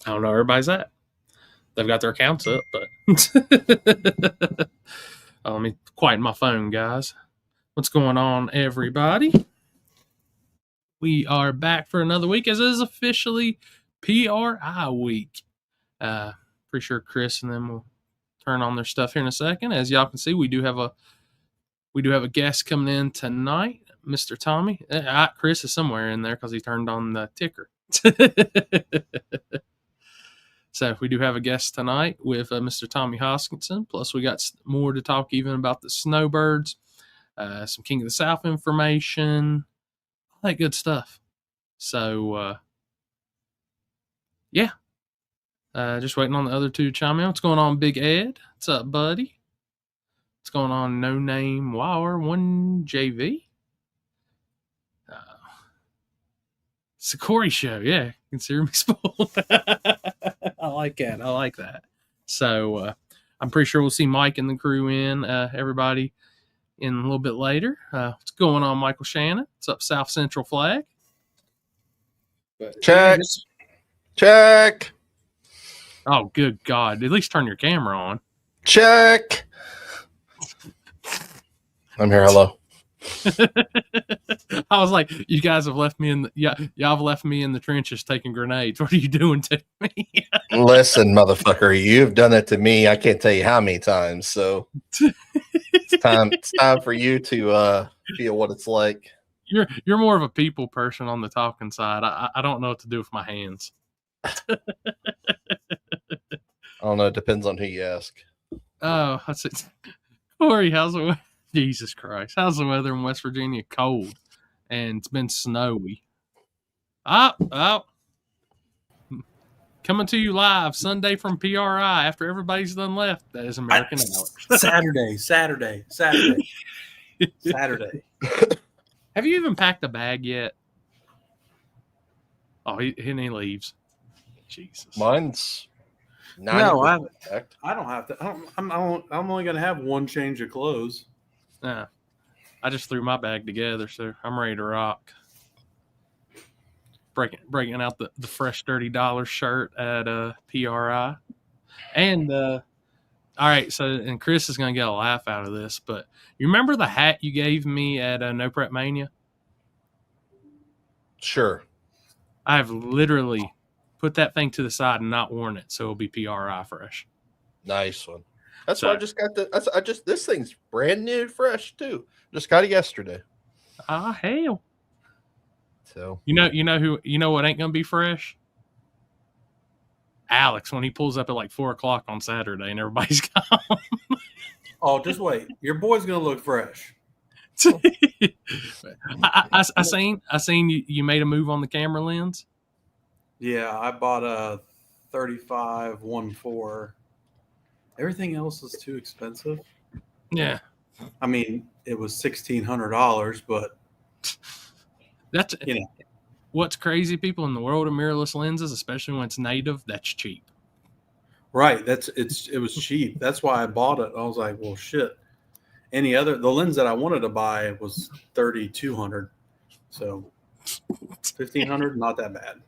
I don't know where everybody's at. They've got their accounts up, but let me quieten my phone, guys. What's going on, everybody? We are back for another week, as it is officially PRI week. Pretty sure Chris and them will turn on their stuff here in a second. As y'all can see, we do have a guest coming in tonight, Mr. Tommy. Chris is somewhere in there because he turned on the ticker. So we do have a guest tonight with Mr. Tommy Hoskinson. Plus, we got more to talk even about the Snowbirds, some King of the South information, all that good stuff. So, yeah. Just waiting on the other two to chime in. What's going on, Big Ed? What's up, buddy? What's going on, No Name Wire 1JV? It's a Corey show. Yeah, consider me spoiled. I like that. I like that. So I'm pretty sure we'll see Mike and the crew in, everybody in a little bit later. What's going on, Michael Shannon? What's up, South Central Flag? But, check. Yeah, check. Oh, good God. At least turn your camera on. Check. I'm here. Hello. I was like, you guys have left me y'all have left me in the trenches taking grenades. What are you doing to me? Listen, motherfucker, you've done it to me. I can't tell you how many times. So it's time for you to feel what it's like. You're more of a people person on the talking side. I don't know what to do with my hands. I don't know. It depends on who you ask. Oh, that's it. Corey, how's the weather? Jesus Christ. How's the weather in West Virginia? Cold. And it's been snowy. Oh. Coming to you live Sunday from PRI after everybody's done left. That is American Alex. Saturday. Have you even packed a bag yet? Oh, he leaves. Jesus. Mine's no, I don't have to. I'm only going to have one change of clothes. Yeah. I just threw my bag together, so I'm ready to rock. Breaking out the fresh $30 shirt at PRI. And all right, so and Chris is gonna get a laugh out of this, but you remember the hat you gave me at No Prep Mania? Sure. I've literally put that thing to the side and not worn it, so it'll be PRI fresh. Nice one. That's why I just got this thing's brand new, fresh too. Just got it yesterday. Hell. So you know what ain't gonna be fresh? Alex, when he pulls up at like 4:00 on Saturday and everybody's gone. Oh, just wait. Your boy's gonna look fresh. I seen you made a move on the camera lens. Yeah, I bought a 35 1.4. Everything else is too expensive. Yeah. I mean, it was $1,600, but that's what's crazy, people, in the world of mirrorless lenses, especially when it's native, that's cheap. Right. It was cheap. That's why I bought it. I was like, well, shit. The lens that I wanted to buy was $3,200. So $1,500, not that bad.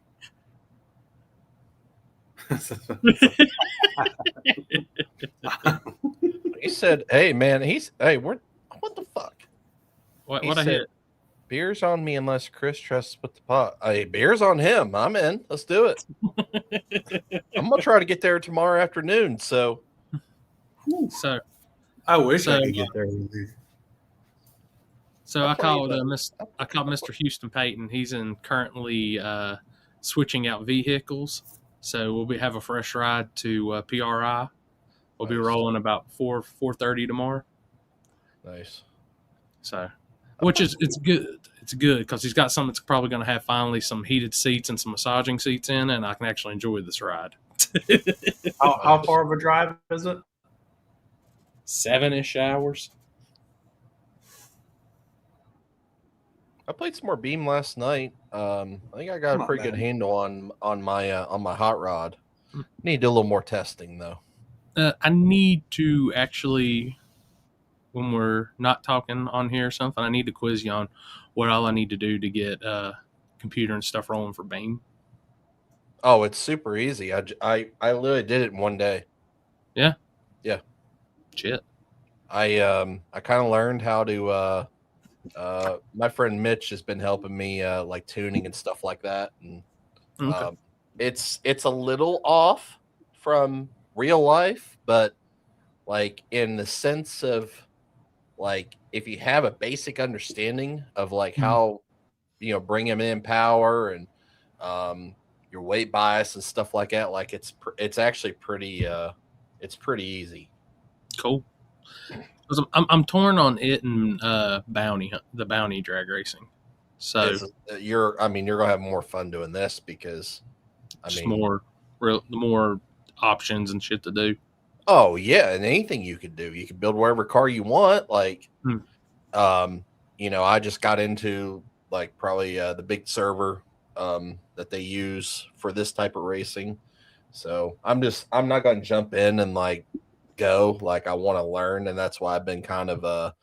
He said, "Hey, man, what the fuck? What I hit? Beer's on me unless Chris trusts with the pot. Hey, beer's on him. I'm in. Let's do it. I'm gonna try to get there tomorrow afternoon. So I wish I could get there. So I called Mr. Houston Payton. He's currently switching out vehicles. So we'll have a fresh ride to PRI. We'll be rolling about 4:30 tomorrow. Nice. So, it's good. It's good because he's got something that's probably going to have finally some heated seats and some massaging seats in, and I can actually enjoy this ride. How far of a drive is it? 7-ish hours. I played some more Beam last night. I think I got a pretty good handle on my hot rod. Need to do a little more testing though. I need to actually, when we're not talking on here or something, I need to quiz you on what all I need to do to get computer and stuff rolling for Beam. Oh, it's super easy. I literally did it in one day. Yeah. Yeah. Shit. I kind of learned how to my friend Mitch has been helping me like tuning and stuff like that, and Okay. it's a little off from real life, but like in the sense of like if you have a basic understanding of like how bring him in power and your weight bias and stuff like that, like it's actually pretty it's pretty easy. Cool. 'Cause I'm torn on it and the bounty drag racing. So You're gonna have more fun doing this because just more options and shit to do. Oh yeah, and anything you could do, you can build whatever car you want. Like, I just got into like probably the big server that they use for this type of racing. So I'm not going to jump in and like go. Like I want to learn, and that's why I've been kind of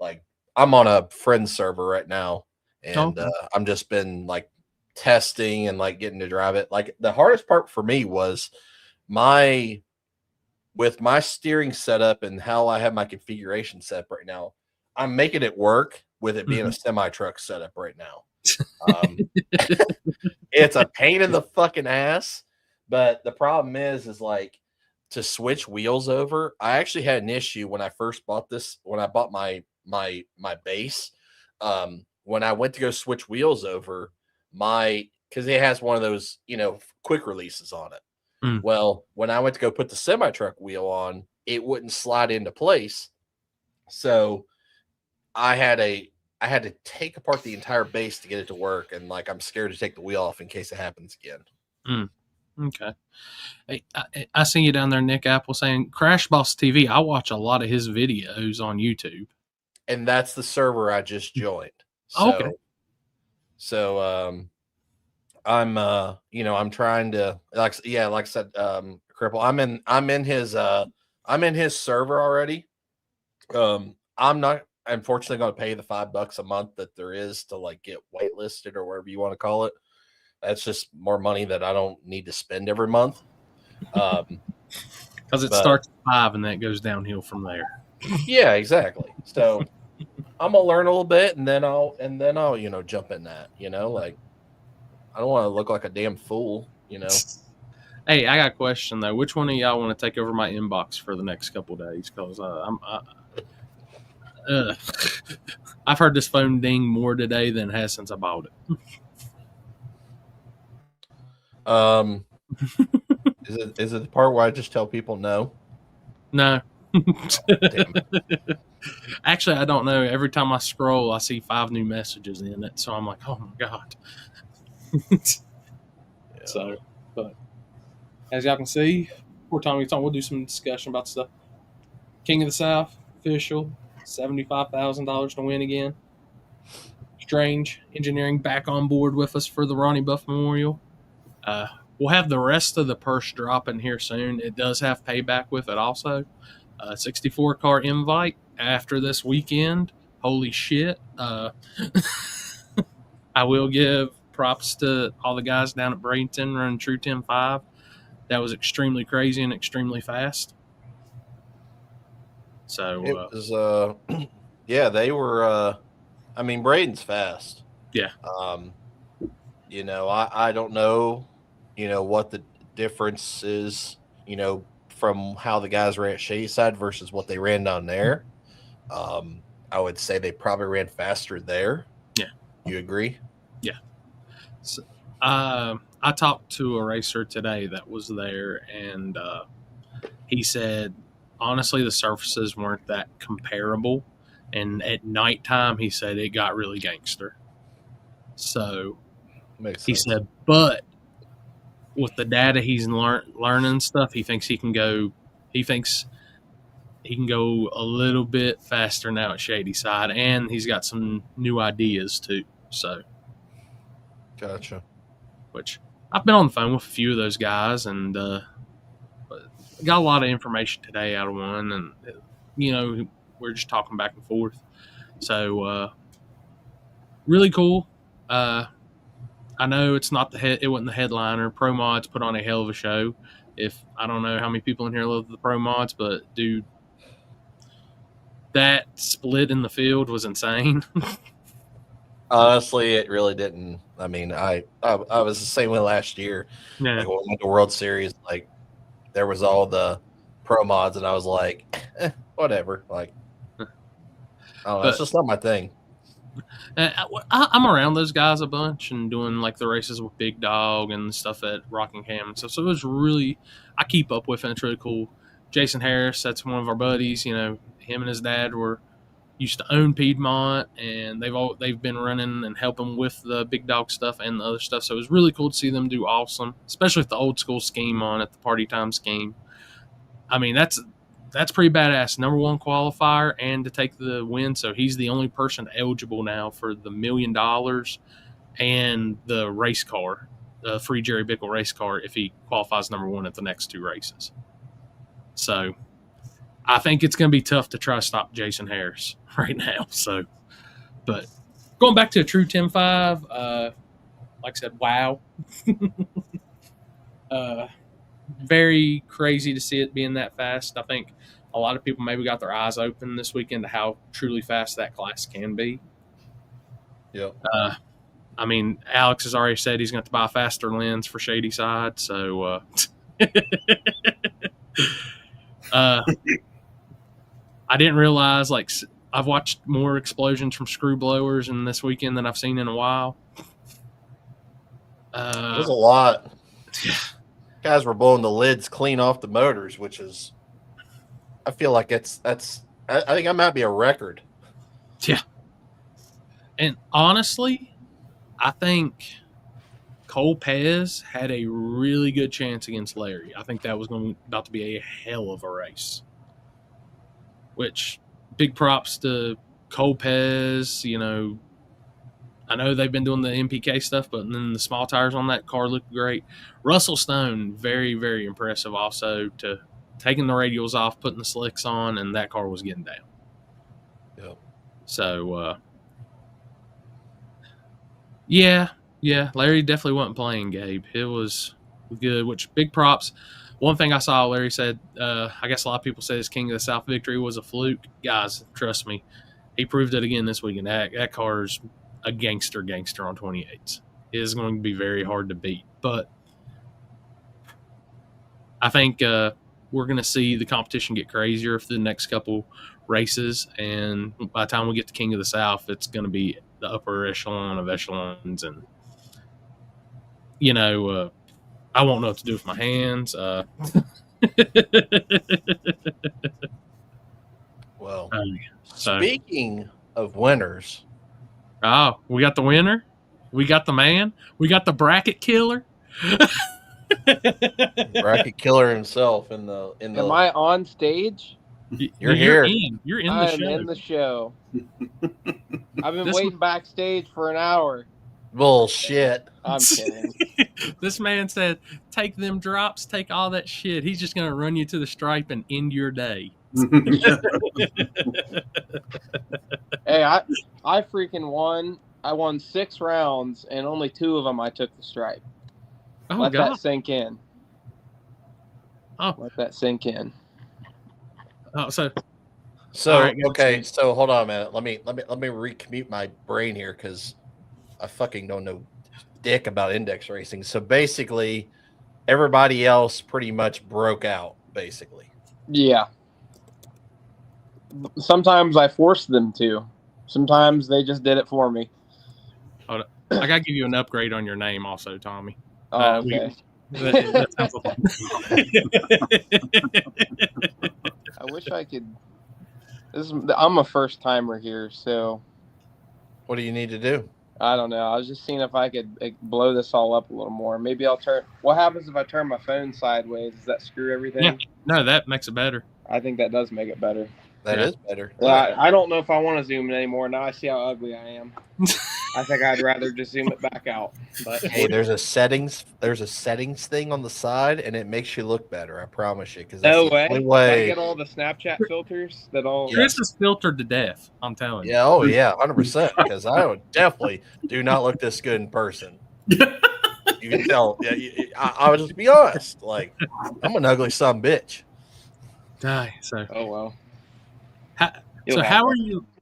like I'm on a friend server right now, and I'm just been like testing and like getting to drive it. Like the hardest part for me was with my steering setup and how I have my configuration set up right now, I'm making it work with it being a semi truck setup right now. It's a pain in the fucking ass, but the problem is like to switch wheels over. I actually had an issue when I first bought this. When I bought my base, when I went to go switch wheels over, because it has one of those quick releases on it. Well, when I went to go put the semi truck wheel on, it wouldn't slide into place. So I had to take apart the entire base to get it to work, and like I'm scared to take the wheel off in case it happens again. Okay. Hey, I see you down there, Nick Apple, saying Crash Boss TV. I watch a lot of his videos on YouTube, and that's the server I just joined. So, okay. So I'm trying to like I said, Cripple. I'm in his server already. I'm not unfortunately going to pay the $5 a month that there is to like get whitelisted or whatever you want to call it. That's just more money that I don't need to spend every month. Because it starts at 5 and that goes downhill from there. Yeah, exactly. So I'm gonna learn a little bit and then I'll jump in that. Like I don't want to look like a damn fool. Hey, I got a question though. Which one of y'all want to take over my inbox for the next couple of days? Because I've heard this phone ding more today than it has since I bought it. Is it the part where I just tell people no? No. Actually, I don't know. Every time I scroll, I see 5 new messages in it, so I'm like, oh my god. So, but as y'all can see, we'll do some discussion about stuff. King of the South, official, $75,000 to win again. Strange Engineering back on board with us for the Ronnie Buff Memorial. We'll have the rest of the purse dropping here soon. It does have payback with it also. 64 car invite after this weekend. Holy shit. I will give props to all the guys down at Bradenton running True 10-5. That was extremely crazy and extremely fast. So it was yeah, they were Braden's fast. Yeah. I don't know, what the difference is, from how the guys ran at Shadyside versus what they ran down there. I would say they probably ran faster there. Yeah. You agree? Yeah. So, I talked to a racer today that was there, and he said, honestly, the surfaces weren't that comparable. And at nighttime, he said it got really gangster. So he said, but with the data he's learning stuff, he thinks he can go a little bit faster now at Shadyside, and he's got some new ideas too. So, gotcha. Which I've been on the phone with a few of those guys, and got a lot of information today out of one, and we're just talking back and forth. So, really cool. I know it's not it wasn't the headliner. Pro Mods put on a hell of a show. I don't know how many people in here love the Pro Mods, but dude, that split in the field was insane. Honestly, it really didn't. I mean, I was the same way last year. Yeah. Like when we went to World Series, like there was all the pro mods, and I was like, whatever. Like, I don't know. It's just not my thing. I'm around those guys a bunch and doing like the races with Big Dog and stuff at Rockingham and stuff. So it was really, I keep up with it. And it's really cool. Jason Harris, that's one of our buddies. You know, him and his dad used to own Piedmont, and they've been running and helping with the Big Dog stuff and the other stuff. So it was really cool to see them do awesome, especially with the old school scheme on it, the party time scheme. I mean, that's pretty badass. Number one qualifier and to take the win. So he's the only person eligible now for the $1 million and the race car, the free Jerry Bickle race car, if he qualifies number one at the next two races. So I think it's going to be tough to try to stop Jason Harris right now. So, but going back to a true 10.5, like I said, wow. Very crazy to see it being that fast. I think a lot of people maybe got their eyes open this weekend to how truly fast that class can be. Yep. I mean, Alex has already said he's going to buy a faster lens for Shady Side. So, I didn't realize, like, I've watched more explosions from screw blowers in this weekend than I've seen in a while. There's a lot. Yeah. Guys were blowing the lids clean off the motors, which is, I feel like I think that might be a record. Yeah. And honestly, I think Cole Pez had a really good chance against Larry. I think that was about to be a hell of a race. Which, big props to Cole Pez. You know, I know they've been doing the MPK stuff, but then the small tires on that car looked great. Russell Stone, very, very impressive also, to taking the radials off, putting the slicks on, and that car was getting down. Yep. So, yeah, Larry definitely wasn't playing, Gabe. It was good, which big props. One thing I saw, Larry said, I guess a lot of people say his King of the South victory was a fluke. Guys, trust me, he proved it again this weekend. That car's a gangster on 28s. It is going to be very hard to beat. But I think we're going to see the competition get crazier for the next couple races. And by the time we get to King of the South, it's going to be the upper echelon of echelons. And, you know, I won't know what to do with my hands. Well, speaking of winners. Oh, we got the winner. We got the man. We got the bracket killer. Bracket killer himself in the. Am I on stage? You're here. You're in I'm the show. in the show. I've been waiting backstage for an hour. Bullshit. I'm kidding. This man said, take them drops, take all that shit. He's just going to run you to the stripe and end your day. Hey, I freaking won. I won 6 rounds, and only 2 of them I took the stripe. Let that sink in. Oh, let that sink in. Oh, so right, okay. So hold on a minute. Let me recommute my brain here because I fucking don't know dick about index racing. So basically, everybody else pretty much broke out. Basically, yeah. Sometimes I forced them to. Sometimes they just did it for me. Hold on. I gotta give you an upgrade on your name, also, Tommy. Oh, okay. That I wish I could. I'm a first timer here, so. What do you need to do? I don't know. I was just seeing if I could blow this all up a little more. Maybe I'll turn. What happens if I turn my phone sideways? Does that screw everything? Yeah. No, that makes it better. I think that does make it better. That is better. Well, I don't know if I want to zoom in anymore. Now I see how ugly I am. I think I'd rather just zoom it back out. But hey, there's a settings thing on the side, and it makes you look better. I promise you. Because no way. I get all the Snapchat filters that all. Chris is filtered to death. I'm telling you. Yeah. Oh yeah. 100%. Because I would definitely do not look this good in person. You can tell. Yeah, I would just be honest. Like, I'm an ugly son of a bitch. So, Oh well.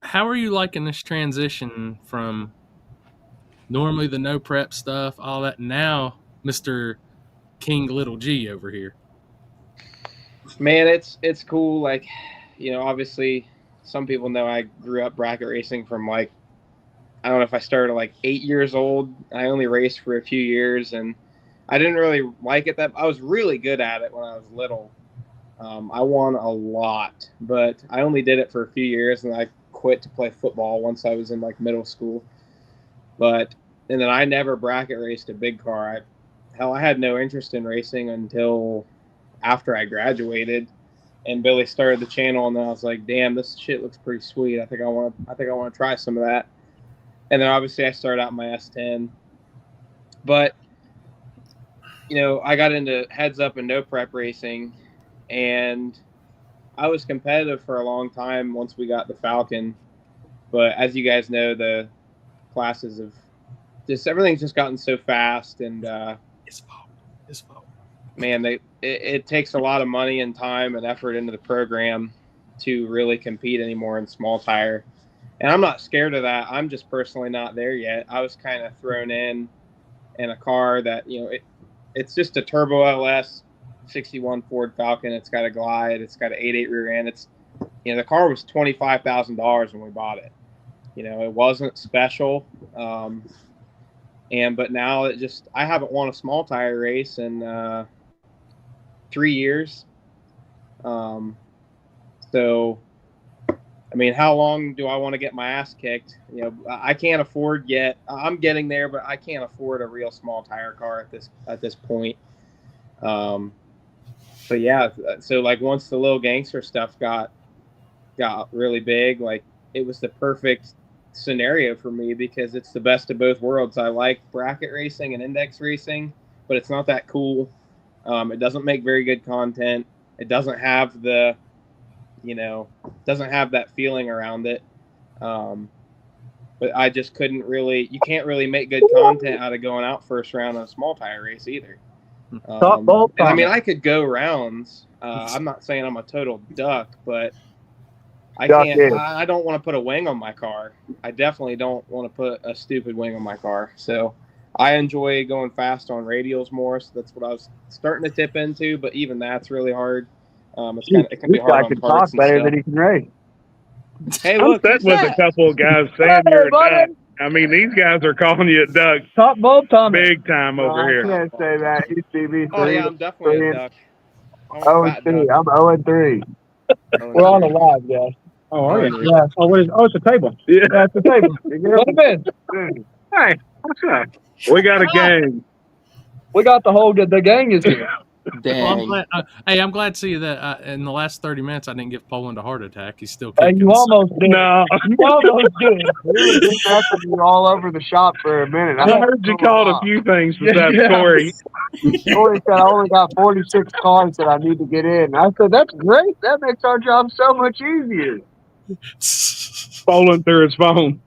How are you liking this transition from normally the no prep stuff, all that, now Mr. King Little G over here? Man, it's cool. Like, obviously, some people know I grew up bracket racing from like, I don't know if I started like 8 years old. I only raced for a few years, and I didn't really like it. I was really good at it when I was little. I won a lot, but I only did it for a few years, and I quit to play football once I was in like middle school. And then I never bracket raced a big car. I had no interest in racing until after I graduated, and Billy started the channel, and then I was like, damn, this shit looks pretty sweet. I think I want to try some of that. And then obviously I started out in my S10, but I got into heads up and no prep racing, and I was competitive for a long time once we got the Falcon. But as you guys know, the classes have everything's just gotten so fast, and His fault. Man, it takes a lot of money and time and effort into the program to really compete anymore in small tire. And I'm not scared of that. I'm just personally not there yet. I was kind of thrown in a car that, it's just a turbo LS 61 Ford Falcon. It's got a glide. It's got an 8.8 rear end. The car was $25,000 when we bought it. It wasn't special. But now I haven't won a small tire race in 3 years. So, I mean, how long do I want to get my ass kicked? I can't afford yet. I'm getting there, but I can't afford a real small tire car at this point. But yeah, so like once the Lil Gangster stuff got really big, like it was the perfect scenario for me because it's the best of both worlds. I like bracket racing and index racing, but it's not that cool. It doesn't make very good content. It doesn't have that feeling around it. But I just couldn't really, you can't really make good content out of going out first round on a small tire race either. And I mean, I could go rounds. I'm not saying I'm a total duck, but I don't want to put a wing on my car. I definitely don't want to put a stupid wing on my car. So I enjoy going fast on radials more. So that's what I was starting to tip into, but even that's really hard. It can be hard on parts and stuff. Than he can race. Hey, look, I'm set with a couple of guys saying you're a duck. I mean, these guys are calling you a duck. Top bulb, Tommy. Big time over here. I can't say that. You see me. Oh yeah, I'm definitely a duck. I'm 0-3. We're on the live, guys. Oh, are you? Yeah. Oh, it's a table. Yeah, it's a table. Come in. Hey, what's up? We got a gang. We got the gang is here. Dang. Well, I'm glad to see that in the last 30 minutes I didn't give Poland a heart attack. He's still kicking. Hey, you almost did. No. You almost did. We were just asking you all over the shop for a minute. I heard you called a few things besides Corey. Corey said, I only got 46 cars that I need to get in. I said, that's great. That makes our job so much easier. Falling through his phone.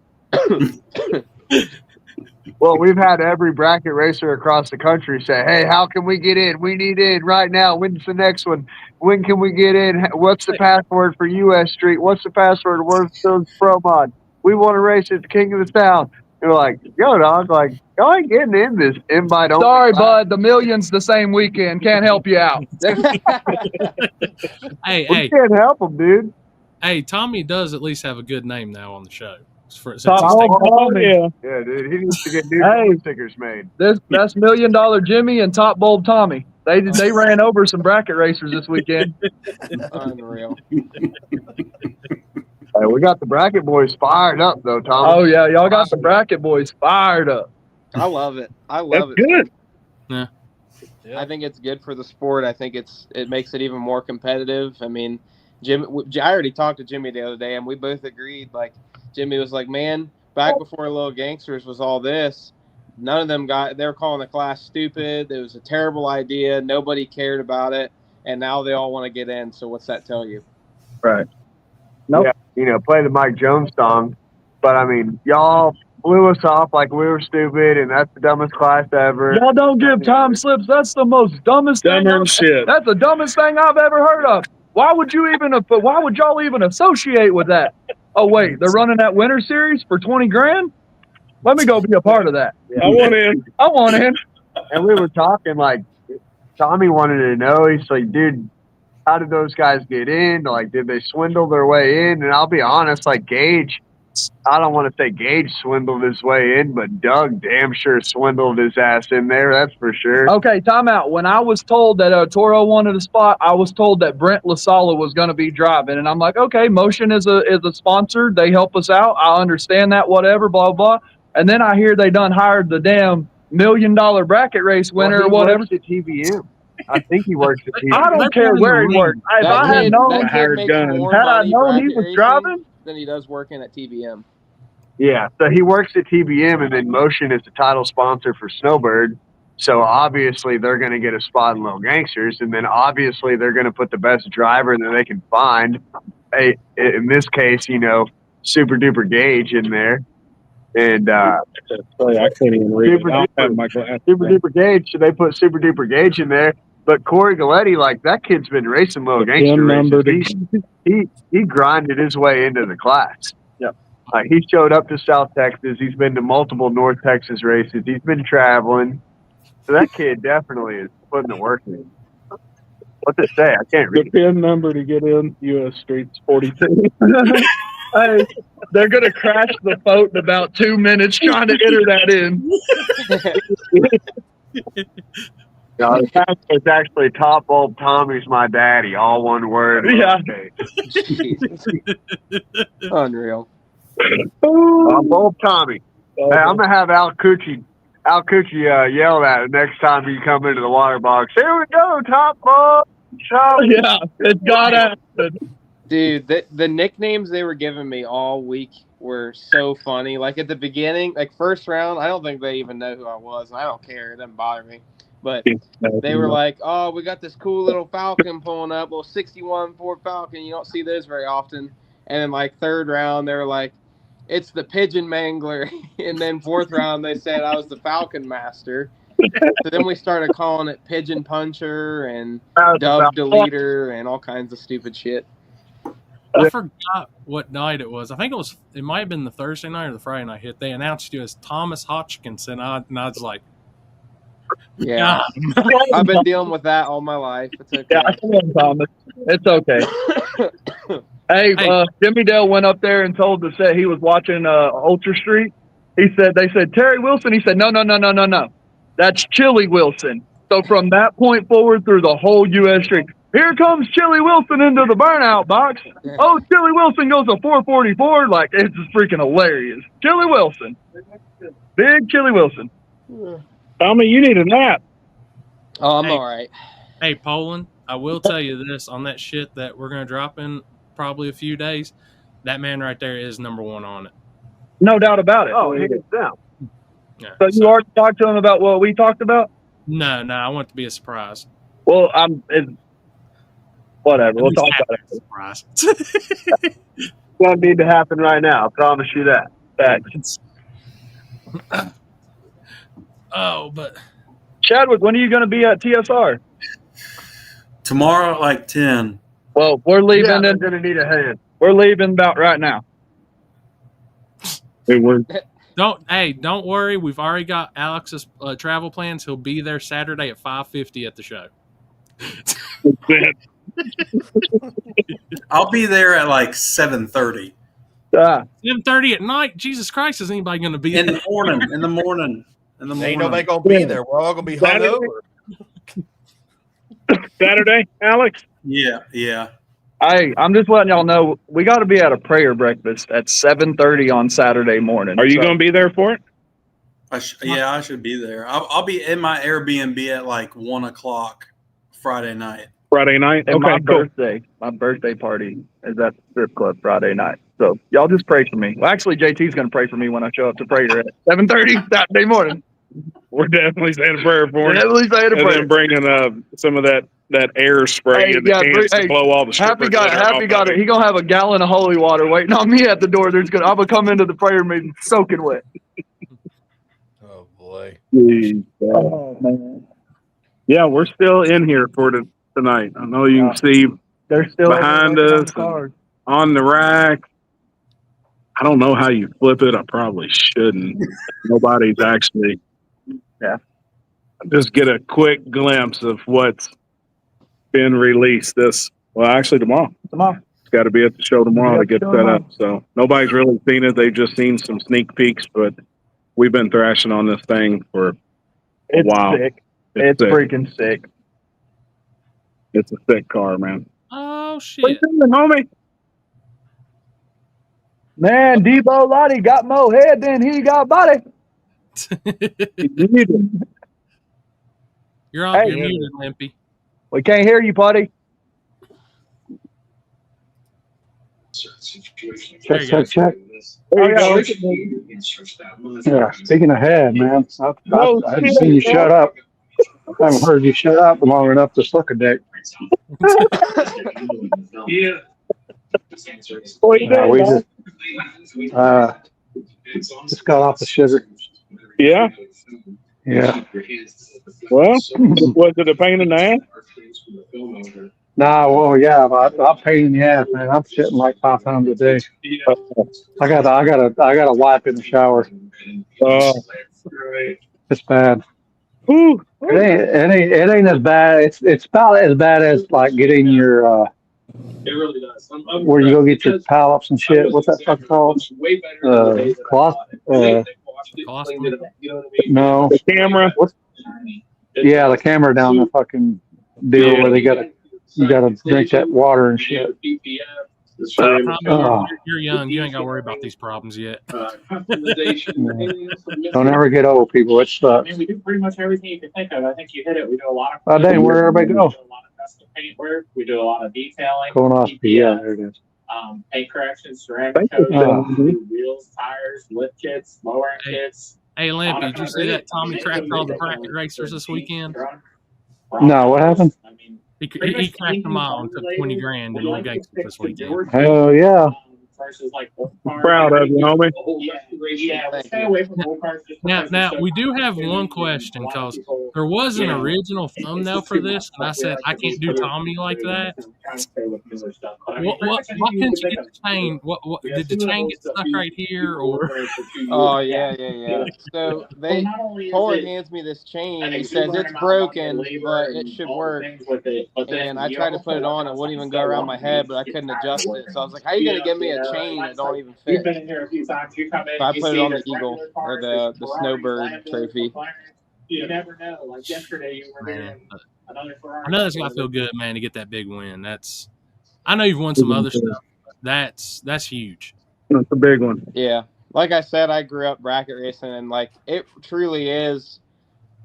Well, we've had every bracket racer across the country say, hey, how can we get in? We need in right now. When's the next one? When can we get in? What's the password for US Street? What's the password for Worthstone's Pro Mod? We want to race at the King of the South. They're like, yo, dog, like, y'all ain't getting in this invite only. Sorry, bud. The million's the same weekend. Can't help you out. We can't help them, dude. Hey, Tommy does at least have a good name now on the show. Yeah, dude, he needs to get new stickers made. That's $1 million Jimmy and Top Bulb Tommy. They ran over some bracket racers this weekend. Unreal. Hey, we got the bracket boys fired up though, Tom. Oh yeah, y'all got the bracket boys fired up. I love it. That's good. Yeah. I think it's good for the sport. I think it makes it even more competitive. I mean, I already talked to Jimmy the other day, and we both agreed. Like, Jimmy was like, man, back before Lil Gangsters was all this, none of them they were calling the class stupid. It was a terrible idea. Nobody cared about it. And now they all want to get in. So what's that tell you? Right. Nope. Yeah, play the Mike Jones song. But, I mean, y'all blew us off like we were stupid, and that's the dumbest class ever. Y'all don't give time slips. That's the most dumbest thing. Dumber than shit. That's the dumbest thing I've ever heard of. Why would y'all even associate with that? Oh wait, they're running that winter series for 20 grand. Let me go be a part of that. I want in. I want in. And we were talking like, Tommy wanted to know. He's like, dude, how did those guys get in? Like, did they swindle their way in? And I'll be honest, like Gage, I don't want to say Gage swindled his way in, but Doug damn sure swindled his ass in there. That's for sure. Okay, time out. When I was told that Toro wanted a spot, I was told that Brent LaSala was going to be driving, and I'm like, okay, Motion is a sponsor. They help us out. I understand that. Whatever, blah blah. And then I hear they done hired the damn $1 million bracket race winner or whatever. Works at TVM. I think he works at TVM. I don't care where he works. If I had known, hired makes guns. more had I money known he bracket was racing driving, than he does working at TBM. Yeah, so he works at TBM, and then Motion is the title sponsor for Snowbird. So obviously they're going to get a spot in Lil Gangsters, and then obviously they're going to put the best driver that they can find. In this case, Super Duper Gage in there. And Sorry, I can't even read. Super I don't have Duper- my glasses. Super Duper Gage, so they put Super Duper Gage in there. But Corey Galletti, like, that kid's been racing Lil Gangster races. He grinded his way into the class. Yep. Like, he showed up to South Texas. He's been to multiple North Texas races. He's been traveling. So that kid definitely is putting the work in. What's it say? I can't The read it. PIN number to get in U.S. Streets 42. hey, they're going to crash the boat in about 2 minutes trying to enter that in. No, it's actually Top Bulb Tommy's my daddy, all one word. Yeah. Unreal. Top Bulb Tommy. Hey, I'm going to have Al Cucci yell at it next time you come into the water box. Here we go, Top Bulb. Yeah, it's got happen. Dude, the nicknames they were giving me all week were so funny. Like at the beginning, like first round, I don't think they even know who I was, and I don't care. It doesn't bother me. But they were like, oh, we got this cool little Falcon pulling up, little 61 Ford Falcon. You don't see those very often. And then like third round, they were like, it's the Pigeon Mangler. And then fourth round, they said I was the Falcon Master. So then we started calling it Pigeon Puncher and Dove Deleter and all kinds of stupid shit. I forgot what night it was. I think it might have been the Thursday night or the Friday night hit. They announced you as Thomas Hoskinson. And I was like, yeah. God. I've been dealing with that all my life. It's okay. Yeah, I can Thomas. It's okay. Hey, Jimmy Dale went up there and told the set he was watching Ultra Street. They said Terry Wilson. He said, no. That's Chili Wilson. So from that point forward through the whole U.S. Street, here comes Chili Wilson into the burnout box. Oh, Chili Wilson goes to 444. Like, it's just freaking hilarious. Chili Wilson. Big Chili Wilson. Tommy, you need a nap. Oh, I'm all right. Hey, Poland, I will tell you this on that shit that we're going to drop in probably a few days. That man right there is number one on it. No doubt about it. Oh, hands down. Yeah, So you already talked to him about what we talked about? No, I want it to be a surprise. Well, whatever. We'll talk about it. Surprise. It's going to need to happen right now. I promise you that. Facts. Oh, but Chadwick, when are you going to be at TSR? Tomorrow at like 10. Well, we're leaving. Yeah, they're going to need a hand. We're leaving about right now. Don't worry. We've already got Alex's travel plans. He'll be there Saturday at 5:50 at the show. I'll be there at like 7:30. 7:30 at night. Jesus Christ, is anybody going to be In there? the morning. Ain't nobody gonna be there. We're all gonna be hungover. Saturday, Alex? Yeah. I'm just letting y'all know we got to be at a prayer breakfast at 7:30 on Saturday morning. Are you going to be there for it? I should be there. I'll be in my Airbnb at like 1:00 Friday night. Friday night? And Okay, my birthday party is at the strip club Friday night. So y'all just pray for me. Well, actually, JT's going to pray for me when I show up to prayer at 7:30 Saturday morning. We're definitely saying a prayer for him. Definitely saying a And prayer. then bringing some of that air spray in the cans to blow all the Happy stripper got glitter off it. of it. He gonna have a gallon of holy water waiting on me at the door. I'm gonna come into the prayer meeting soaking wet. Oh boy. Jeez. Oh man, Yeah, we're still in here for tonight. I know you can see they're still behind working on us the cars. on the rack. I don't know how you flip it. I probably shouldn't. Nobody's actually. Yeah. Just get a quick glimpse of what's been released actually tomorrow. It's got to be at the show tomorrow to get set up. So nobody's really seen it. They've just seen some sneak peeks, but we've been thrashing on this thing for a while. Sick. It's sick. freaking sick. It's a sick car, man. Oh What shit! you doing, homie? Man, Debo Lottie got more head than he got body. You're Hey. muted, Limpy. We can't hear you, buddy. There you go. Check. There you go. Yeah, speaking of head, man, I haven't seen you shut up. I haven't heard you shut up long enough to suck a dick. What you doing, We just got off the sugar. Yeah? Yeah. Well, was it a pain in the ass? Nah, well, yeah, I'm pain in the ass, man. I'm shitting like 5 times a day. I got a wipe in the shower. It's bad. Whew. It ain't as bad. It's about as bad as like getting your where you go get your polyps and shit. What's that fuck called? Cloth. No. The camera. Yeah, the camera down the fucking deal where you gotta drink that water and shit. You're young. You ain't got to worry about these problems yet. Don't ever get old, people. It sucks. We do pretty much everything you can think of. I think you hit it. We do a lot of. Oh, dang, where'd everybody go? We do a lot of custom paint work. We do a lot of detailing. Colonoscopy. Yeah, there it is. Paint corrections, ceramic coating, wheels, tires, lift kits, lowering kits. Hey, Limpy, did you see that Tommy cracked all the bracket racers this weekend? No, what happened? He cracked them all and took 20 grand in Lil Gangsters this weekend. Hell yeah. Proud of you, homie. Now we do have one question because there was an original thumbnail for this, and I said I can't do Tommy like that. What couldn't you get the chain? What did the chain get stuck right here or? Oh yeah. So Polar hands me this chain. He says it's broken, but it should work. And I tried to put it on, it wouldn't even go around my head, but I couldn't adjust it. So I was like, "How are you gonna give me a chain that don't even fit?" So I put it on the Eagle or the Snowbird trophy. You never know. Like yesterday, you were doing another Ferrari. I know that's gotta feel good, man, to get that big win. I know you've won some other stuff. But that's huge. That's a big one. Yeah, like I said, I grew up bracket racing, and like it truly is.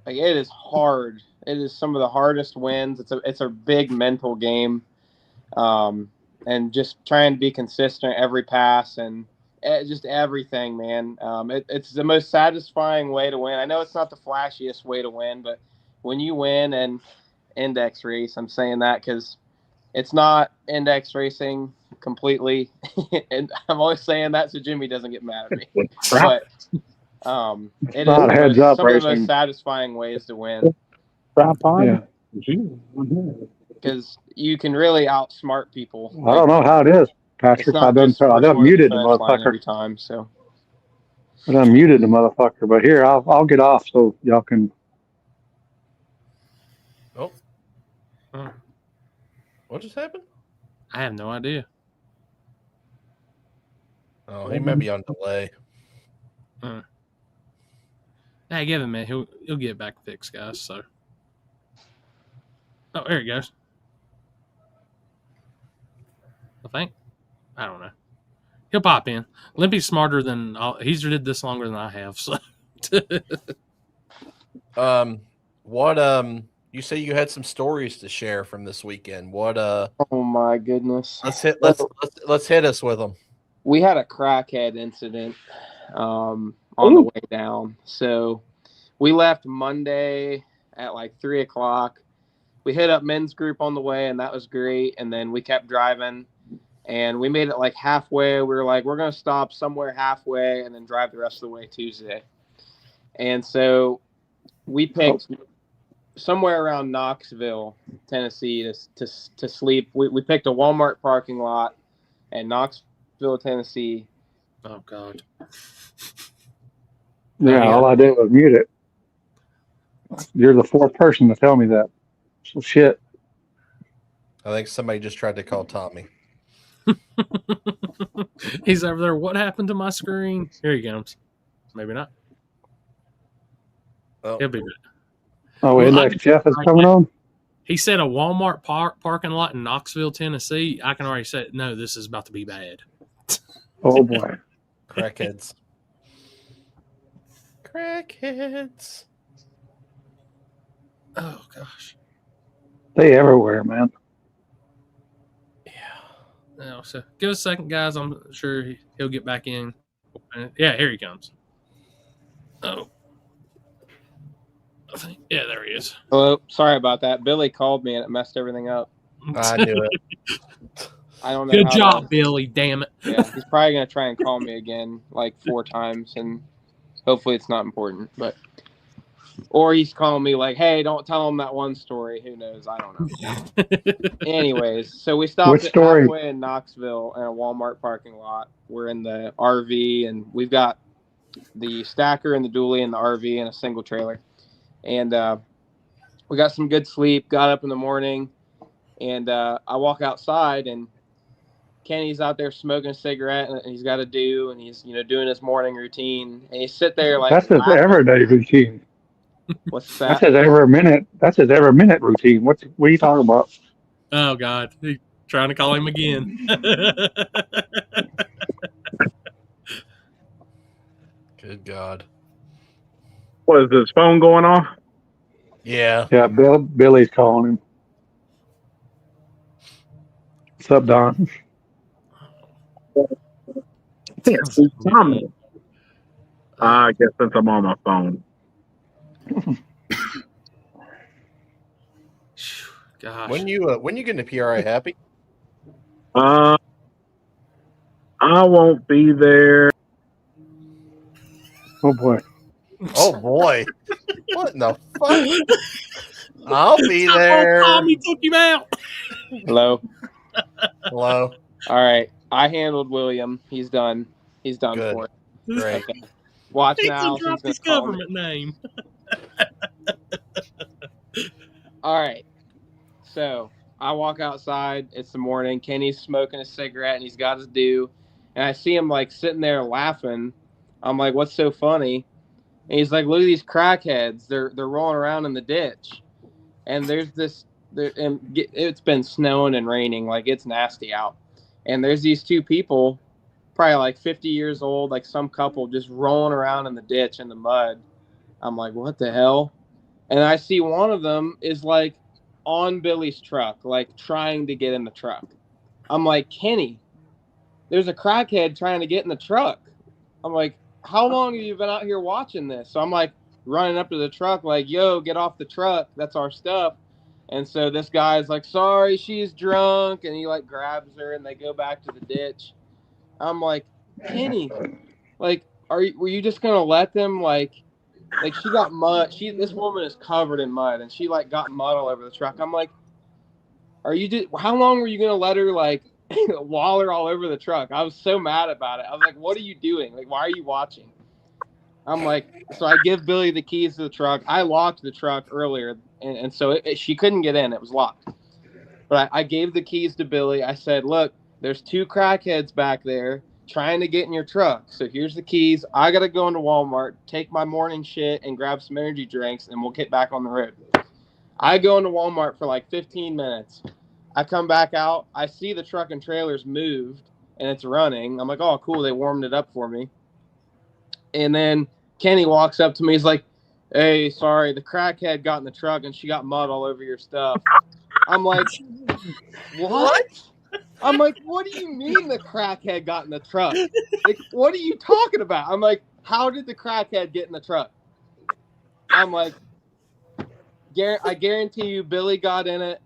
Like it is hard. It is some of the hardest wins. It's a big mental game, and just trying to be consistent every pass and just everything, man. It's the most satisfying way to win. I know it's not the flashiest way to win, but when you win and index race, I'm saying that because it's not index racing completely, and I'm always saying that so Jimmy doesn't get mad at me. But it not is heads up some of the racing. most satisfying ways to win. Yeah. Because you can really outsmart people. I don't know how it is, Patrick. I done muted the motherfucker every time. So I done muted the motherfucker. But here, I'll get off so y'all can. Oh. What just happened? I have no idea. Oh, he may be on delay. Hey, give him a minute. He'll get back fixed, guys. So, oh, there he goes. I think. I don't know. He'll pop in. Limpy's smarter than he's did this longer than I have. So, you say you had some stories to share from this weekend. Oh my goodness. Let's hit us with them. We had a crackhead incident on the way down. So We left Monday at like 3 o'clock. We hit up men's group on the way, and that was great. And then we kept driving, and we made it like halfway. We were like, we're going to stop somewhere halfway and then drive the rest of the way Tuesday. And so we picked somewhere around Knoxville, Tennessee to sleep. We picked a Walmart parking lot in Knoxville, Tennessee. Oh, God. Yeah, all I did was mute it. You're the fourth person to tell me that. So shit. I think somebody just tried to call Tommy. He's over there. What happened to my screen? Here he comes. Maybe not. Oh. He'll be good. Oh, Index Jeff is coming on? He said a Walmart parking lot in Knoxville, Tennessee. I can already say, no, this is about to be bad. Oh, boy. Crackheads. Crackheads. Oh, gosh. They everywhere, man. No, so give us a second, guys. I'm sure he'll get back in. Yeah, here he comes. Oh. Yeah, there he is. Hello. Sorry about that. Billy called me and it messed everything up. I knew it. I don't know. Good job, Billy. Damn it. Yeah, he's probably going to try and call me again like 4 times, and hopefully it's not important. Or he's calling me like, hey, don't tell him that one story. Who knows? I don't know. Anyways, so we stopped at halfway in Knoxville in a Walmart parking lot. We're in the RV, and we've got the stacker and the dually in the RV and a single trailer. And we got some good sleep, got up in the morning, and I walk outside, and Kenny's out there smoking a cigarette, and he's got a do, and he's doing his morning routine, and he's sit there like that's his everyday routine. What's that? That's his every minute. That's his every minute routine. What are you talking about? Oh God, he's trying to call him again. Good God. What is his phone going off? Yeah. Yeah, Billy's calling him. What's up, Don? I guess since I'm on my phone. Gosh. When you getting to PRI Happy? I won't be there. Oh boy. Oh boy. What in the fuck? I'll be there. Tommy took him out. Hello. Hello. All right. I handled William. He's done. He's done Good. for it. Great. Okay. Watch He now. dropped his government name. All right. So I walk outside. It's the morning. Kenny's smoking a cigarette and he's got his do. And I see him like sitting there laughing. I'm like, what's so funny? And he's like, look at these crackheads. They're rolling around in the ditch. And there's this, and it's been snowing and raining. Like it's nasty out. And there's these 2 people, probably like 50 years old, like some couple just rolling around in the ditch in the mud. I'm like, what the hell? And I see one of them is like on Billy's truck, like trying to get in the truck. I'm like, Kenny, there's a crackhead trying to get in the truck. I'm like, how long have you been out here watching this? So I'm like running up to the truck like, yo, get off the truck. That's our stuff. And so this guy's like, sorry, she's drunk. And he like grabs her and they go back to the ditch. I'm like, Kenny, like, were you just going to let them like she got mud. This woman is covered in mud and she like got mud all over the truck. I'm like, how long were you going to let her like waller all over the truck? I was so mad about it. I was like, what are you doing? Like, why are you watching? I'm like, so I give Billy the keys to the truck. I locked the truck earlier. And so she couldn't get in. It was locked. But I gave the keys to Billy. I said, look, there's 2 crackheads back there trying to get in your truck. So here's the keys. I got to go into Walmart, take my morning shit, and grab some energy drinks, and we'll get back on the road. I go into Walmart for like 15 minutes. I come back out. I see the truck and trailer's moved, and it's running. I'm like, oh, cool. They warmed it up for me. And then Kenny walks up to me. He's like, hey, sorry, the crackhead got in the truck, and she got mud all over your stuff. I'm like, what? I'm like, what do you mean the crackhead got in the truck? Like, what are you talking about? I'm like, how did the crackhead get in the truck? I'm like, I guarantee you, Billy got in it.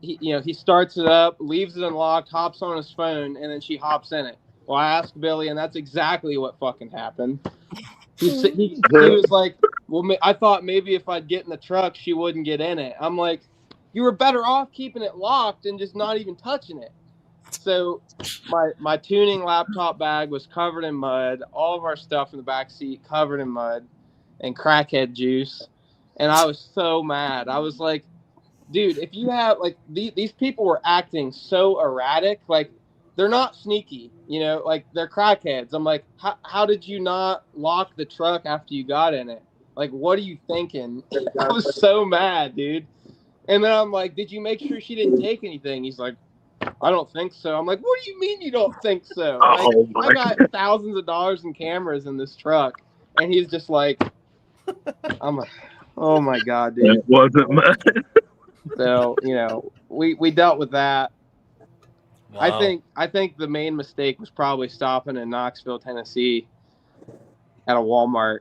He starts it up, leaves it unlocked, hops on his phone, and then she hops in it. Well, I asked Billy, and that's exactly what fucking happened. He was like, well, I thought maybe if I'd get in the truck, she wouldn't get in it. I'm like, you were better off keeping it locked and just not even touching it. So my tuning laptop bag was covered in mud. All of our stuff in the back seat covered in mud and crackhead juice. And I was so mad. I was like, dude, if you have like these people were acting so erratic, like they're not sneaky, like they're crackheads. I'm like, how did you not lock the truck after you got in it? Like, what are you thinking? I was so mad, dude. And then I'm like, did you make sure she didn't take anything? He's like, I don't think so. I'm like, what do you mean you don't think so? Like, I got thousands of dollars in cameras in this truck. And he's just like, I'm like, oh my God, dude. It wasn't much. So, we dealt with that. Wow. I think the main mistake was probably stopping in Knoxville, Tennessee at a Walmart.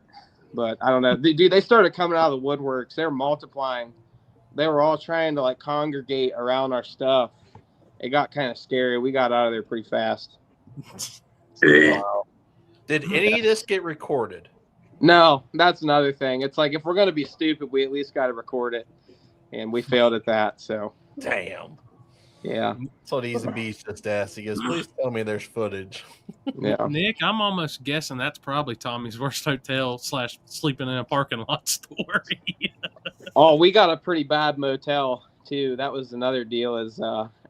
But I don't know. Dude, they started coming out of the woodworks. They were multiplying. They were all trying to like congregate around our stuff. It got kind of scary. We got out of there pretty fast. Wow. Did any of this get recorded? No, that's another thing. It's like if we're going to be stupid, we at least got to record it. And we failed at that. So, damn. Yeah. That's what Easy Beach just asked. He goes, please tell me there's footage. Yeah. Nick, I'm almost guessing that's probably Tommy's worst hotel / sleeping in a parking lot story. Oh, we got a pretty bad motel too. That was another deal. Is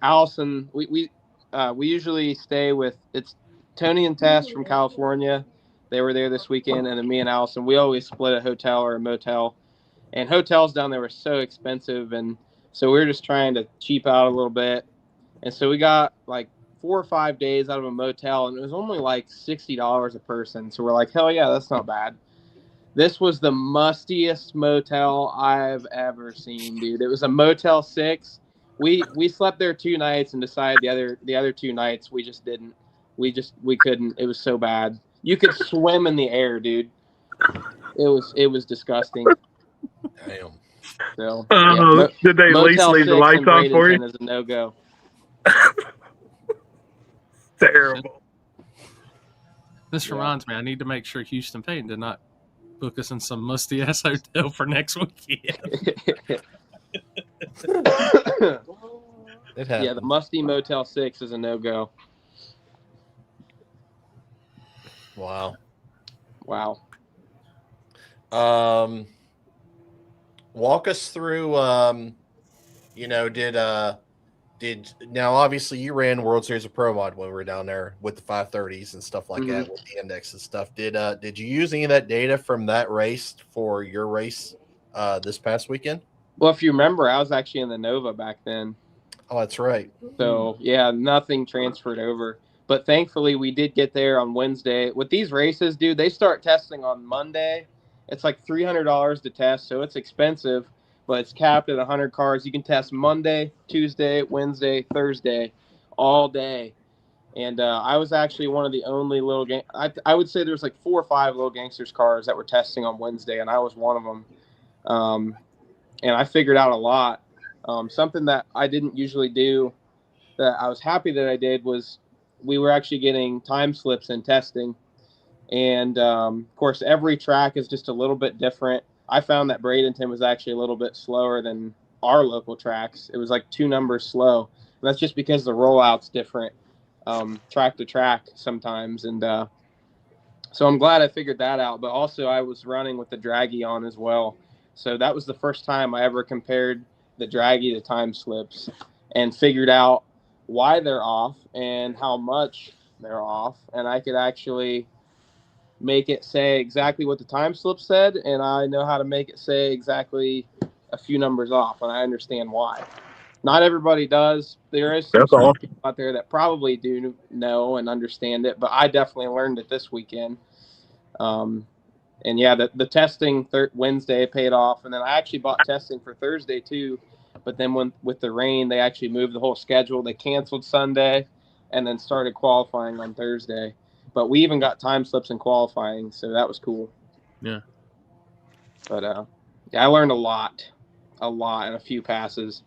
Allison? We usually stay with it's Tony and Tess from California. They were there this weekend, and then me and Allison. We always split a hotel or a motel. And hotels down there were so expensive, and so we were just trying to cheap out a little bit. And so we got like 4 or 5 days out of a motel, and it was only like $60 a person. So we're like, hell yeah, that's not bad. This was the mustiest motel I've ever seen, dude. It was a Motel 6. We slept there 2 nights and decided the other 2 nights we just didn't. We couldn't. It was so bad. You could swim in the air, dude. It was disgusting. Damn. So did they at least leave the lights on for you? Is a no-go. Terrible. This reminds me, I need to make sure Houston Payton did not book us in some musty ass hotel for next weekend. Yeah, the musty Motel 6 is a no-go. Wow. Walk us through. Did now obviously you ran World Series of Pro Mod when we were down there with the 530s and stuff like that with the index and stuff. Did you use any of that data from that race for your race this past weekend? Well, if you remember, I was actually in the Nova back then. Oh, that's right. So yeah, nothing transferred over. But thankfully, we did get there on Wednesday. With these races, dude, they start testing on Monday. It's like $300 to test, so it's expensive, but it's capped at 100 cars. You can test Monday, Tuesday, Wednesday, Thursday, all day. And I was actually one of the only little gang. I would say there's like 4 or 5 Lil Gangsters cars that were testing on Wednesday, and I was one of them. And I figured out a lot. Something that I didn't usually do that I was happy that I did was we were actually getting time slips in testing. And, of course, every track is just a little bit different. I found that Bradenton was actually a little bit slower than our local tracks. It was like 2 numbers slow. And that's just because the rollout's different track to track sometimes. And so I'm glad I figured that out. But also I was running with the Draggy on as well. So that was the first time I ever compared the Draggy to time slips and figured out why they're off and how much they're off. And I could actually make it say exactly what the time slip said, and I know how to make it say exactly a few numbers off, and I understand why. Not everybody does. There is some people out there that probably do know and understand it, but I definitely learned it this weekend. And yeah, the testing Wednesday paid off, and then I actually bought testing for Thursday too, but then with the rain, they actually moved the whole schedule. They canceled Sunday and then started qualifying on Thursday. But we even got time slips in qualifying, so that was cool. Yeah. But I learned a lot in a few passes.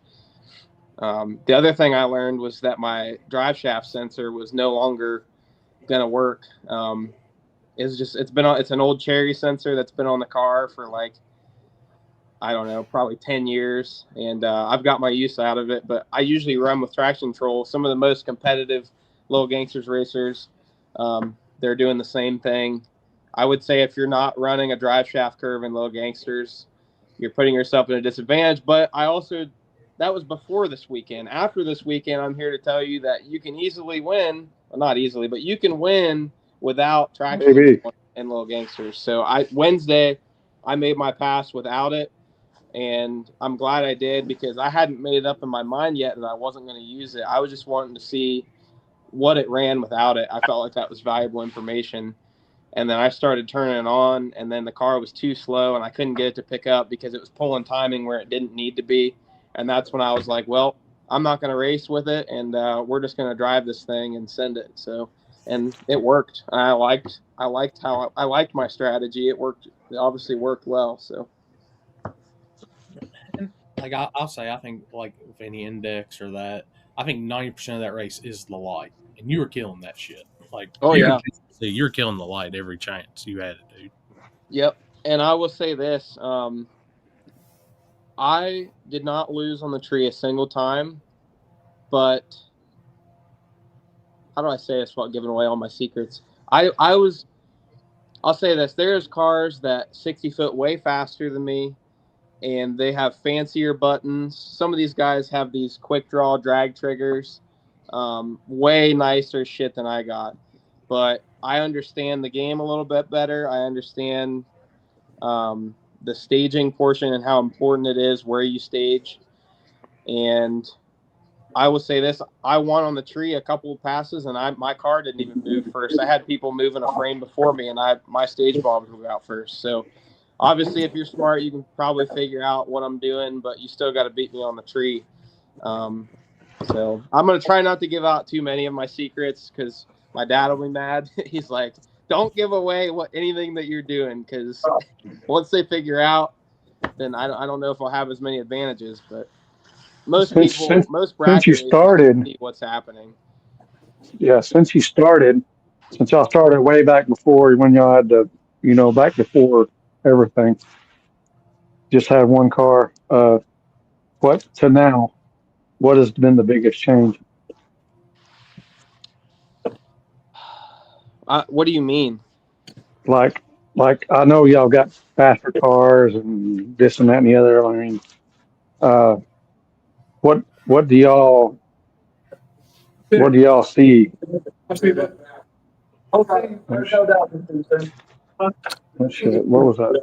The other thing I learned was that my drive shaft sensor was no longer going to work. It's an old Cherry sensor that's been on the car for like, I don't know, probably 10 years. And I've got my use out of it, but I usually run with traction control. Some of the most competitive Lil Gangsters racers, they're doing the same thing. I would say if you're not running a drive shaft curve in Lil Gangsters, you're putting yourself in a disadvantage. But that was before this weekend. After this weekend, I'm here to tell you that you can easily win. Well, not easily, but you can win without traction control in Lil Gangsters. So Wednesday, I made my pass without it. And I'm glad I did, because I hadn't made it up in my mind yet that I wasn't going to use it. I was just wanting to see what it ran without it. I felt like that was valuable information. And then I started turning it on, and then the car was too slow, and I couldn't get it to pick up because it was pulling timing where it didn't need to be. And that's when I was like, well, I'm not going to race with it, and we're just going to drive this thing and send it. So, and it worked. I liked my strategy. It worked. It obviously worked well. So. Like I'll say, I think like with any index or that, I think 90% of that race is the light, and you were killing that shit. Like, you're killing the light every chance you had it, dude. Yep. And I will say this: I did not lose on the tree a single time, but how do I say this without giving away all my secrets? I'll say this: there's cars that 60 foot way faster than me, and they have fancier buttons. Some of these guys have these quick draw drag triggers, way nicer shit than I got. But I understand the game a little bit better. I understand the staging portion and how important it is where you stage. And I will say this: I won on the tree a couple of passes, and my car didn't even move first. I had people moving a frame before me, and my stage bombs moved out first. So obviously, if you're smart, you can probably figure out what I'm doing, but you still got to beat me on the tree. So I'm going to try not to give out too many of my secrets, because my dad will be mad. He's like, don't give away anything that you're doing, because once they figure out, then I don't know if I'll have as many advantages. But most bracket since you started, see what's happening. Yeah, since y'all started way back before when y'all had back before everything, just had one car. What to now? What has been the biggest change? What do you mean? Like, I know y'all got faster cars and this and that and the other. I mean, what do y'all see? Oh, shit, what was that?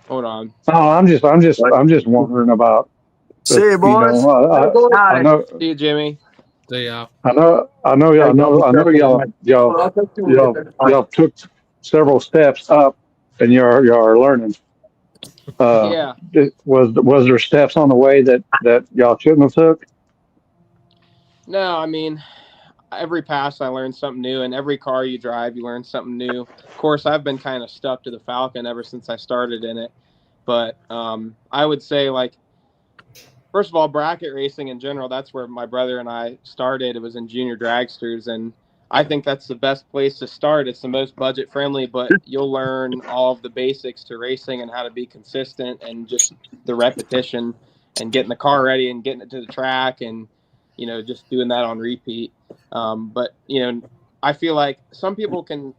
Hold on. Oh, I'm just wondering about. See you, boys. I know. See you, Jimmy. See ya. I know y'all took several steps up, and you're learning. Yeah. Was there steps on the way that y'all shouldn't have took? No, I mean, every pass I learned something new, and every car you drive, you learn something new. Of course, I've been kind of stuck to the Falcon ever since I started in it. But I would say, like, first of all, bracket racing in general, that's where my brother and I started. It was in junior dragsters, and I think that's the best place to start. It's the most budget friendly, but you'll learn all of the basics to racing and how to be consistent, and just the repetition and getting the car ready and getting it to the track, and just doing that on repeat. But I feel like some people can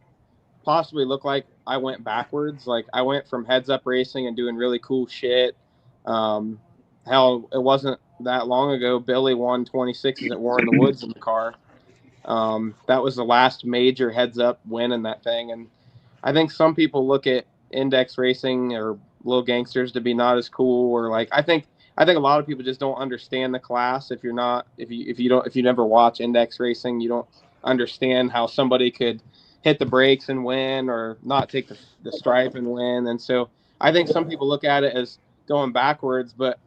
possibly look like I went backwards. Like, I went from heads up racing and doing really cool shit. Hell, it wasn't that long ago Billy won 26s at War in the Woods in the car. That was the last major heads up win in that thing. And I think some people look at index racing or Lil Gangsters to be not as cool, or like, I think a lot of people just don't understand the class. If you never watch index racing, you don't understand how somebody could hit the brakes and win, or not take the stripe and win. And so I think some people look at it as going backwards, but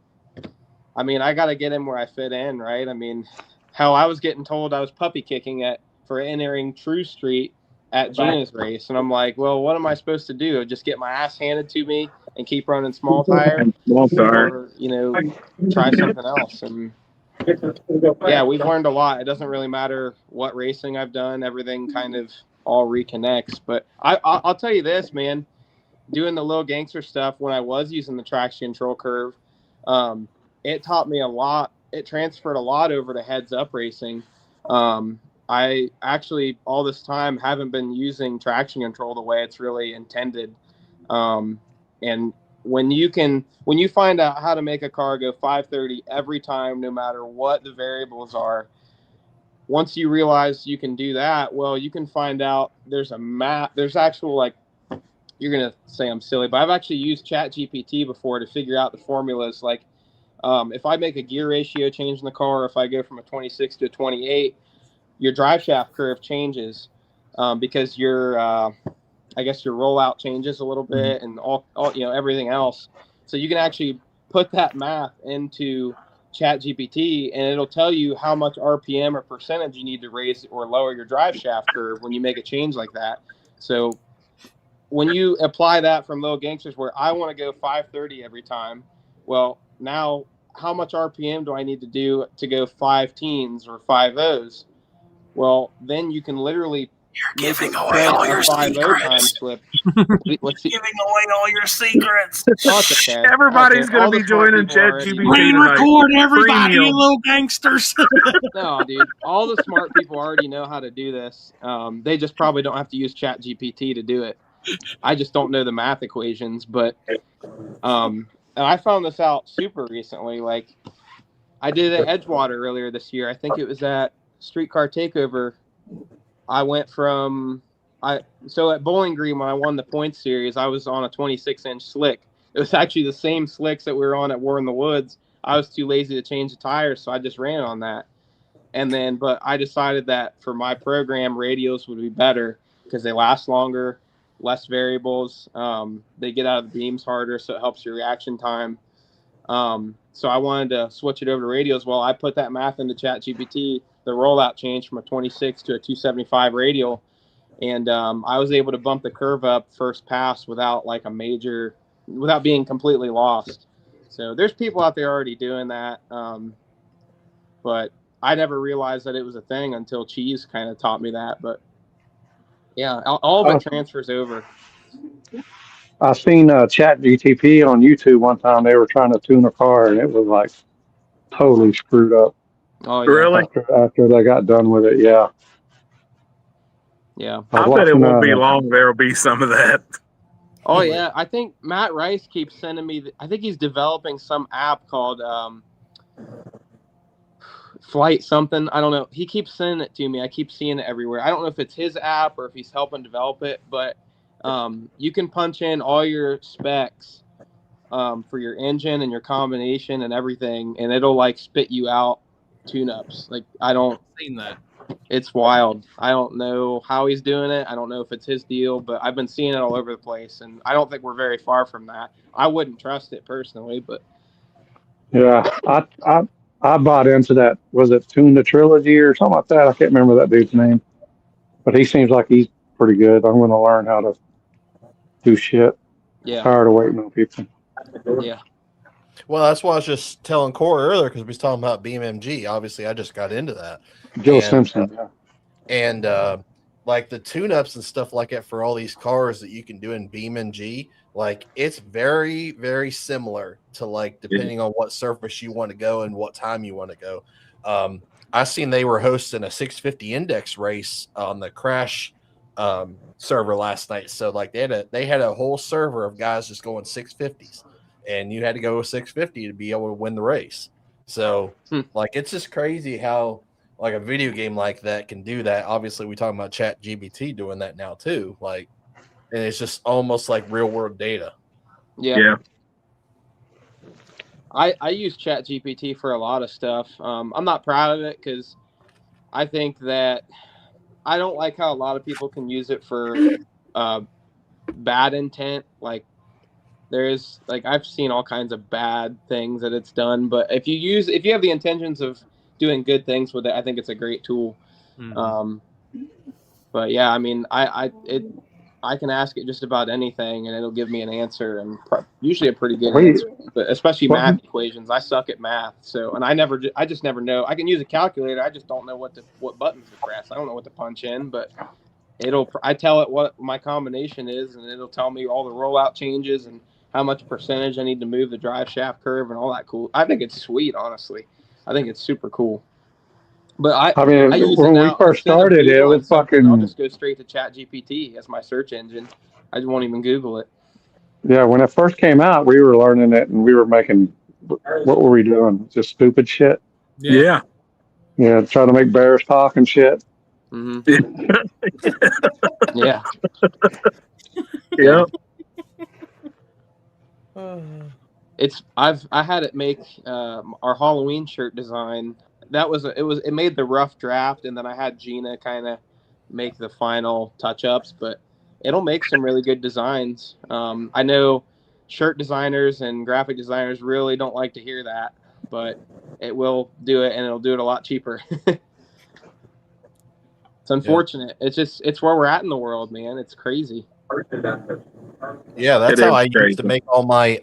I mean, I got to get in where I fit in, right? I mean, hell, I was getting told I was puppy kicking for entering True Street at Gina's race. And I'm like, well, what am I supposed to do? Just get my ass handed to me and keep running small tire, Small tire. or try something else. And yeah, we've learned a lot. It doesn't really matter what racing I've done; everything kind of all reconnects. But I'll tell you this, man. Doing the Lil Gangster stuff when I was using the traction control curve, it taught me a lot. It transferred a lot over to heads up racing. I actually all this time haven't been using traction control the way it's really intended. And when you find out how to make a car go 530 every time, no matter what the variables are, once you realize you can do that, well, you can find out there's a map. There's actual, like, you're going to say I'm silly, but I've actually used ChatGPT before to figure out the formulas. Like, if I make a gear ratio change in the car, if I go from a 26 to a 28, your drive shaft curve changes because I guess your rollout changes a little bit, and all everything else. So you can actually put that math into ChatGPT, and it'll tell you how much RPM or percentage you need to raise or lower your drive shaft curve when you make a change like that. So when you apply that from Lil Gangsters, where I want to go 530 every time, well, now how much RPM do I need to do to go 5 teens or 5 O's? Well, then you can literally You're giving away all your secrets. Time slip. What's Giving away all your secrets. Oh, it's okay. Everybody's Okay. going All to the be smart joining people already- ChatGPT Green tonight. record everybody, Premium. you little gangsters. No, dude. All the smart people already know how to do this. They just probably don't have to use ChatGPT to do it. I just don't know the math equations. But and I found this out super recently. Like, I did it at Edgewater earlier this year. I think it was at Streetcar Takeover. I went from so at Bowling Green, when I won the points series, I was on a 26-inch slick. It was actually the same slicks that we were on at War in the Woods. I was too lazy to change the tires, so I just ran on that. And then, but I decided that for my program, radials would be better because they last longer, less variables. They get out of the beams harder, so it helps your reaction time. So I wanted to switch it over to radials. Well, I put that math into ChatGPT, the rollout change from a 26 to a 275 radial. And I was able to bump the curve up first pass without without being completely lost. So there's people out there already doing that. But I never realized that it was a thing until Cheese kind of taught me that. But yeah, all of it transfers over. I seen ChatGPT on YouTube one time. They were trying to tune a car, and it was like totally screwed up. Oh, yeah. Really? After they got done with it, yeah. Yeah. I bet it won't be long. There'll be some of that. Oh, yeah. I think Matt Rice keeps sending me. I think he's developing some app called Flight something. I don't know. He keeps sending it to me. I keep seeing it everywhere. I don't know if it's his app or if he's helping develop it, but you can punch in all your specs for your engine and your combination and everything, and it'll like spit you out tune-ups. Like, I don't seen that. It's wild. I don't know how he's doing it. I don't know if it's his deal, but I've been seeing it all over the place, and I don't think we're very far from that. I wouldn't trust it personally, but yeah, I bought into that. Was it Tune the Trilogy or something like that? I can't remember that dude's name, but he seems like he's pretty good. I'm going to learn how to do shit. Yeah. Tired of waiting on people. Yeah. Well, that's why I was just telling Corey earlier, because we was talking about BMG. Obviously, I just got into that. Joe Simpson. And like the tune-ups and stuff like that for all these cars that you can do in BeamNG, like it's very, very similar to, like, depending on what surface you want to go and what time you want to go. I seen they were hosting a 650 index race on the Crash server last night. So like they had a whole server of guys just going 650s, and you had to go with 650 to be able to win the race. So like it's just crazy how like a video game like that can do that. Obviously, we talking about ChatGPT doing that now too. Like, and it's just almost like real world data. Yeah. I use ChatGPT for a lot of stuff. I'm not proud of it because I think that I don't like how a lot of people can use it for bad intent. Like, there's like I've seen all kinds of bad things that it's done, but if you have the intentions of doing good things with it, I think it's a great tool. Mm-hmm. But yeah, I mean, I can ask it just about anything, and it'll give me an answer, and usually a pretty good answer. But especially math equations, I suck at math. So, and I just never know. I can use a calculator. I just don't know what buttons to press. I don't know what to punch in, but I tell it what my combination is, and it'll tell me all the rollout changes and how much percentage I need to move the drive shaft curve and all that cool. I think it's sweet, honestly. I think it's super cool. But I use when we first started, it was fucking. I'll just go straight to ChatGPT as my search engine. I just won't even Google it. Yeah, when it first came out, we were learning it, and we were making. What were we doing? Just stupid shit. Yeah. Yeah, trying to make bears talk and shit. Mm-hmm. Yeah. Yeah. I had it make our Halloween shirt design. It made the rough draft, and then I had Gina kind of make the final touch-ups, but it'll make some really good designs. I know shirt designers and graphic designers really don't like to hear that, but it will do it, and it'll do it a lot cheaper. It's unfortunate. Yeah. It's where we're at in the world, man. It's crazy. Yeah, that's how I used to make all my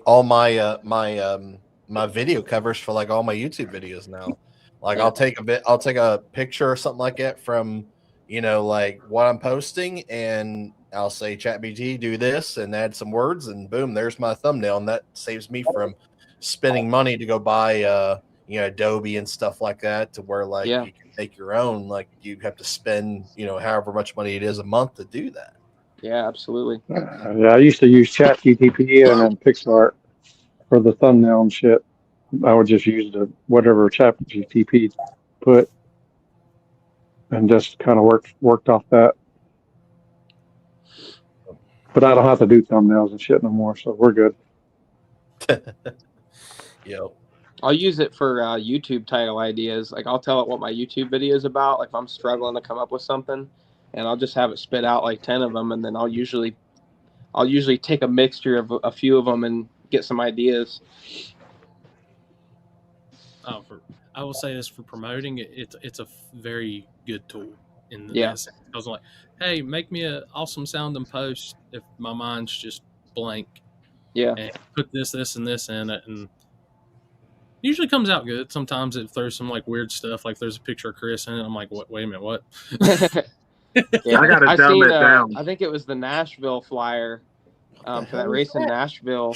video covers for like all my YouTube videos now. Like I'll take a picture or something like that from, like what I'm posting, and I'll say ChatGPT, do this, and add some words, and boom, there's my thumbnail, and that saves me from spending money to go buy Adobe and stuff like that, to where like you can make your own. Like you have to spend however much money it is a month to do that. Yeah, absolutely. Yeah, I used to use ChatGPT and then PixArt for the thumbnail and shit. I would just use whatever ChatGPT put, and just kind of worked off that. But I don't have to do thumbnails and shit no more, so we're good. Yep. I'll use it for YouTube title ideas. Like I'll tell it what my YouTube video is about. Like if I'm struggling to come up with something, and I'll just have it spit out like 10 of them, and then I'll usually take a mixture of a few of them and get some ideas. I will say this for promoting it. It's a very good tool. I was like, hey, make me an awesome sounding post if my mind's just blank. Yeah. And put this, and this in it, and usually comes out good. Sometimes it throws some like weird stuff, like there's a picture of Chris in it. I'm like, wait a minute, what? Yeah, I got to dumb it down. I think it was the Nashville flyer for that race in Nashville.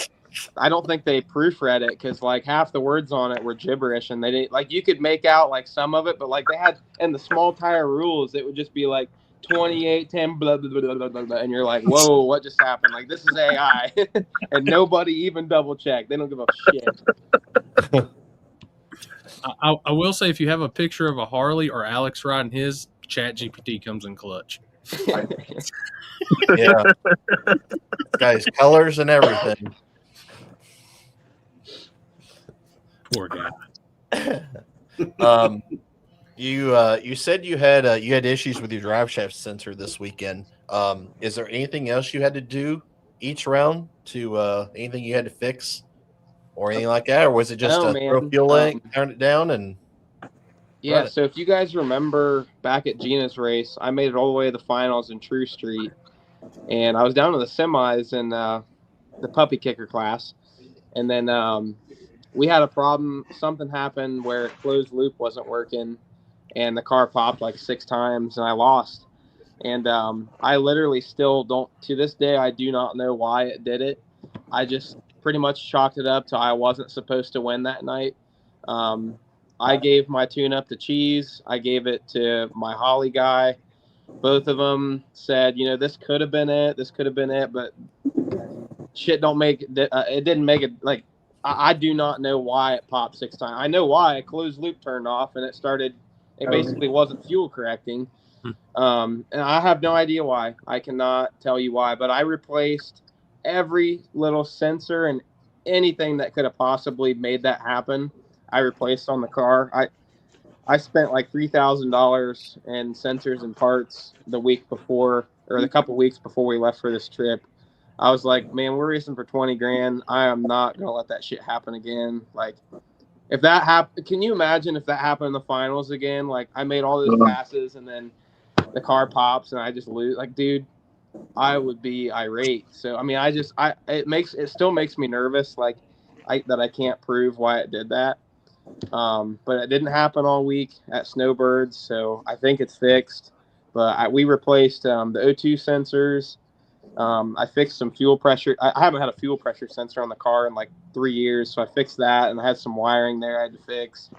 I don't think they proofread it, because like half the words on it were gibberish, and they didn't, like, you could make out like some of it, but like they had in the small tire rules, it would just be like 28-10 blah, blah, blah, blah, blah, blah, and you're like, whoa, what just happened? Like, this is AI. And nobody even double checked. They don't give a shit. I will say, if you have a picture of a Harley or Alex riding his, ChatGPT comes in clutch. Yeah. Guys, colors and everything. Poor guy. You said you had issues with your drive shaft sensor this weekend. Is there anything else you had to do each round to anything you had to fix or anything like that, or was it just throw fuel in, turn it down, and yeah? So if you guys remember back at Gina's race, I made it all the way to the finals in True Street, and I was down to the semis in the puppy kicker class, and then we had a problem. Something happened where closed loop wasn't working, and the car popped like 6 times, and I lost. And I literally still don't, to this day, I do not know why it did it. I just pretty much chalked it up to I wasn't supposed to win that night. I gave my tune-up to Cheese. I gave it to my Holly guy. Both of them said, this could have been it. This could have been it, but shit don't make it. It didn't make it. Like, I do not know why it popped 6 times. I know why. A closed loop turned off, and it basically wasn't fuel correcting. And I have no idea why. I cannot tell you why, but I replaced every little sensor and anything that could have possibly made that happen. I replaced on the car. I spent like $3,000 in sensors and parts the week before, or the couple weeks before we left for this trip. I was like, man, we're racing for 20 grand. I am not going to let that shit happen again. Like, if that happened, can you imagine if that happened in the finals again? Like, I made all those passes and then the car pops and I just lose. Like, dude, I would be irate. So I mean, it still makes me nervous, like that I can't prove why it did that. But it didn't happen all week at Snowbirds, so I think it's fixed. But we replaced the O2 sensors. I fixed some fuel pressure. I haven't had a fuel pressure sensor on the car in like 3 years, so I fixed that, and I had some wiring there I had to fix.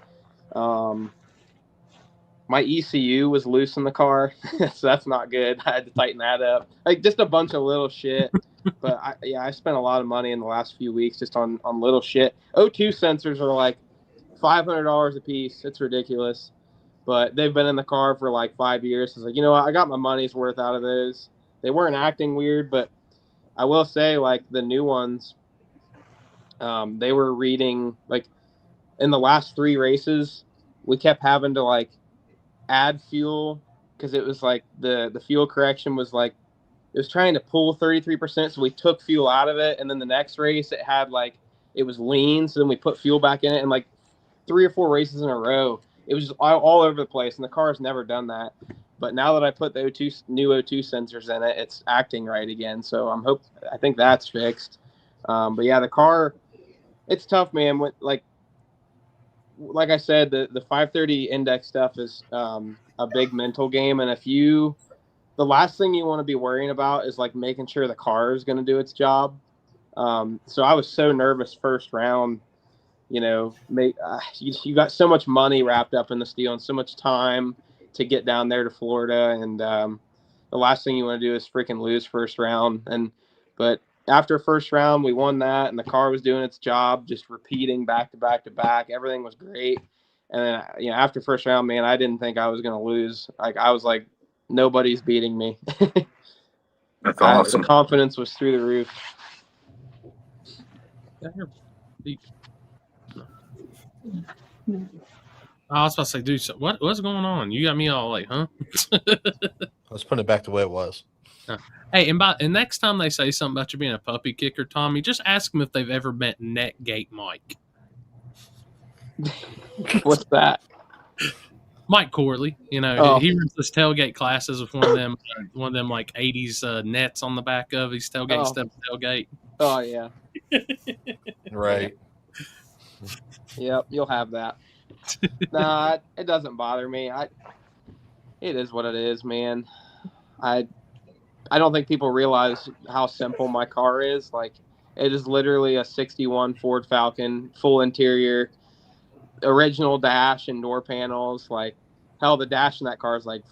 My ECU was loose in the car, so that's not good. I had to tighten that up. Like just a bunch of little shit. But I spent a lot of money in the last few weeks just on little shit. O2 sensors are like $500 a piece. It's ridiculous. But they've been in the car for like 5 years. It's like, you know what? I got my money's worth out of those. They weren't acting weird, but I will say, like, the new ones, they were reading, like, in the last 3 races, we kept having to, like, add fuel because it was, like, the fuel correction was, like, it was trying to pull 33%, so we took fuel out of it, and then the next race, it had, like, it was lean, so then we put fuel back in it, and, like, 3 or 4 races in a row, it was just all over the place, and the car has never done that. But now that I put the new O2 sensors in it, it's acting right again. So I think that's fixed. But yeah, the car, it's tough, man. Like I said, the 530 index stuff is a big mental game, and the last thing you want to be worrying about is like making sure the car is going to do its job. So I was so nervous first round. You know, you got so much money wrapped up in the deal and so much time to get down there to Florida, and the last thing you want to do is freaking lose first round. But after first round, we won that, and the car was doing its job, just repeating back to back to back. Everything was great, and then after first round, man, I didn't think I was gonna lose. Like I was like, nobody's beating me. That's awesome. The confidence was through the roof. I was about to say, dude, so what's going on? You got me all like, huh? Let's put it back the way it was. Hey, and next time they say something about you being a puppy kicker, Tommy, just ask them if they've ever met Netgate Mike. What's that? Mike Corley, he runs this tailgate classes with one of them like 80s nets on the back of his tailgate step tailgate. Oh yeah. Right. Yep, you'll have that. Nah, it doesn't bother me. It is what it is, man. I don't think people realize how simple my car is. Like, it is literally a 61 Ford Falcon, full interior, original dash and door panels. Like, hell, the dash in that car is like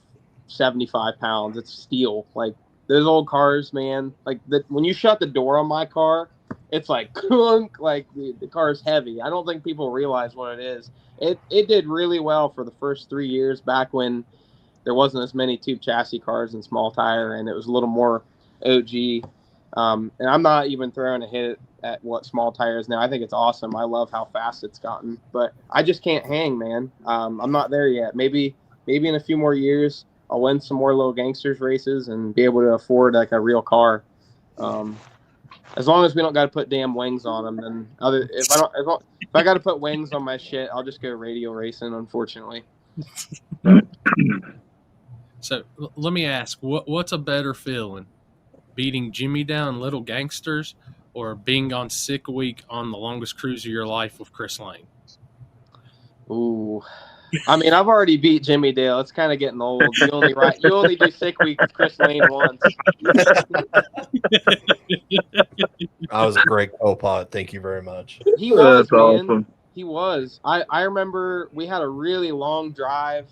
75 pounds. It's steel. Like, those old cars, man. Like, when you shut the door on my car, it's like clunk. Like, the car is heavy. I don't think people realize what it is. It did really well for the first 3 years back when there wasn't as many tube chassis cars and small tire, and it was a little more OG. And I'm not even throwing a hit at what small tire is now. I think it's awesome. I love how fast it's gotten, but I just can't hang, man. I'm not there yet. Maybe in a few more years, I'll win some more Lil Gangsters races and be able to afford like a real car. As long as we don't got to put damn wings on them, then if I got to put wings on my shit, I'll just go radio racing. Unfortunately. So let me ask, what's a better feeling, beating Jimmy down Little Gangsters, or being on sick week on the longest cruise of your life with Chris Lane? Ooh, I mean, I've already beat Jimmy Dale. It's kind of getting old. You only do sick week with Chris Lane once. I was a great co-pilot. Thank you very much. He was, That's man. awesome. He was. I remember we had a really long drive.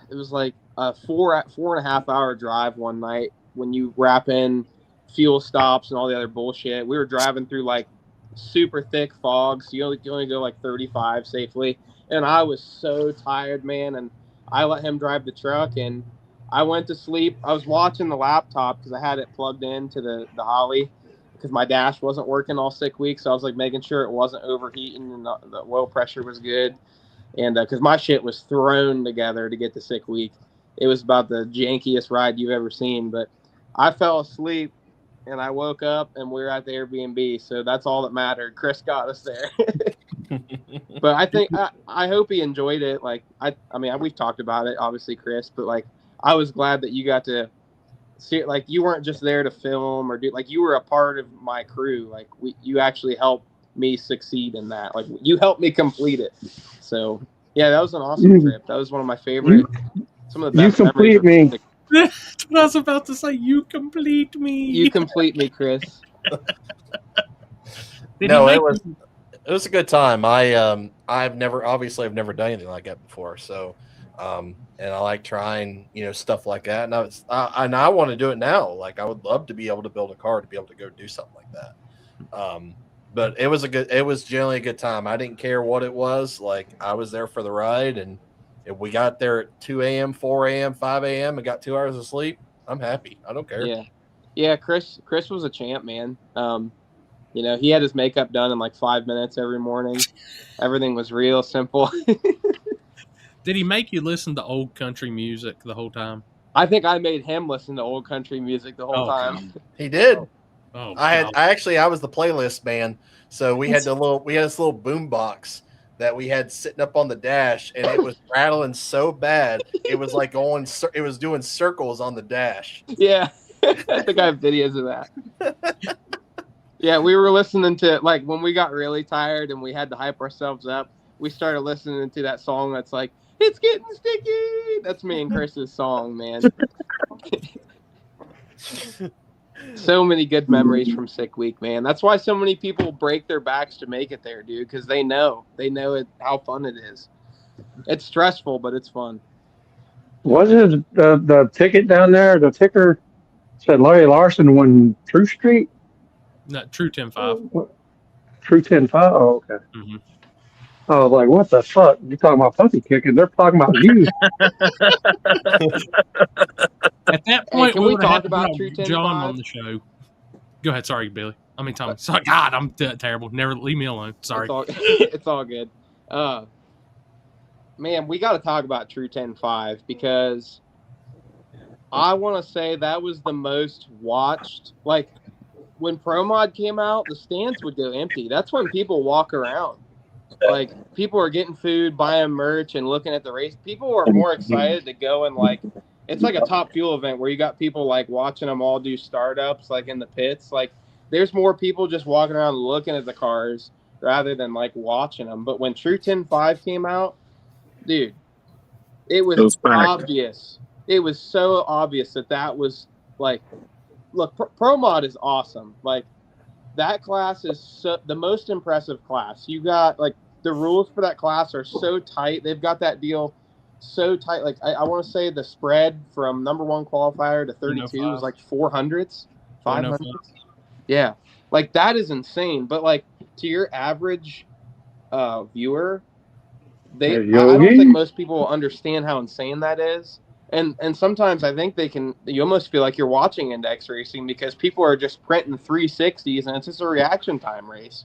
It was like a 4.5 hour drive one night when you wrap in fuel stops and all the other bullshit. We were driving through like super thick fog, so you only go like 35 safely. And I was so tired, man. And I let him drive the truck, and I went to sleep. I was watching the laptop because I had it plugged into the Holly because my dash wasn't working all sick week. So I was like making sure it wasn't overheating and the oil pressure was good. And because my shit was thrown together to get the sick week. It was about the jankiest ride you've ever seen. But I fell asleep, and I woke up, and we were at the Airbnb. So that's all that mattered. Chris got us there. But I think I hope he enjoyed it. Like I mean, we've talked about it, obviously, Chris. But like, I was glad that you got to like you weren't just there to film or do, like you were a part of my crew. Like you actually helped me succeed in that. Like you helped me complete it. So yeah, that was an awesome trip. That was one of my favorite. Some of the best complete memories. me. That's what I was about to say. You complete me. You complete me, Chris. No, it was a good time. I've never done anything like that before. So, and I like trying, stuff like that. And I want to do it now. Like I would love to be able to build a car to be able to go do something like that. But it was generally a good time. I didn't care what it was. Like I was there for the ride, and if we got there at 2 a.m., 4 a.m., 5 a.m. and got 2 hours of sleep, I'm happy. I don't care. Yeah. Chris was a champ, man. He had his makeup done in like 5 minutes every morning. Everything was real simple. Did he make you listen to old country music the whole time? I think I made him listen to old country music the whole time. God. He did. Oh, I was the playlist man. So we had this little boom box that we had sitting up on the dash, and it was rattling so bad it was like it was doing circles on the dash. Yeah, I think I have videos of that. Yeah, we were listening to, like, when we got really tired and we had to hype ourselves up, we started listening to that song that's like, "It's getting sticky." That's me and Chris's song, man. So many good memories from Sick Week, man. That's why so many people break their backs to make it there, dude, because they know how fun it is. It's stressful, but it's fun. Was it the ticket down there? The ticker said Larry Larson won True Street. No, True 10-5. True 10-5. Oh, okay. Mm-hmm. I was like, what the fuck? You talking about puppy kicking? They're talking about you. At that point, can we talk about True 10-5? John on the show. Go ahead. Sorry, Billy. I mean, Tommy. Sorry. God, I'm terrible. Never leave me alone. Sorry. It's all good. Man, we got to talk about True 10-5 because I want to say that was the most watched. Like, when Pro Mod came out, the stands would go empty. That's when people walk around. Like, people are getting food, buying merch, and looking at the race. People were more excited to go and, like, it's like a Top Fuel event where you got people, like, watching them all do startups, like, in the pits. Like, there's more people just walking around looking at the cars rather than, like, watching them. But when True 10-5 came out, dude, it was obvious. It was so obvious that was, like, look, Pro Mod is awesome. Like, that class is the most impressive class. You got, like, the rules for that class are so tight. They've got that deal so tight. Like, I want to say the spread from number one qualifier to 32 was like 400s, 500s. Yeah, like, that is insane. But, like, to your average viewer, I don't think most people will understand how insane that is. And sometimes I think you almost feel like you're watching index racing because people are just printing 360s and it's just a reaction time race.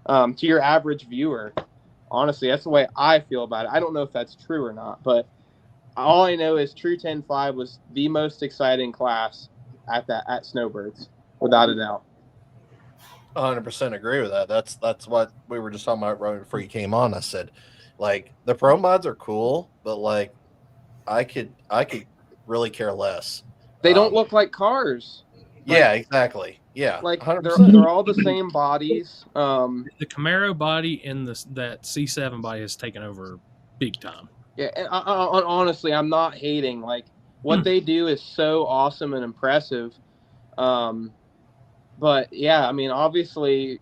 To your average viewer, honestly, that's the way I feel about it. I don't know if that's true or not, but all I know is True 10-5 was the most exciting class at Snowbirds, without a doubt. 100% agree with that. That's what we were just talking about right before you came on. I said, like, the Pro Mods are cool, but, like, I could really care less. They don't look like cars. Yeah, exactly. Yeah, like 100%. they're all the same bodies. The Camaro body and that C7 body has taken over big time. Yeah, and honestly, I'm not hating. Like, what they do is so awesome and impressive. But yeah, I mean, obviously,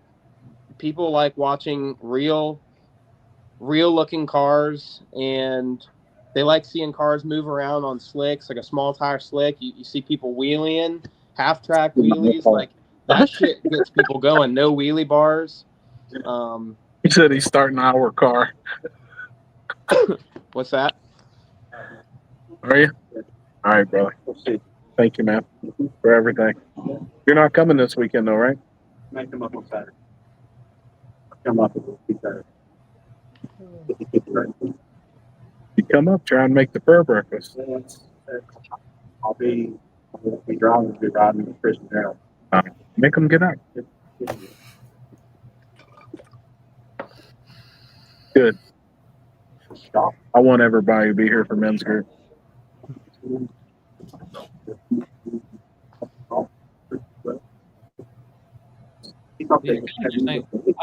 people like watching real looking cars, and they like seeing cars move around on slicks, like a small tire slick. You see people wheeling, half track wheelies, like that shit gets people going. No wheelie bars. He said he's starting our car. What's that? Are you? All right, brother. Thank you, man, for everything. You're not coming this weekend, though, right? Might come up on Saturday. Come up on Saturday. You come up, try and make the fur breakfast. I'll be driving with Chris and Harold. Make them get up. Good. I want everybody to be here for men's group. Yeah,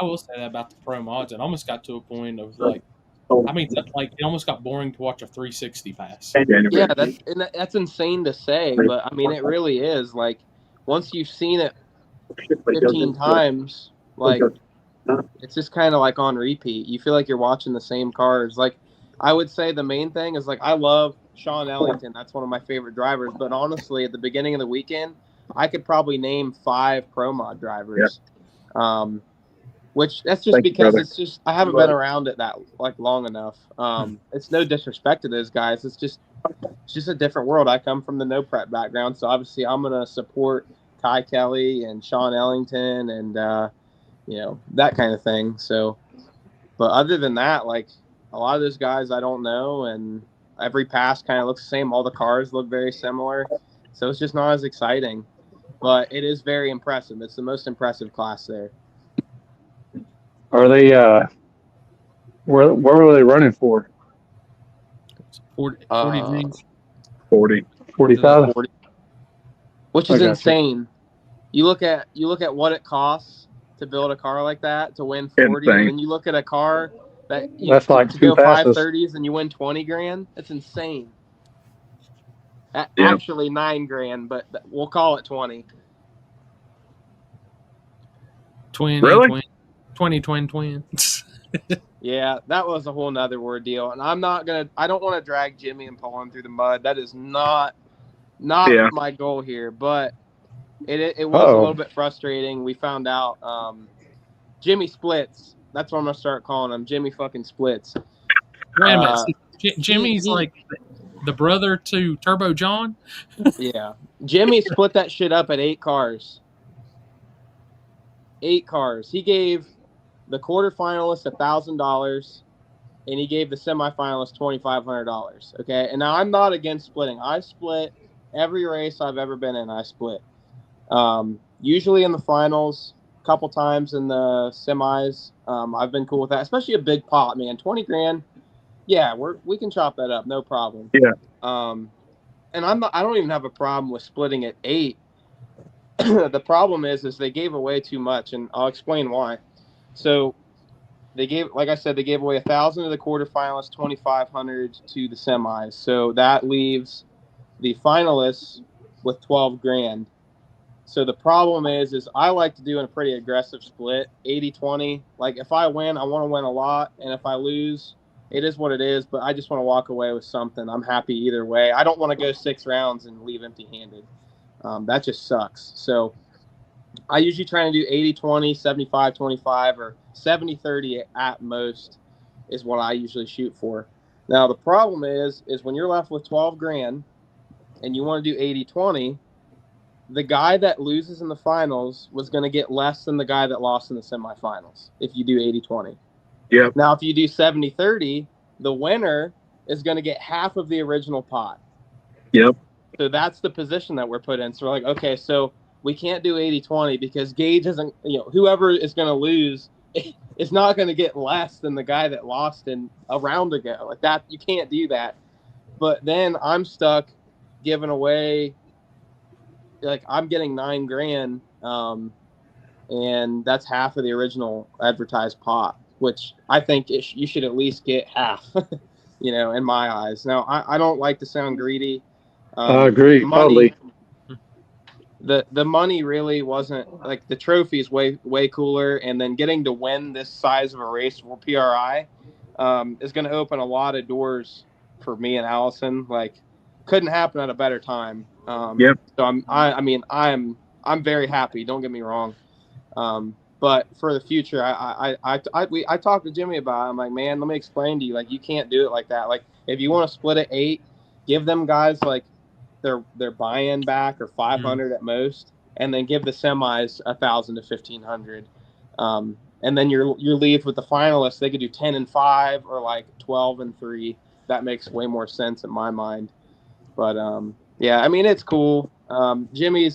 I will say that about the pro mods. It almost got to a point of like, like it almost got boring to watch a 360 pass. Yeah, that's insane to say, but I mean, it really is. Like, once you've seen it 15 times, like, it's just kind of like on repeat. You feel like you're watching the same cars. Like, I would say the main thing is, like, I love Sean Ellington. That's one of my favorite drivers. But honestly, at the beginning of the weekend, I could probably name 5 pro mod drivers. Which that's just because it's just I haven't been around it that like long enough. It's no disrespect to those guys. It's just a different world. I come from the no prep background, so obviously I'm gonna support Ty Kelly and Sean Ellington and that kind of thing. So, but other than that, like a lot of those guys I don't know, and every pass kind of looks the same. All the cars look very similar, so it's just not as exciting. But it is very impressive. It's the most impressive class there. Are they? Where were they running for? 40 40,000, which is insane. You look at what it costs to build a car like that to win 40, and then you look at a car that's like to 2 go passes. 530s and you win 20 grand. It's insane. Actually 9 grand, but we'll call it 20. Twins. Yeah, that was a whole nother ordeal, and I don't want to drag Jimmy and Paulin through the mud. That is not my goal here, but it was a little bit frustrating. We found out Jimmy Splits. That's what I'm gonna start calling him. Jimmy fucking Splits. Wait a minute. Jimmy's like the brother to Turbo John? Yeah. Jimmy split that shit up at 8 cars. 8 cars. He gave the quarterfinalists $1,000, and he gave the semifinalists $2,500. Okay, and now I'm not against splitting. I split every race I've ever been in. I split. Usually in the finals, a couple times in the semis. I've been cool with that, especially a big pot, man. 20 grand. Yeah, we can chop that up, no problem. Yeah. And I don't even have a problem with splitting at 8. The problem is they gave away too much, and I'll explain why. So they gave away 1,000 to the quarterfinalists, 2,500 to the semis. So that leaves the finalists with 12 grand. So the problem is I like to do a pretty aggressive split, 80-20. Like if I win, I want to win a lot, and if I lose, it is what it is. But I just want to walk away with something. I'm happy either way. I don't want to go 6 rounds and leave empty-handed. That just sucks. So I usually try to do 80-20, 75-25, or 70-30 at most is what I usually shoot for. Now, the problem is when you're left with 12 grand and you want to do 80-20, the guy that loses in the finals was going to get less than the guy that lost in the semifinals if you do 80-20. Yep. Now, if you do 70-30, the winner is going to get half of the original pot. Yep. So that's the position that we're put in. So we're like, okay, so we can't do 80-20 because Gage isn't, whoever is going to lose is not going to get less than the guy that lost in a round ago. Like that, you can't do that. But then I'm stuck giving away, like I'm getting 9 grand, and that's half of the original advertised pot, which I think you should at least get half, in my eyes. Now, I don't like to sound greedy. I agree, totally. The money really wasn't like the trophy is way cooler, and then getting to win this size of a race for PRI is going to open a lot of doors for me and Allison. Like, couldn't happen at a better time. Yep. So I'm very happy. Don't get me wrong. But for the future, I talked to Jimmy about it. I'm like, man, let me explain to you. Like, you can't do it like that. Like, if you want to split at 8, give them guys like their buy-in back or 500 at most, and then give the semis 1,000 to 1,500. And then you're leave with the finalists. They could do 10-5 or like 12-3. That makes way more sense in my mind. But yeah, I mean, it's cool. Jimmy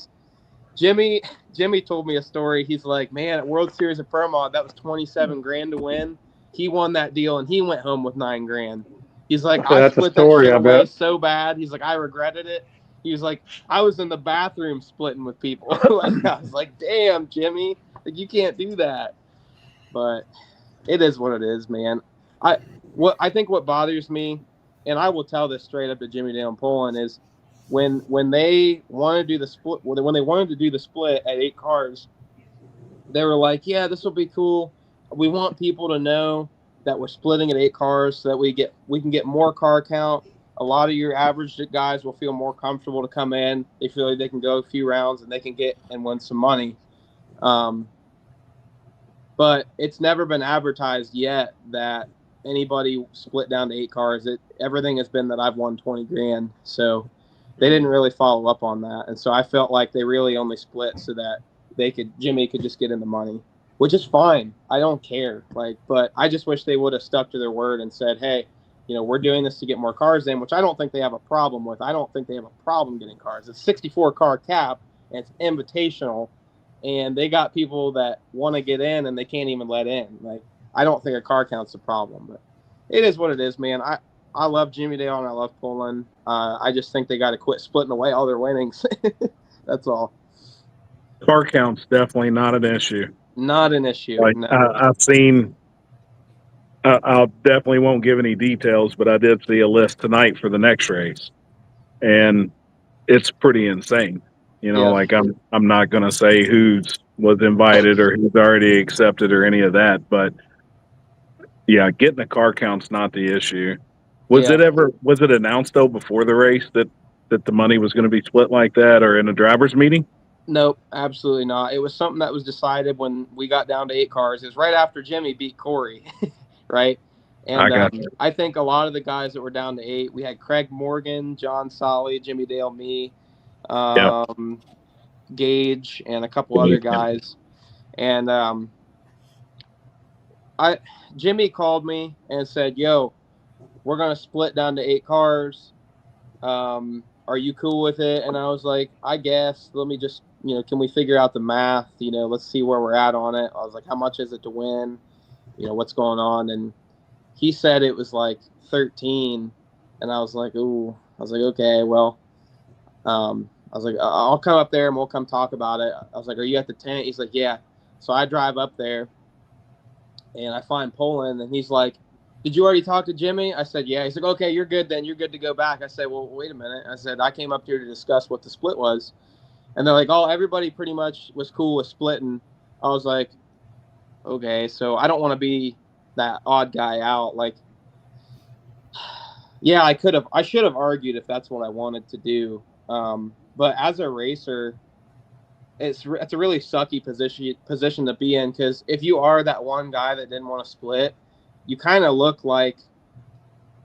told me a story. He's like, man, at World Series of Pro Mod, that was 27 grand to win. He won that deal and he went home with 9 grand. He's like, I split that shit away so bad. He's like, I regretted it. He was like, I was in the bathroom splitting with people. Like, I was like, damn, Jimmy. Like, you can't do that. But it is what it is, man. I think what bothers me, and I will tell this straight up to Jimmy Dale and Poland, is when they want to do the split. When they wanted to do the split at 8 cars, they were like, "Yeah, this will be cool. We want people to know that we're splitting at 8 cars so that we can get more car count. A lot of your average guys will feel more comfortable to come in. They feel like they can go a few rounds and they can get and win some money." But it's never been advertised yet that anybody split down to 8 cars. Everything has been that I've won 20 grand. So they didn't really follow up on that. And so I felt like they really only split so that Jimmy could just get in the money, which is fine. I don't care. But I just wish they would have stuck to their word and said, hey, we're doing this to get more cars in, which I don't think they have a problem with. I don't think they have a problem getting cars. It's a 64 car cap and it's invitational. And they got people that want to get in and they can't even let in. I don't think a car count's a problem, but it is what it is, man. I love Jimmy Dale and I love Poland. I just think they got to quit splitting away all their winnings. That's all. Car count's definitely not an issue. Not an issue. No. I've seen. I definitely won't give any details, but I did see a list tonight for the next race, and it's pretty insane. I'm not going to say who was invited or who's already accepted or any of that, but yeah, getting a car count's not the issue. Was it announced though before the race that the money was going to be split like that, or in a driver's meeting? Nope, absolutely not. It was something that was decided when we got down to 8 cars. It was right after Jimmy beat Corey, right? And I think a lot of the guys that were down to 8, we had Craig Morgan, John Solly, Jimmy Dale, me, Gage, and a couple other guys. And Jimmy called me and said, yo, we're going to split down to 8 cars. Are you cool with it? And I was like, I guess. Let me just, can we figure out the math? Let's see where we're at on it. I was like, how much is it to win? What's going on? And he said it was like 13. And I was like, ooh. I was like, okay, well, I was like, I'll come up there and we'll come talk about it. I was like, are you at the tent? He's like, yeah. So I drive up there and I find Poland and he's like, did you already talk to Jimmy? I said, yeah. He's like, okay, you're good then. You're good to go back. I said, well, wait a minute. I said, I came up here to discuss what the split was. And they're like, oh, everybody pretty much was cool with splitting. I was like, okay, so I don't want to be that odd guy out. Yeah, I should have argued if that's what I wanted to do. But as a racer, it's a really sucky position to be in, because if you are that one guy that didn't want to split, you kind of look like,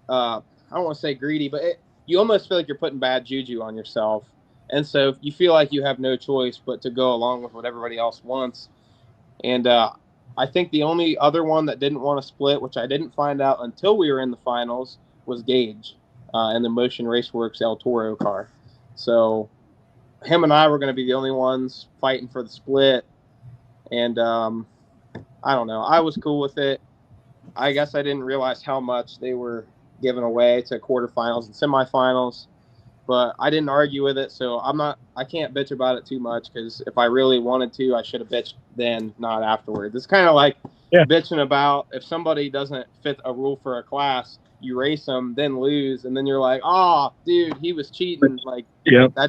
I don't want to say greedy, but you almost feel like you're putting bad juju on yourself. And so you feel like you have no choice but to go along with what everybody else wants. And I think the only other one that didn't want to split, which I didn't find out until we were in the finals, was Gage in the Motion Raceworks El Toro car. So him and I were going to be the only ones fighting for the split. And I don't know. I was cool with it. I guess I didn't realize how much they were giving away to quarterfinals and semifinals, but I didn't argue with it. So I can't bitch about it too much, because if I really wanted to, I should have bitched then, not afterwards. It's kind of like bitching about if somebody doesn't fit a rule for a class, you race them, then lose, and then you're like, oh, dude, he was cheating.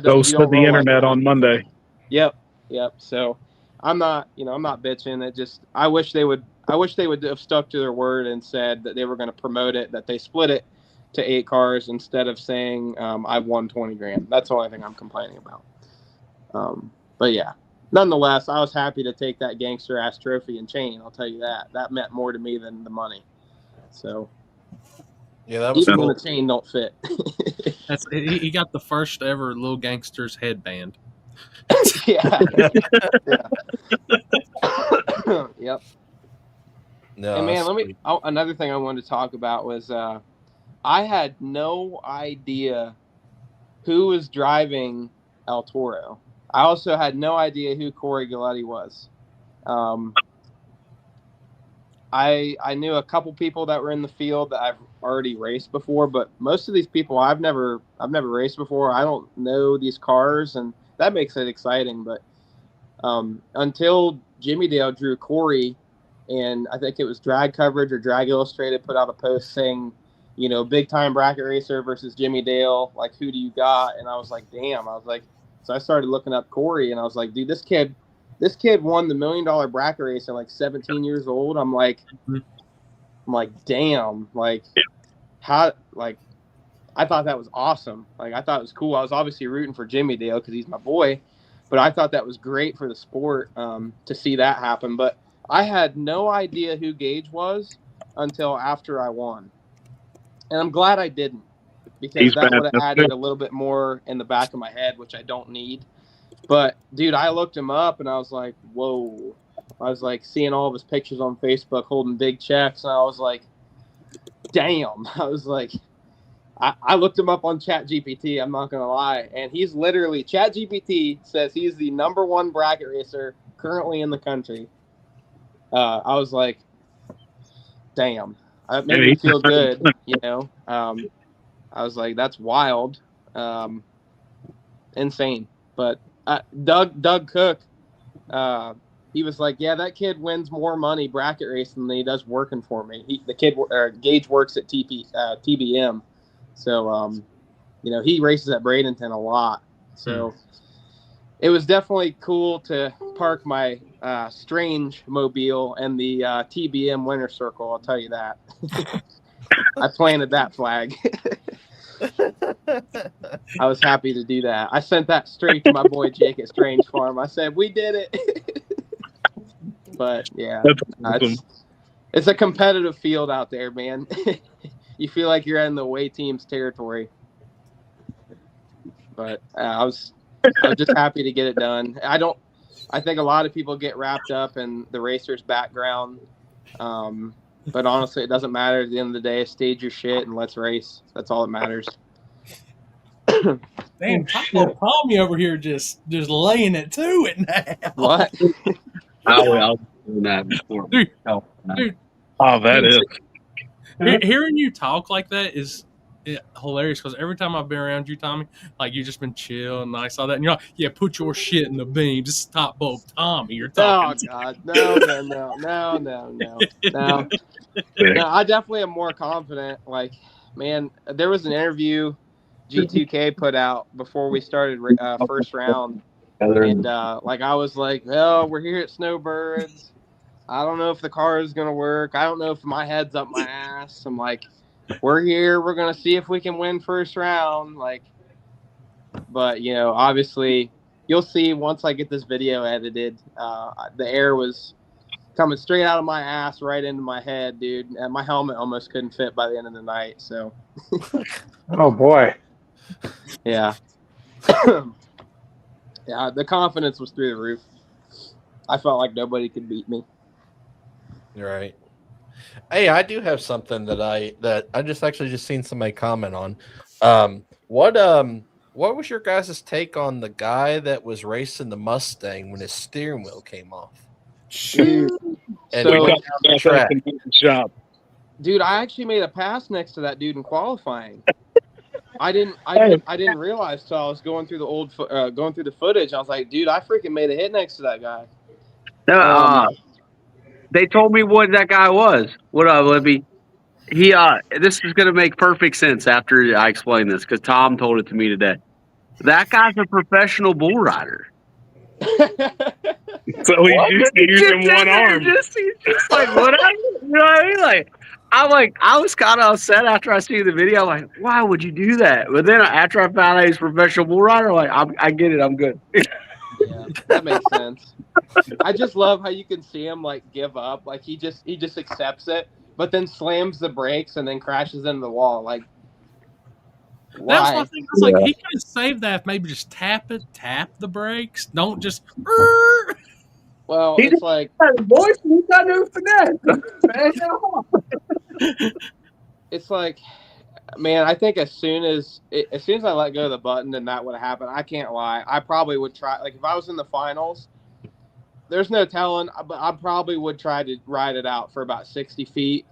Those to the internet on Monday. Yep. So I'm not bitching. It just, I wish they would have stuck to their word and said that they were going to promote it, that they split it to 8 cars instead of saying I've won 20 grand. That's the only thing I'm complaining about. But yeah, nonetheless, I was happy to take that gangster ass trophy and chain. I'll tell you that meant more to me than the money. So yeah, that was even cool. when the chain don't fit. He got the first ever Lil Gangsters headband. Yeah. Yep. No, and man, another thing I wanted to talk about was I had no idea who was driving El Toro. I also had no idea who Corey Galletti was. I knew a couple people that were in the field that I've already raced before, but most of these people I've never raced before. I don't know these cars, and that makes it exciting. But until Jimmy Dale drew Corey, and I think it was Drag Coverage or Drag Illustrated put out a post saying, you know, big time bracket racer versus Jimmy Dale. Like, who do you got? And I was like, damn. I was like, so I started looking up Corey, and I was like, dude, this kid won the $1 million bracket race at like 17 years old. I'm like, damn. Like, how? Like, I thought that was awesome. Like, I thought it was cool. I was obviously rooting for Jimmy Dale because he's my boy, but I thought that was great for the sport to see that happen. But I had no idea who Gage was until after I won. And I'm glad I didn't, because that would have added a little bit more in the back of my head, which I don't need. But, dude, I looked him up, and I was like, whoa. I was, like, seeing all of his pictures on Facebook holding big checks, and I was like, damn. I was like, I looked him up on ChatGPT, I'm not going to lie, and he's literally, ChatGPT says he's the #1 bracket racer currently in the country. I was like, damn. It made me feel good, you know. I was like, that's wild. Insane. But Doug Cook, he was like, yeah, that kid wins more money bracket racing than he does working for me. Gage works at TBM. So, you know, he races at Bradenton a lot. So it was definitely cool to park my Strange mobile in the TBM winner circle. I'll tell you that. I planted that flag. I was happy to do that. I sent that straight to my boy Jake at Strange Farm. I said, we did it. But yeah, it's a competitive field out there, man. You feel like you're in the away team's territory. But I was just happy to get it done. I think a lot of people get wrapped up in the racer's background. But honestly, it doesn't matter. At the end of the day, stage your shit and let's race. That's all that matters. Damn, Tommy over here just laying it to it now. What? I was doing that before. Dude, that is. Hearing you talk like that is hilarious, because every time I've been around you, Tommy, like, you've just been chill, and I saw that, and you're like, yeah, put your shit in the beam. This is top bulb Tommy you're talking to. God. No. No, I definitely am more confident. Like, man, there was an interview G2K put out before we started first round, and like, I was like, well, we're here at Snowbirds. I don't know if the car is going to work. I don't know if my head's up my ass. I'm like, we're here. We're going to see if we can win first round. Like, but, you know, obviously you'll see once I get this video edited, the air was coming straight out of my ass right into my head, dude. And my helmet almost couldn't fit by the end of the night. So, Oh boy. yeah. Yeah, the confidence was through the roof. I felt like nobody could beat me. You're right. Hey, I do have something that I just seen somebody comment on. What was your guys' take on the guy that was racing the Mustang when his steering wheel came off? Dude, And so, he went down the track. Dude, I actually made a pass next to that dude in qualifying. I didn't realize till I was going through the footage. I was like, dude, I freaking made a hit next to that guy. They told me what that guy was. What up, Libby? This is going to make perfect sense after I explain this, because Tom told it to me today. That guy's a professional bull rider. So he's using one arm. He's just like, what? You know what I mean? I was kind of upset after I see the video. I'm like, why would you do that? But then after I found out he's a professional bull rider, I'm like, I get it. I'm good. Yeah, that makes sense. I just love how you can see him like give up. Like he just accepts it, but then slams the brakes and then crashes into the wall. Like, why? That's my thing. It's like, he could have saved that. Maybe just tap the brakes. Don't just. Well, it's like, boys, you got no finesse. it's like, man, I think as soon as I let go of the button, then that would have happened. I can't lie. I probably would try. Like, if I was in the finals, there's no telling, but I probably would try to ride it out for about 60 feet.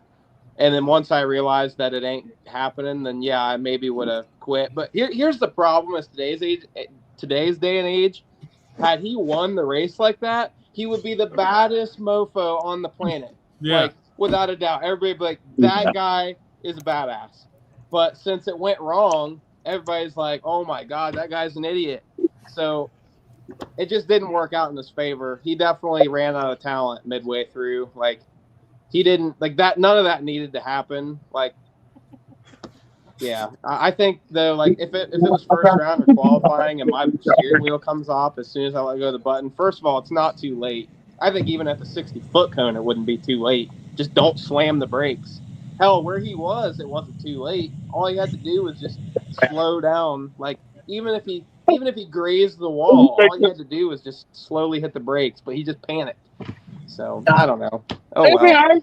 And then once I realized that it ain't happening, then yeah, I maybe would have quit. But here's the problem: is today's day and age. Had he won the race like that, he would be the baddest mofo on the planet. Yeah. Like, without a doubt. Everybody would be like, that guy is a badass. But since it went wrong, everybody's like, oh my God, that guy's an idiot. So it just didn't work out in his favor. He definitely ran out of talent midway through. Like, he didn't, like that, none of that needed to happen. Like, yeah, I think though, like if it was first round or qualifying and my steering wheel comes off as soon as I let go of the button, first of all, it's not too late. I think even at the 60-foot cone, it wouldn't be too late. Just don't slam the brakes. Hell, where he was, it wasn't too late. All he had to do was just slow down. Like even if he grazed the wall, all he had to do was just slowly hit the brakes. But he just panicked. So I don't know. Oh well.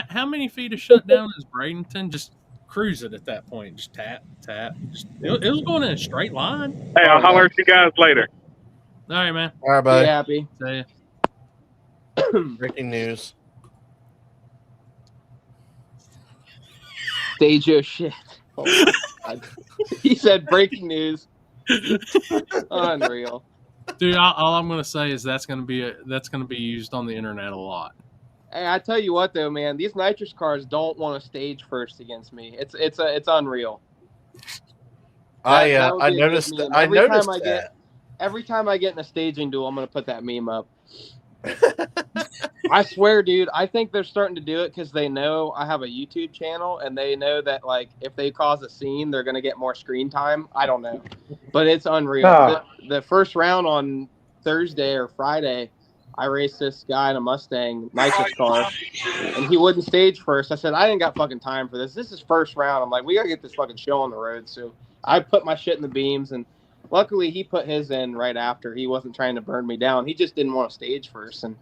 How many feet of shutdown is Bradenton? Just cruise it at that point. Just tap. Just, it was going in a straight line. Hey, I'll holler at you guys later. All right, man. All right, buddy. Be happy. See ya. Breaking news. Dejo shit. Oh my God. He said breaking news. Unreal. Dude, all I'm gonna say is that's gonna be used on the internet a lot. Hey, I tell you what though, man, these nitrous cars don't want to stage first against me. It's unreal. I noticed that. Every time I get in a staging duel, I'm gonna put that meme up. I swear, dude, I think they're starting to do it because they know I have a YouTube channel and they know that like if they cause a scene, they're gonna get more screen time. I don't know, but it's unreal. The first round on Thursday or Friday, I raced this guy in a Mustang nitrous car, and he wouldn't stage first. I said, I didn't got fucking time for this. This is first round. I'm like, we gotta get this fucking show on the road. So I put my shit in the beams, and luckily he put his in right after. He wasn't trying to burn me down. He just didn't want to stage first, and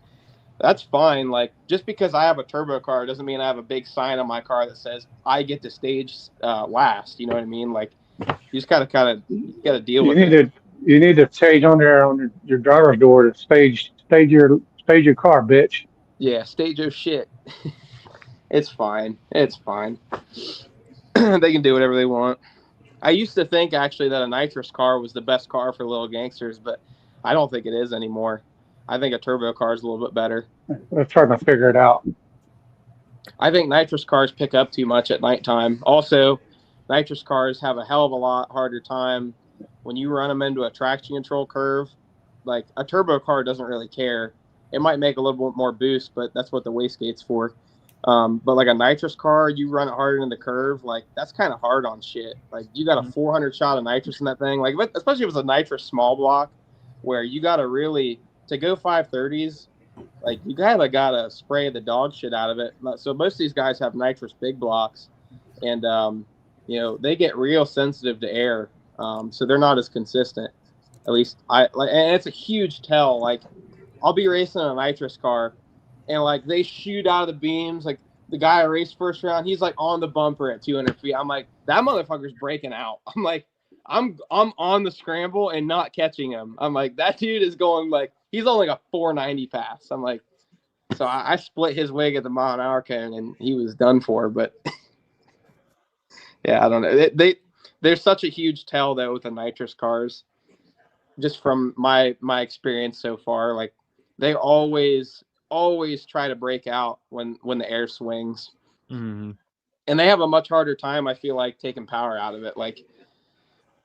that's fine. Like, just because I have a turbo car doesn't mean I have a big sign on my car that says I get to stage last. You know what I mean? Like, you just gotta deal with it. You need to stage on there on your driver's door to stage your car, bitch. Yeah, stage your shit. It's fine. It's fine. They can do whatever they want. I used to think actually that a nitrous car was the best car for Lil Gangsters, but I don't think it is anymore. I think a turbo car is a little bit better. I'm trying to figure it out. I think nitrous cars pick up too much at nighttime. Also, nitrous cars have a hell of a lot harder time when you run them into a traction control curve. Like, a turbo car doesn't really care. It might make a little bit more boost, but that's what the wastegate's for. But like a nitrous car, you run it hard into the curve, like that's kind of hard on shit. Like you got a 400 shot of nitrous in that thing, like especially if it's a nitrous small block, where you gotta really to go 530s, like you gotta spray the dog shit out of it. So most of these guys have nitrous big blocks, and they get real sensitive to air, so they're not as consistent. At least and it's a huge tell. Like I'll be racing a nitrous car, and like they shoot out of the beams. Like the guy I raced first round, he's like on the bumper at 200 feet. I'm like, that motherfucker's breaking out. I'm like, I'm on the scramble and not catching him. I'm like, that dude is going like he's only a 490 pass. I'm like, so I split his wig at the mile an hour cone and he was done for. But yeah, I don't know. There's such a huge tell though with the nitrous cars. Just from my experience so far, like they always try to break out when the air swings. Mm-hmm. And they have a much harder time, I feel like, taking power out of it. Like,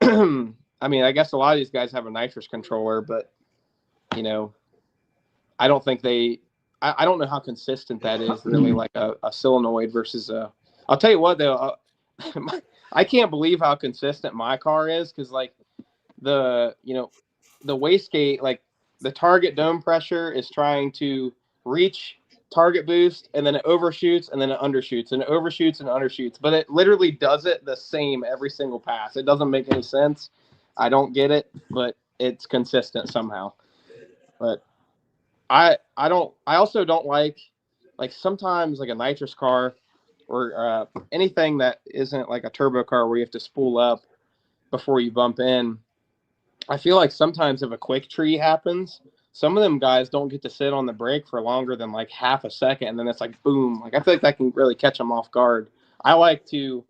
I mean, I guess a lot of these guys have a nitrous controller, but I don't think I don't know how consistent that is really, like a solenoid versus I'll tell you what though, I can't believe how consistent my car is. Cause like the wastegate, like the target dome pressure is trying to reach target boost, and then it overshoots, and then it undershoots, and it overshoots and undershoots. But it literally does it the same every single pass. It doesn't make any sense. I don't get it, but it's consistent somehow. But I also don't like sometimes like a nitrous car or anything that isn't like a turbo car where you have to spool up before you bump in. I feel like sometimes if a quick tree happens, some of them guys don't get to sit on the brake for longer than like half a second, and then it's like boom. Like I feel like that can really catch them off guard. I like to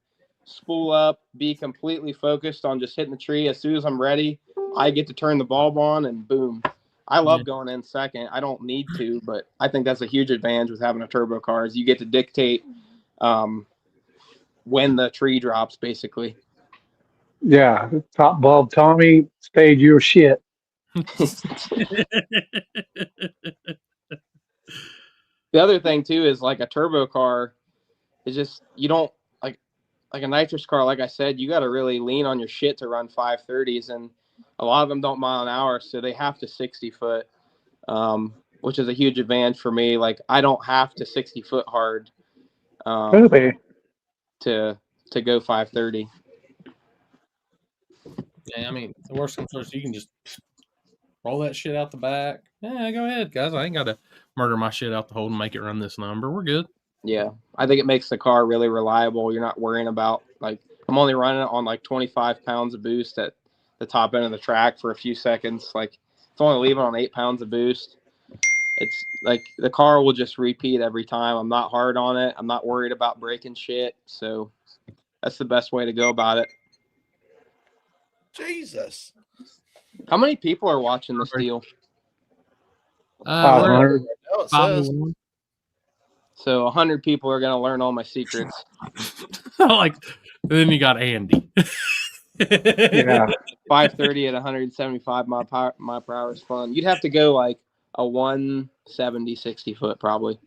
spool up, be completely focused on just hitting the tree. As soon as I'm ready, I get to turn the bulb on, and boom. I love going in second. I don't need to, but I think that's a huge advantage with having a turbo car is you get to dictate when the tree drops, basically. Yeah, top bulb Tommy stayed your shit. The other thing too is like a turbo car is just you don't like a nitrous car. Like I said, you got to really lean on your shit to run 530s, and a lot of them don't mile an hour, so they have to 60 foot, which is a huge advantage for me. Like I don't have to 60 foot hard Really? to go 530. Yeah, I mean, the worst comes to worst, you can just roll that shit out the back. Yeah, go ahead, guys. I ain't got to murder my shit out the hole and make it run this number. We're good. Yeah, I think it makes the car really reliable. You're not worrying about, like, I'm only running it on like 25 pounds of boost at the top end of the track for a few seconds. Like, if I only leave it on 8 pounds of boost, it's like the car will just repeat every time. I'm not hard on it. I'm not worried about breaking shit. So that's the best way to go about it. Jesus. How many people are watching this deal? 500. No, it says. So 100 people are going to learn all my secrets. Like, then you got Andy. Yeah. 530 at 175 mile per hour is fun. You'd have to go like a 170, 60 foot probably.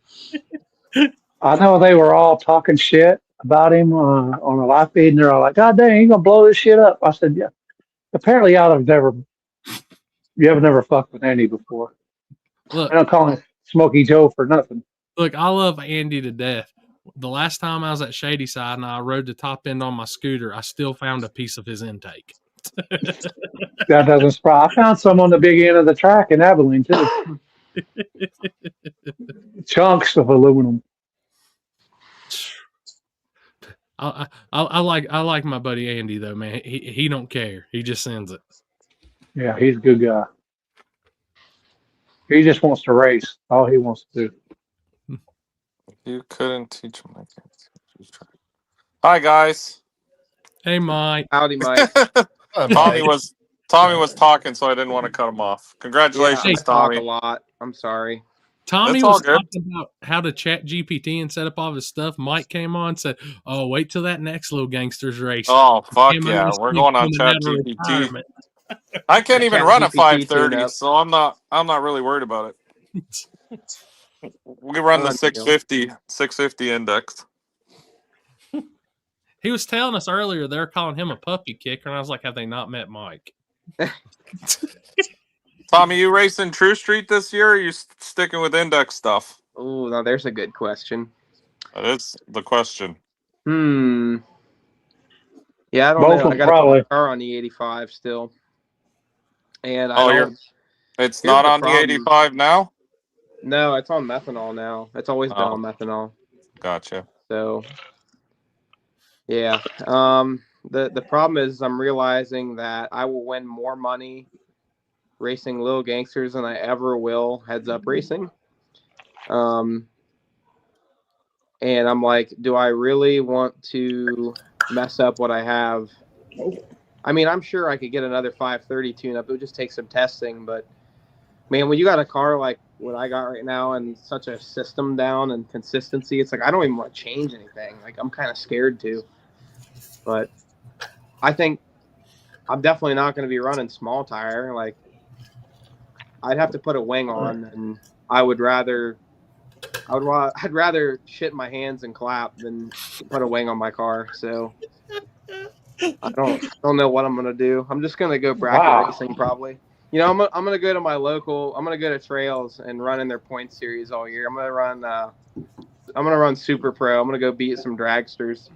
I know they were all talking shit about him on a live feed, and they're all like, "God dang, you gonna blow this shit up?" I said, "Yeah." Apparently, you have never fucked with Andy before. Look, I don't call him Smokey Joe for nothing. Look, I love Andy to death. The last time I was at Shady Side and I rode the top end on my scooter, I still found a piece of his intake. That doesn't surprise. I found some on the big end of the track in Abilene too. Chunks of aluminum. I like my buddy Andy though, man. He don't care. He just sends it. Yeah, he's a good guy. He just wants to race. All he wants to do. You couldn't teach him. I can't. Hi guys. Hey Mike. Howdy, Mike. Tommy was talking, so I didn't want to cut him off. Congratulations, I Tommy. talk a lot. I'm sorry. Tommy That's all was good. talking about how to chat GPT and set up all his stuff. Mike came on and said, "Oh, wait till that next Lil Gangsters race." Oh fuck Came yeah, on we're and going on coming out of ChatGPT. retirement. I can't even run a ChatGPT 530, tune-up. so I'm not really worried about it. We run the 650 index. He was telling us earlier they're calling him a puppy kicker, and I was like, "Have they not met Mike?" Tommy, you racing True Street this year, or are you sticking with index stuff? Oh, now there's a good question. That is the question. Yeah, I don't Both know. of I them got probably. a car on the 85 still. And it's here's not the on problem. the 85 now? No, it's on methanol now. It's always been on methanol. Gotcha. So yeah. The problem is I'm realizing that I will win more money racing Lil Gangsters than I ever will heads up racing. And I'm like, do I really want to mess up what I have? I mean, I'm sure I could get another 530 tune up. It would just take some testing, but man, when you got a car like what I got right now and such a system down and consistency, it's like I don't even want to change anything. Like I'm kind of scared to. But I think I'm definitely not going to be running small tire. Like I'd have to put a wing on, and I'd rather shit my hands and clap than put a wing on my car. So I don't know what I'm gonna do. I'm just gonna go bracket racing probably. You know, I'm gonna go to my local. I'm gonna go to trails and run in their point series all year. I'm gonna run Super Pro. I'm gonna go beat some dragsters.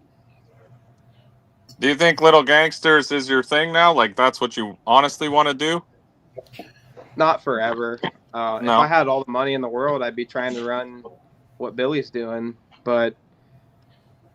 Do you think Little Gangsters is your thing now? Like that's what you honestly want to do? Not forever. No. If I had all the money in the world, I'd be trying to run what Billy's doing, but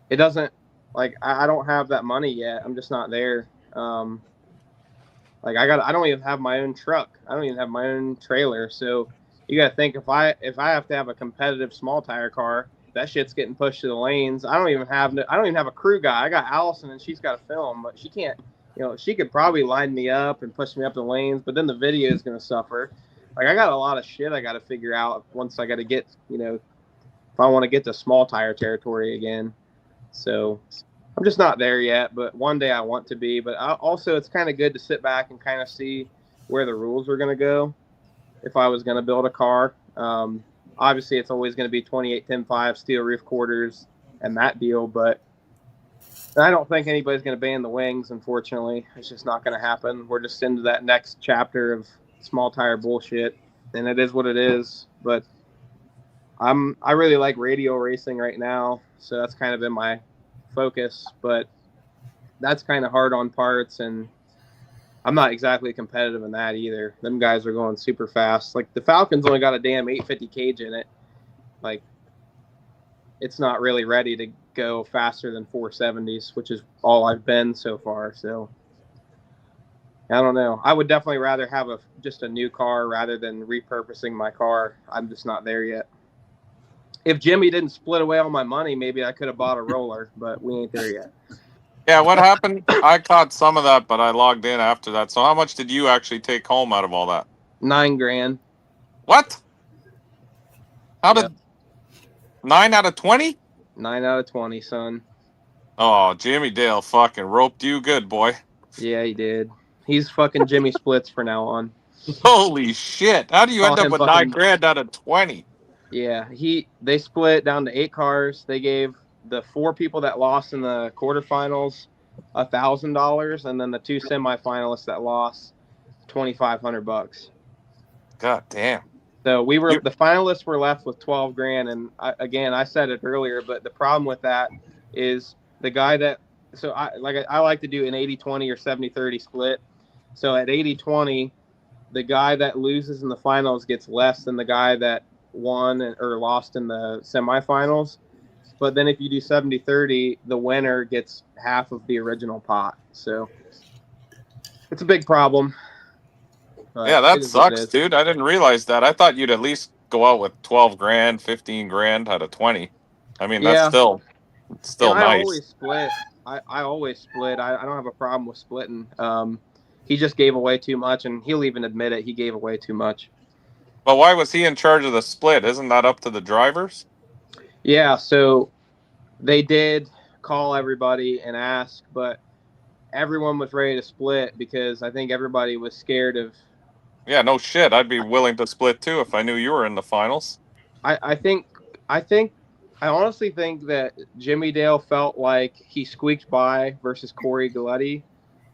it doesn't. Like I don't have that money yet. I'm just not there. Like I don't even have my own truck. I don't even have my own trailer. So you got to think if I have to have a competitive small tire car, that shit's getting pushed to the lanes. I don't even have a crew guy. I got Allison and she's got to film, but she can't. You know, she could probably line me up and push me up the lanes, but then the video is going to suffer. Like I got a lot of shit I got to figure out once I got to get, if I want to get to small tire territory again. So I'm just not there yet, but one day I want to be. But also it's kind of good to sit back and kind of see where the rules are going to go if I was going to build a car. Obviously, it's always going to be 28-10-5 steel roof quarters and that deal, but I don't think anybody's going to ban the wings, unfortunately. It's just not going to happen. We're just into that next chapter of small tire bullshit, and it is what it is. But I really like radio racing right now, so that's kind of been my focus. But that's kind of hard on parts, and I'm not exactly competitive in that either. Them guys are going super fast. Like the Falcon's only got a damn 850 cage in it. Like it's not really ready to go faster than 470s, which is all I've been so far. So I don't know. I would definitely rather have just a new car rather than repurposing my car. I'm just not there yet. If Jimmy didn't split away all my money, maybe I could have bought a roller, but we ain't there yet. Yeah, what happened? I caught some of that, but I logged in after that. So how much did you actually take home out of all that? $9,000. What? How did 9 out of 20? 9 out of 20, son. Oh, Jimmy Dale fucking roped you good, boy. Yeah, he did. He's fucking Jimmy Splits for now on. Holy shit. How do you end up with $9,000 out of 20? Yeah, they split down to 8 cars. They gave the 4 people that lost in the quarterfinals $1,000, and then the 2 semifinalists that lost $2,500. God damn. So the finalists were left with $12,000, and I said it earlier, but the problem with that is the guy that I like to do an 80-20 or 70-30 split. So at 80-20, the guy that loses in the finals gets less than the guy that won or lost in the semifinals. But then if you do 70-30, the winner gets half of the original pot. So it's a big problem. Yeah, that sucks, dude. I didn't realize that. I thought you'd at least go out with $12,000, $15,000 out of 20. I mean, that's still nice. I always split. I always split. I don't have a problem with splitting. He just gave away too much, and he'll even admit it. He gave away too much. But why was he in charge of the split? Isn't that up to the drivers? Yeah, so they did call everybody and ask, but everyone was ready to split because I think everybody was scared of. Yeah, no shit. I'd be willing to split too if I knew you were in the finals. I honestly think that Jimmy Dale felt like he squeaked by versus Corey Galletti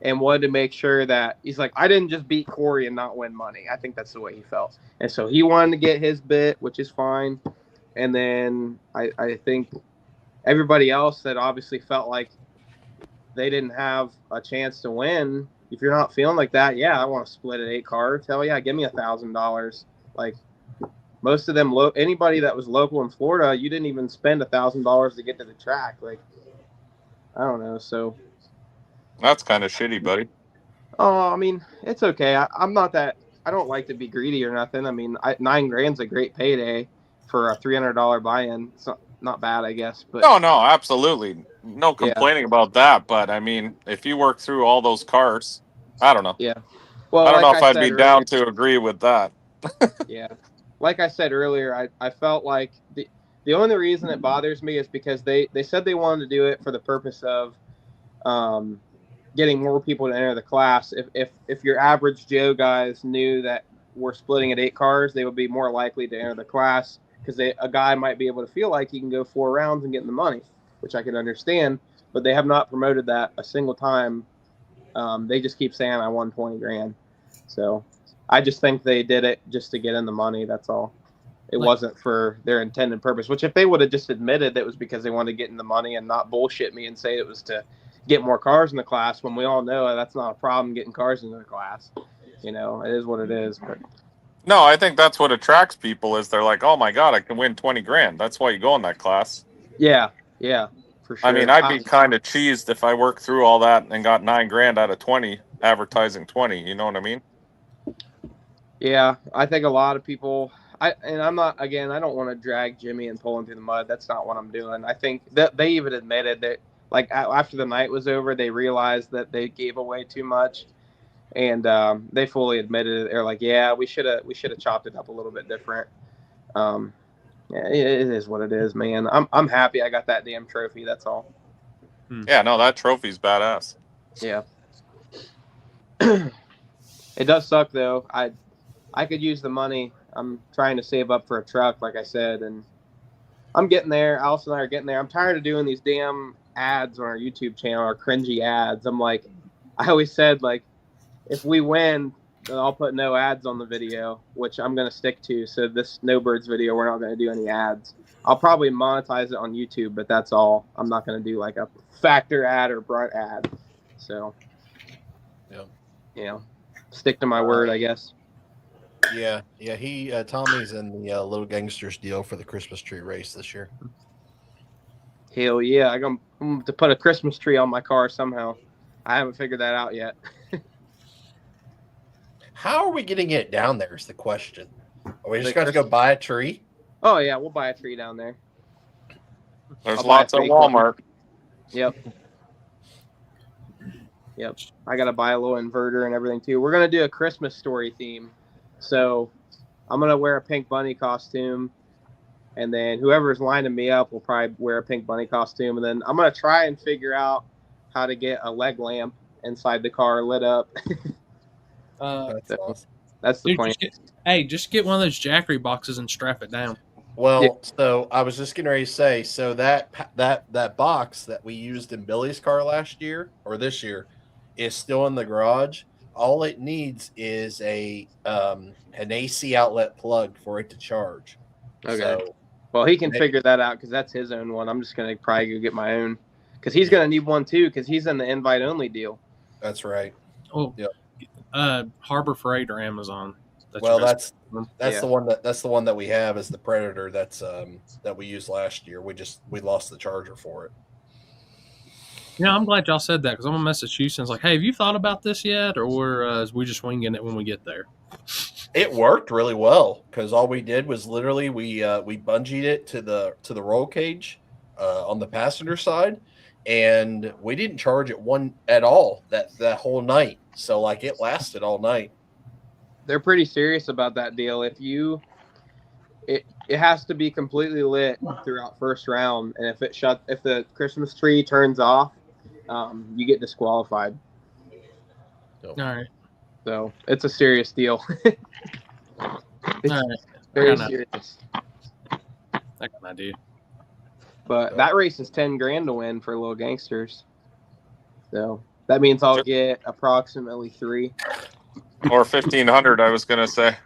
and wanted to make sure that he's like, I didn't just beat Corey and not win money. I think that's the way he felt. And so he wanted to get his bit, which is fine. And then I think everybody else that obviously felt like they didn't have a chance to win. If you're not feeling like that, yeah, I want to split at 8 cars. Hell yeah, give me $1,000. Like most of them, anybody that was local in Florida, you didn't even spend $1,000 to get to the track. Like, I don't know. So that's kind of shitty, buddy. Oh, I mean, it's okay. I'm not that. I don't like to be greedy or nothing. I mean, $9,000's a great payday for a $300 buy-in. It's not bad, I guess. But no, absolutely, no complaining about that. But I mean, if you work through all those cars, I don't know. Yeah. Well, I don't know if I'd be down to agree with that. Yeah. Like I said earlier, I felt like the only reason it bothers me is because they said they wanted to do it for the purpose of getting more people to enter the class. If your average Joe guys knew that we're splitting at 8 cars, they would be more likely to enter the class because a guy might be able to feel like he can go 4 rounds and get in the money, which I can understand. But they have not promoted that a single time. They just keep saying I won $20,000. So I just think they did it just to get in the money. That's all. It wasn't for their intended purpose, which if they would have just admitted that it was because they wanted to get in the money and not bullshit me and say it was to get more cars in the class, when we all know that's not a problem getting cars into the class. You know, it is what it is. But no, I think that's what attracts people is they're like, oh my God, I can win $20,000. That's why you go in that class. Yeah, for sure. I mean, I'd be kind of cheesed if I worked through all that and got $9,000 out of 20, advertising 20. You know what I mean? Yeah, I think a lot of people. I'm not. Again, I don't want to drag Jimmy and pull him through the mud. That's not what I'm doing. I think that they even admitted that, like after the night was over, they realized that they gave away too much, and they fully admitted it. They're like, yeah, we should have chopped it up a little bit different. Yeah, it is what it is, man. I'm happy I got that damn trophy. That's all. Yeah, no, that trophy's badass. Yeah. It does suck though. I could use the money. I'm trying to save up for a truck, like I said, and I'm getting there. Alice and I are getting there. I'm tired of doing these damn ads on our YouTube channel, our cringy ads. I'm like, I always said, like, if we win, then I'll put no ads on the video, which I'm going to stick to. So this Snowbirds video, we're not going to do any ads. I'll probably monetize it on YouTube, but that's all. I'm not going to do like a Factor ad or Brunt ad. So, stick to my word, I guess. Yeah. Tommy's in the Little Gangsters deal for the Christmas tree race this year. Hell yeah. I'm going to put a Christmas tree on my car somehow. I haven't figured that out yet. How are we getting it down there is the question. Are we just going to go buy a tree? Oh, yeah. We'll buy a tree down there. There's lots at Walmart. Yep. I got to buy a little inverter and everything, too. We're going to do a Christmas story theme. So I'm going to wear a pink bunny costume. And then whoever's lining me up will probably wear a pink bunny costume. And then I'm going to try and figure out how to get a leg lamp inside the car lit up. That's awesome. That's the plan. Just get one of those Jackery boxes and strap it down. Well, so I was just getting ready to say, so that box that we used in Billy's car last year or this year is still in the garage. All it needs is an AC outlet plug for it to charge. Okay. So, well, he can figure that out because that's his own one. I'm just going to probably go get my own because he's going to need one too because he's in the invite only deal. That's right. Oh, Harbor Freight or Amazon. That's the one that we have is the Predator. That's that we used last year. We lost the charger for it. Yeah, I'm glad y'all said that because I'm gonna message Houston. Like, hey, have you thought about this yet, or is we just winging it when we get there? It worked really well because all we did was literally we bungeed it to the roll cage on the passenger side, and we didn't charge it at all that whole night. So like it lasted all night. They're pretty serious about that deal. It has to be completely lit throughout first round, and if the Christmas tree turns off, you get disqualified. All right. So it's a serious deal. It's very serious. That kind of do. But that race is $10,000 to win for Lil Gangsters. So that means I'll get approximately 3. Or 1,500, I was gonna say.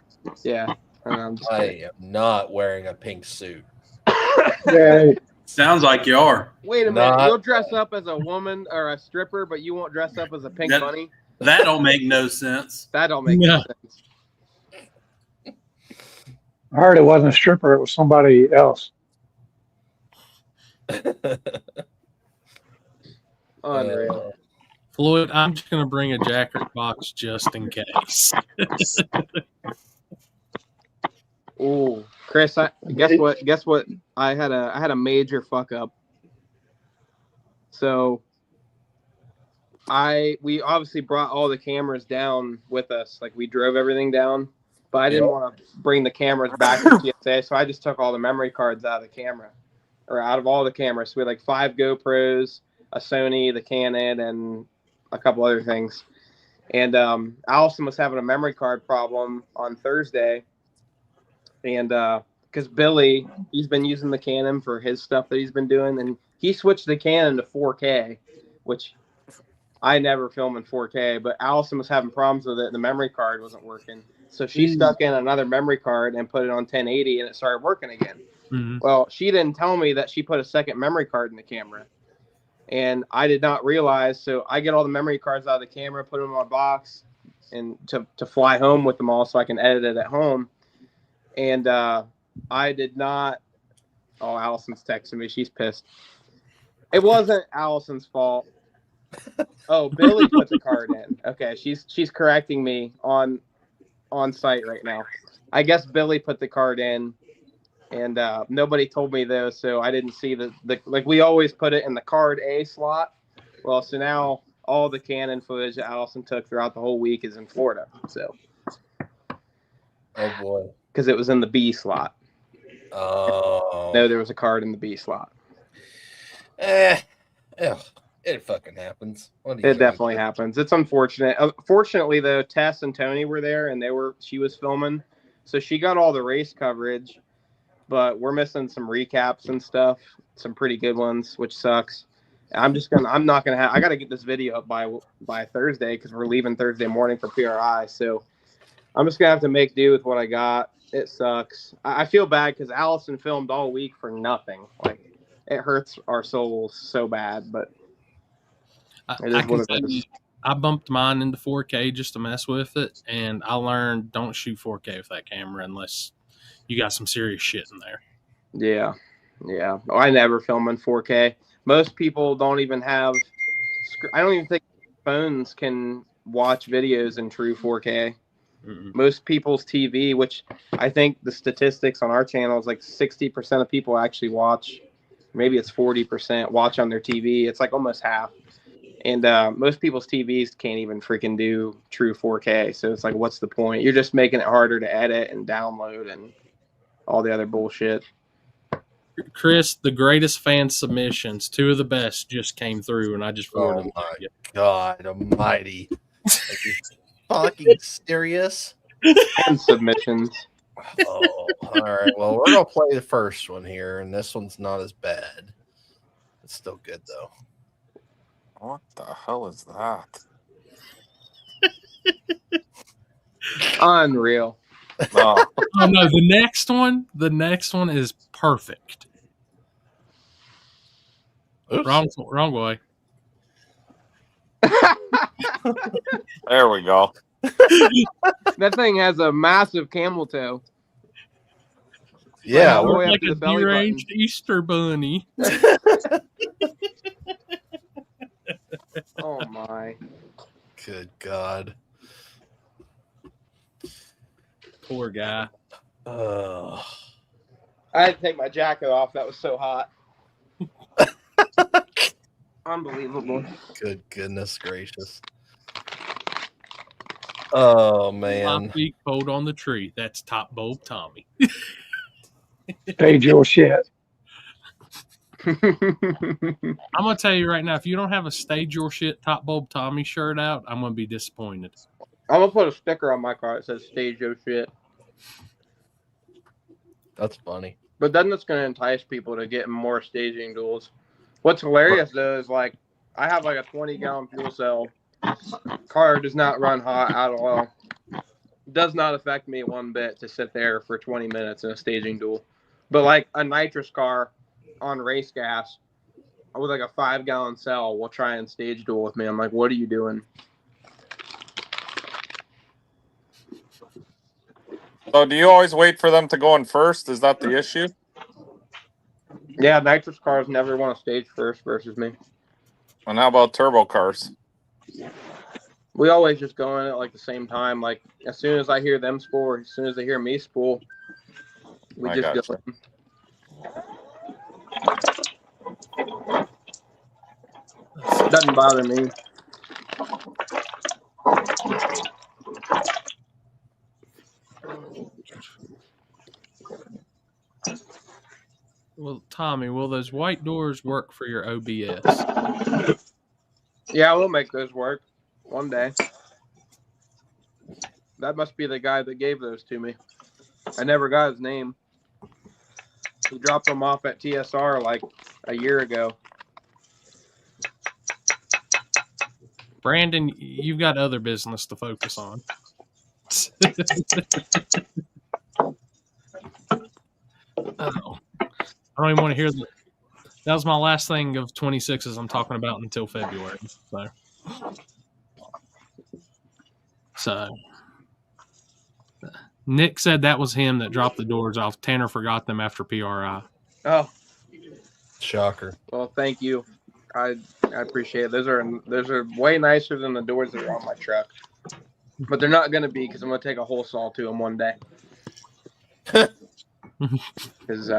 Yeah. I am not wearing a pink suit. Yeah. Sounds like you are. Wait a minute. You'll dress up as a woman or a stripper, but you won't dress up as a pink bunny? That don't make no sense. That don't make no sense. I heard it wasn't a stripper. It was somebody else. Unreal. Floyd, I'm just going to bring a Jackery box just in case. Oh, Chris, guess what? I had a major fuck up. So we obviously brought all the cameras down with us. Like we drove everything down, but I didn't want to bring the cameras back to TSA, so I just took all the memory cards out of the camera, or out of all the cameras. So we had like 5 GoPros, a Sony, the Canon, and a couple other things. And Allison was having a memory card problem on Thursday, and because Billy, he's been using the Canon for his stuff that he's been doing, and he switched the Canon to 4K, which I never film in 4K, but Allison was having problems with it, and the memory card wasn't working. So she stuck in another memory card and put it on 1080, and it started working again. Mm-hmm. Well, she didn't tell me that she put a second memory card in the camera, and I did not realize. So I get all the memory cards out of the camera, put them in my box, and to fly home with them all so I can edit it at home. And I did not. Oh, Allison's texting me. She's pissed. It wasn't Allison's fault. Oh, Billy put the card in. Okay, she's correcting me on site right now. I guess Billy put the card in, and nobody told me those, so I didn't see the like we always put it in the card A slot. Well, so now all the Canon footage that Allison took throughout the whole week is in Florida. So, Oh boy, because it was in the B slot. Oh No, there was a card in the B slot. It fucking happens. It definitely happens. It's unfortunate. Fortunately, though, Tess and Tony were there, and she was filming, so she got all the race coverage. But we're missing some recaps and stuff, some pretty good ones, which sucks. I got to get this video up by Thursday because we're leaving Thursday morning for PRI. So I'm just gonna have to make do with what I got. It sucks. I feel bad because Allison filmed all week for nothing. Like, it hurts our souls so bad, but it is what it is. I bumped mine into 4K just to mess with it, and I learned don't shoot 4K with that camera unless you got some serious shit in there. Yeah. I never film in 4K. Most people don't even have. I don't even think phones can watch videos in true 4K. Mm-mm. Most people's TV, which I think the statistics on our channel is like 60% of people actually watch. Maybe it's 40% watch on their TV. It's like almost half. And most people's TVs can't even freaking do true 4K. So it's like, what's the point? You're just making it harder to edit and download and all the other bullshit. Chris, the greatest fan submissions, 2 of the best just came through, and I just forwarded them. Oh my God almighty. Are you fucking serious? Fan submissions. Oh, all right. Well, we're going to play the first one here, and this one's not as bad. It's still good, though. What the hell is that? Unreal. No. Oh no, the next one is perfect. Oops. Wrong way. There we go. That thing has a massive camel toe. Yeah, we're way like up to a the belly deranged Easter bunny. Oh my. Good God. Poor guy. I had to take my jacket off. That was so hot. Unbelievable. Good goodness gracious. Oh, man. 5 feet cold on the tree. That's Top Bulb Tommy. Stage your shit. I'm going to tell you right now, if you don't have a Stage Your Shit Top Bulb Tommy shirt out, I'm going to be disappointed. I'm going to put a sticker on my car that says Stage Your Shit. That's funny. But then that's going to entice people to get more staging duels. What's hilarious, though, is like I have like a 20-gallon fuel cell. Car does not run hot at all. Does not affect me one bit to sit there for 20 minutes in a staging duel. But like a nitrous car on race gas with like a 5-gallon cell will try and stage duel with me. I'm like, what are you doing? So do you always wait for them to go in first? Is that the issue? Yeah, nitrous cars never want to stage first versus me. And how about turbo cars? We always just go in at like the same time. Like as soon as I hear them spool, or as soon as they hear me spool, we just go in. Doesn't bother me. Well, Tommy, will those white doors work for your OBS? Yeah, we'll make those work one day. That must be the guy that gave those to me. I never got his name. He dropped them off at TSR like a year ago. Brandon, you've got other business to focus on. Oh, I don't even want to hear that. That was my last thing of 26s I'm talking about until February. So Nick said that was him that dropped the doors off. Tanner forgot them after PRI. Oh, shocker. Well, thank you. I appreciate it. Those are way nicer than the doors that are on my truck. But they're not going to be because I'm going to take a whole saw to them one day. Because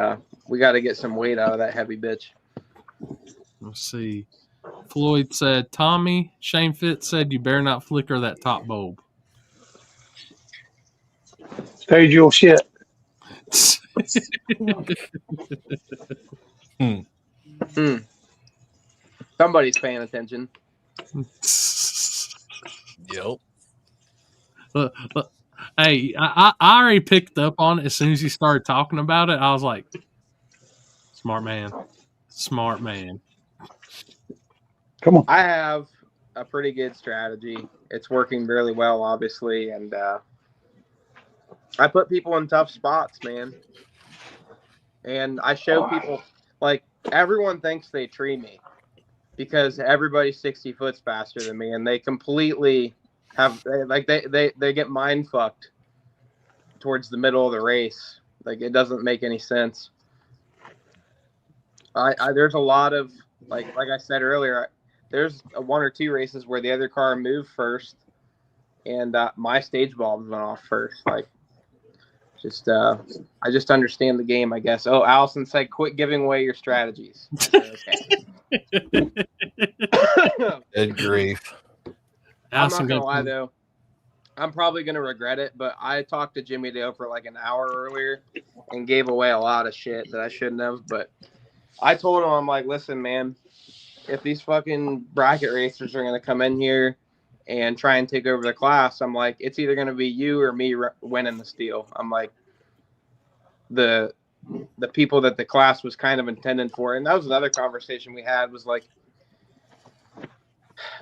we got to get some weight out of that heavy bitch. Let's see. Floyd said, Tommy, Shane Fitz said, you better not flicker that top bulb. Stage your shit. Somebody's paying attention. Yep. Look, hey, I already picked up on it as soon as you started talking about it. I was like, smart man. Smart man. Come on. I have a pretty good strategy. It's working really well, obviously, and I put people in tough spots, man. And I show people, like, everyone thinks they tree me because everybody's 60 foot faster than me, and they completely have, they get mind fucked towards the middle of the race. Like, it doesn't make any sense. There's a lot of, like I said earlier, there's one or two races where the other car moved first, and my stage bulbs went off first. Like, I just understand the game, I guess. Oh, Allison said, quit giving away your strategies. Okay. Good grief. I'm not gonna lie though, I'm probably gonna regret it, but I talked to Jimmy Dale for like an hour earlier and gave away a lot of shit that I shouldn't have. But I told him, I'm like, listen, man, if these fucking bracket racers are gonna come in here and try and take over the class, I'm like, it's either gonna be you or me winning the steal. I'm like, the people that the class was kind of intended for, and that was another conversation we had, was like,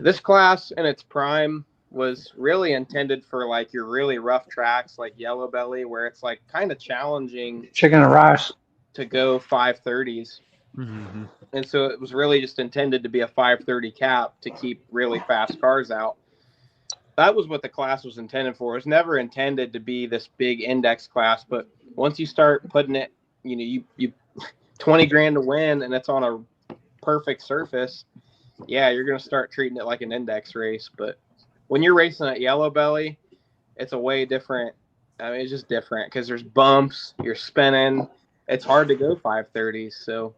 this class in its prime was really intended for like your really rough tracks like Yellow Belly, where it's like kind of challenging Chicken and rice to go 530s. Mm-hmm. And so it was really just intended to be a 530 cap to keep really fast cars out. That was what the class was intended for. It was never intended to be this big index class, but once you start putting it, you 20 grand to win and it's on a perfect surface, yeah, you're going to start treating it like an index race. But when you're racing at Yellow Belly, it's a way different. I mean, it's just different because there's bumps, you're spinning. It's hard to go 530s. So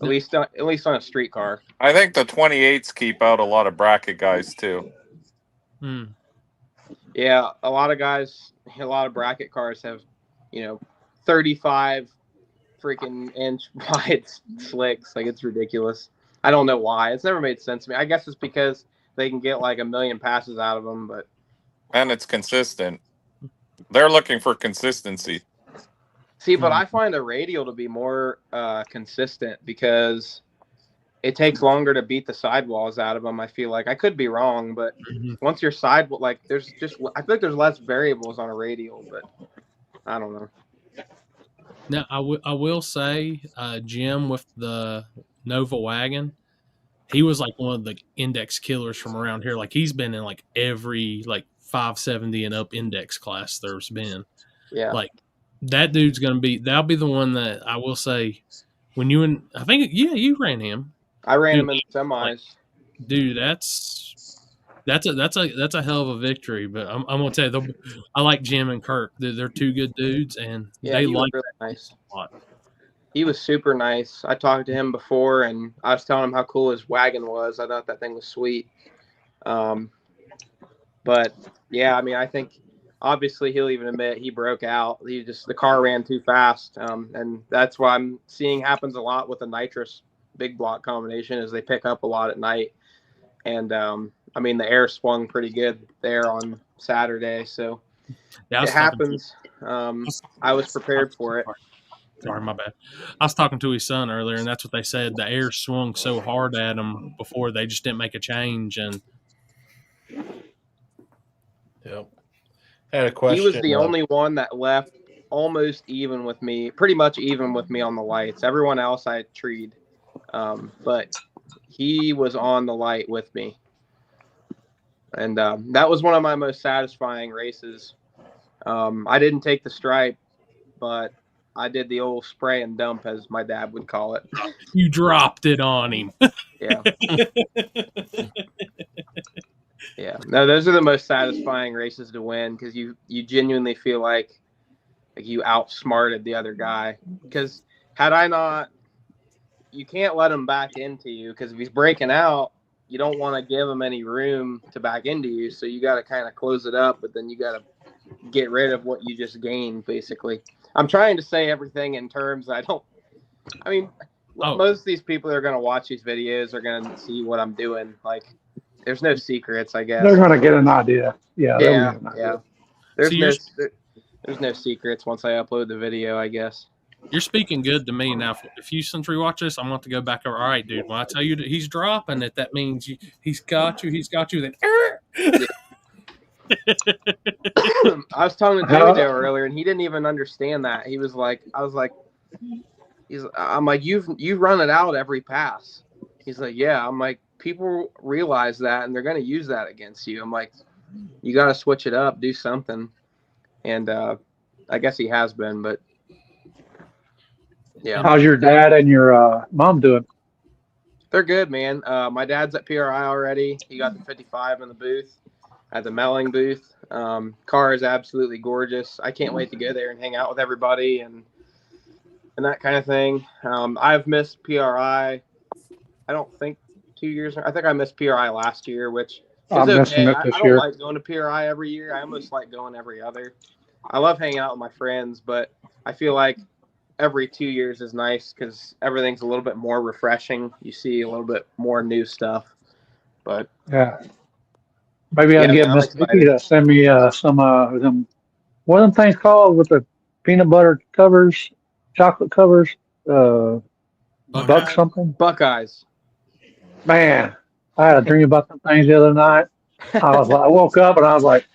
at least on a street car. I think the 28s keep out a lot of bracket guys too. Yeah, a lot of bracket cars have, 35 freaking inch wide slicks. Like, it's ridiculous. I don't know why. It's never made sense to me. I guess it's because they can get like 1 million passes out of them, and it's consistent. They're looking for consistency. See, but I find a radial to be more consistent because it takes longer to beat the sidewalls out of them. I feel like I could be wrong, but once you're I feel like there's less variables on a radial, but I don't know. Now, I will say, Jim with the Nova wagon, he was like one of the index killers from around here. Like, he's been in like every like 570 and up index class there's been. Yeah. Like, that dude's that'll be the one that I will say when you you ran him. I ran him in the semis. Like, dude, that's a hell of a victory. But I'm gonna tell you, I like Jim and Kirk. They're two good dudes, and they like really that nice. a lot. He was super nice. I talked to him before, and I was telling him how cool his wagon was. I thought that thing was sweet. But yeah, I mean, I think obviously he'll even admit he broke out. The car ran too fast, and that's what I'm seeing happens a lot with the nitrous big block combination, is they pick up a lot at night. And I mean, the air swung pretty good there on Saturday, so it happens. I was prepared for it. Sorry, my bad. I was talking to his son earlier, and that's what they said. The air swung so hard at him before, they just didn't make a change. And yep. I had a question. He was the only one that left almost even with me, pretty much even with me on the lights. Everyone else I treed, but he was on the light with me. And that was one of my most satisfying races. I didn't take the stripe, but I did the old spray and dump, as my dad would call it. You dropped it on him. Yeah. Yeah. No, those are the most satisfying races to win, because you genuinely feel like you outsmarted the other guy. Because had I not you can't let him back into you, because if he's breaking out, you don't want to give him any room to back into you. So you got to kind of close it up, but then you got to get rid of what you just gained, basically. I'm trying to say everything in terms most of these people that are going to watch these videos are going to see what I'm doing. Like, there's no secrets, I guess. They're going to get an idea. Yeah. Yeah. There's no secrets once I upload the video, I guess. You're speaking good to me now. If Houston's rewatch this, I'm going to go back over. All right, dude. When I tell you that he's dropping it, that means he's got you. He's got you. Then. I was telling Jimmy Dale earlier, and he didn't even understand that. He was like, I'm like, you run it out every pass. He's like, yeah. I'm like, people realize that, and they're going to use that against you. I'm like, you got to switch it up, do something. And I guess he has been, but yeah. How's your dad and your mom doing? They're good, man. My dad's at PRI already. He got the 55 in the booth, at the Melling booth. Car is absolutely gorgeous. I can't wait to go there and hang out with everybody and that kind of thing. I've missed PRI. I don't think 2 years. I think I missed PRI last year, which is okay. I don't like going to PRI every year. I almost like going every other. I love hanging out with my friends, but I feel like every 2 years is nice because everything's a little bit more refreshing. You see a little bit more new stuff. But yeah, maybe I'll get Miss Vicky to send me some what are them things called with the peanut butter covers, chocolate covers, Buck something? Buckeyes. Man, I had a dream about some things the other night. I woke up and I was like,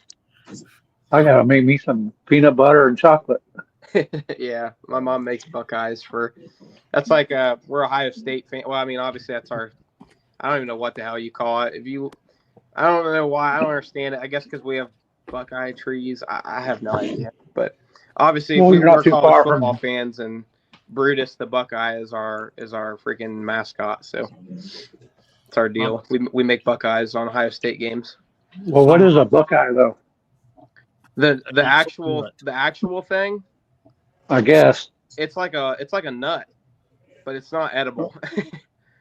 I gotta make me some peanut butter and chocolate. Yeah, my mom makes Buckeyes that's like we're Ohio State fan. Well, I mean, obviously that's I don't even know what the hell you call it. I don't know why. I don't understand it. I guess because we have Buckeye trees. I have no idea. But obviously, we're college football fans, and Brutus the Buckeye is our freaking mascot. So it's our deal. We make Buckeyes on Ohio State games. Well, what is a Buckeye though? The actual thing. I guess it's like a nut, but it's not edible.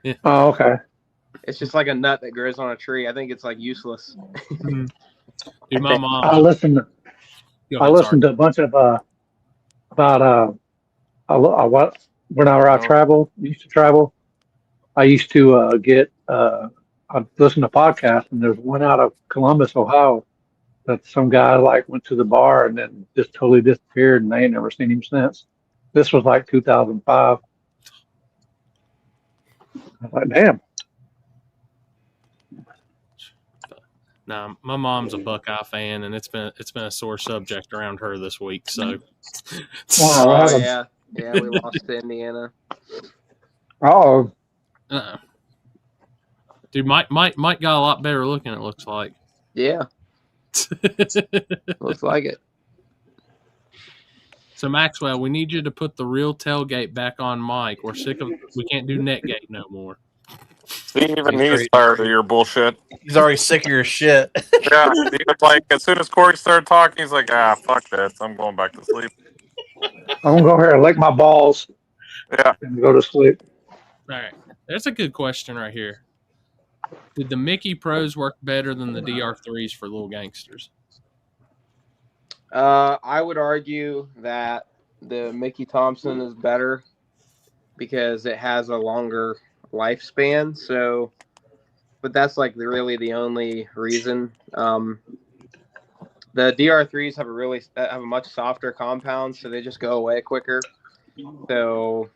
Yeah. Oh, okay. It's just like a nut that grows on a tree. I think it's like useless. Dude, my mom. I listened to a bunch of about whenever I used to travel. I used to get I listened to podcasts, and there's one out of Columbus, Ohio, that some guy went to the bar and then just totally disappeared, and they ain't never seen him since. This was like 2005. I was like, damn. Nah, my mom's a Buckeye fan, and it's been a sore subject around her this week. So, yeah, we lost to Indiana. Oh, dude, Mike got a lot better looking. It looks like. Yeah, looks like it. So Maxwell, we need you to put the real tailgate back on Mike. We're sick of. We can't do Netgate no more. See, even he's tired of your bullshit. He's already sick of your shit. Yeah, he was like, as soon as Corey started talking, he's like, fuck this. I'm going back to sleep. I'm going to go here and lick my balls. Yeah. And go to sleep. All right. That's a good question right here. Did the Mickey Pros work better than the DR3s for Lil Gangsters? I would argue that the Mickey Thompson is better because it has a longer lifespan. So, but that's really the only reason. The DR3s have a much softer compound, so they just go away quicker. So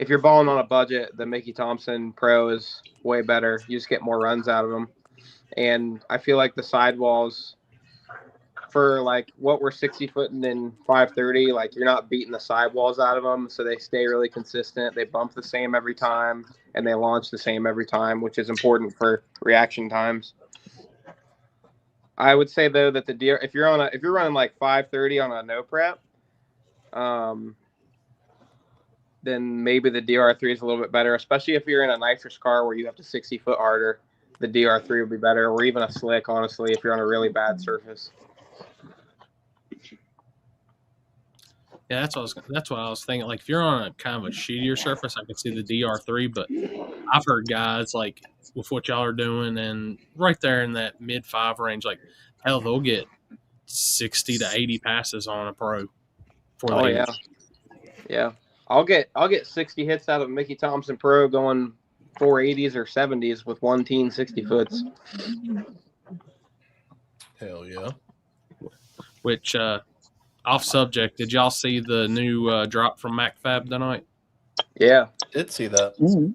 if you're balling on a budget, the Mickey Thompson Pro is way better. You just get more runs out of them. And I feel like the sidewalls for what we're 60 footing in 530, you're not beating the sidewalls out of them. So they stay really consistent. They bump the same every time, and they launch the same every time, which is important for reaction times. I would say though that if you're running 530 on a no prep, then maybe the DR3 is a little bit better, especially if you're in a nitrous car where you have to 60 foot harder. The DR3 would be better, or even a slick, honestly, if you're on a really bad surface. Yeah, that's what I was thinking. Like if you're on a kind of a shittier surface, I could see the DR3, but I've heard guys like with what y'all are doing and right there in that mid 5 range, like hell, they'll get 60 to 80 passes on a pro for Oh the yeah, yeah. I'll get 60 hits out of Mickey Thompson Pro going 480s or 70s with one teen 60 foots. Hell yeah. Which off subject, did y'all see the new drop from MacFab tonight? Yeah, Did see that. Mm.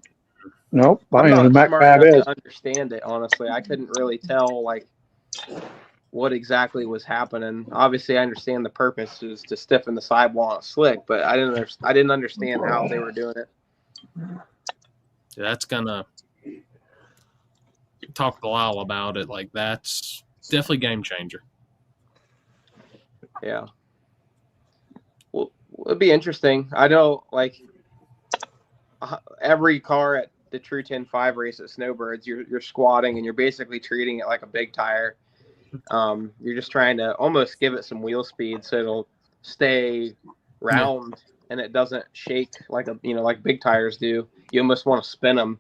Nope. I I'm don't know who not Mac smart Fab enough is. to understand it. Honestly, I couldn't really tell like what exactly was happening. Obviously, I understand the purpose is to stiffen the sidewall on a slick, but I didn't understand how they were doing it. That's gonna talk to Lyle about it. Like that's definitely game changer. Yeah. Well, it'd be interesting. I know, like every car at the True 10.5 race at Snowbirds, you're squatting and you're basically treating it like a big tire. You're just trying to almost give it some wheel speed so it'll stay round and it doesn't shake like like big tires do. You almost want to spin them,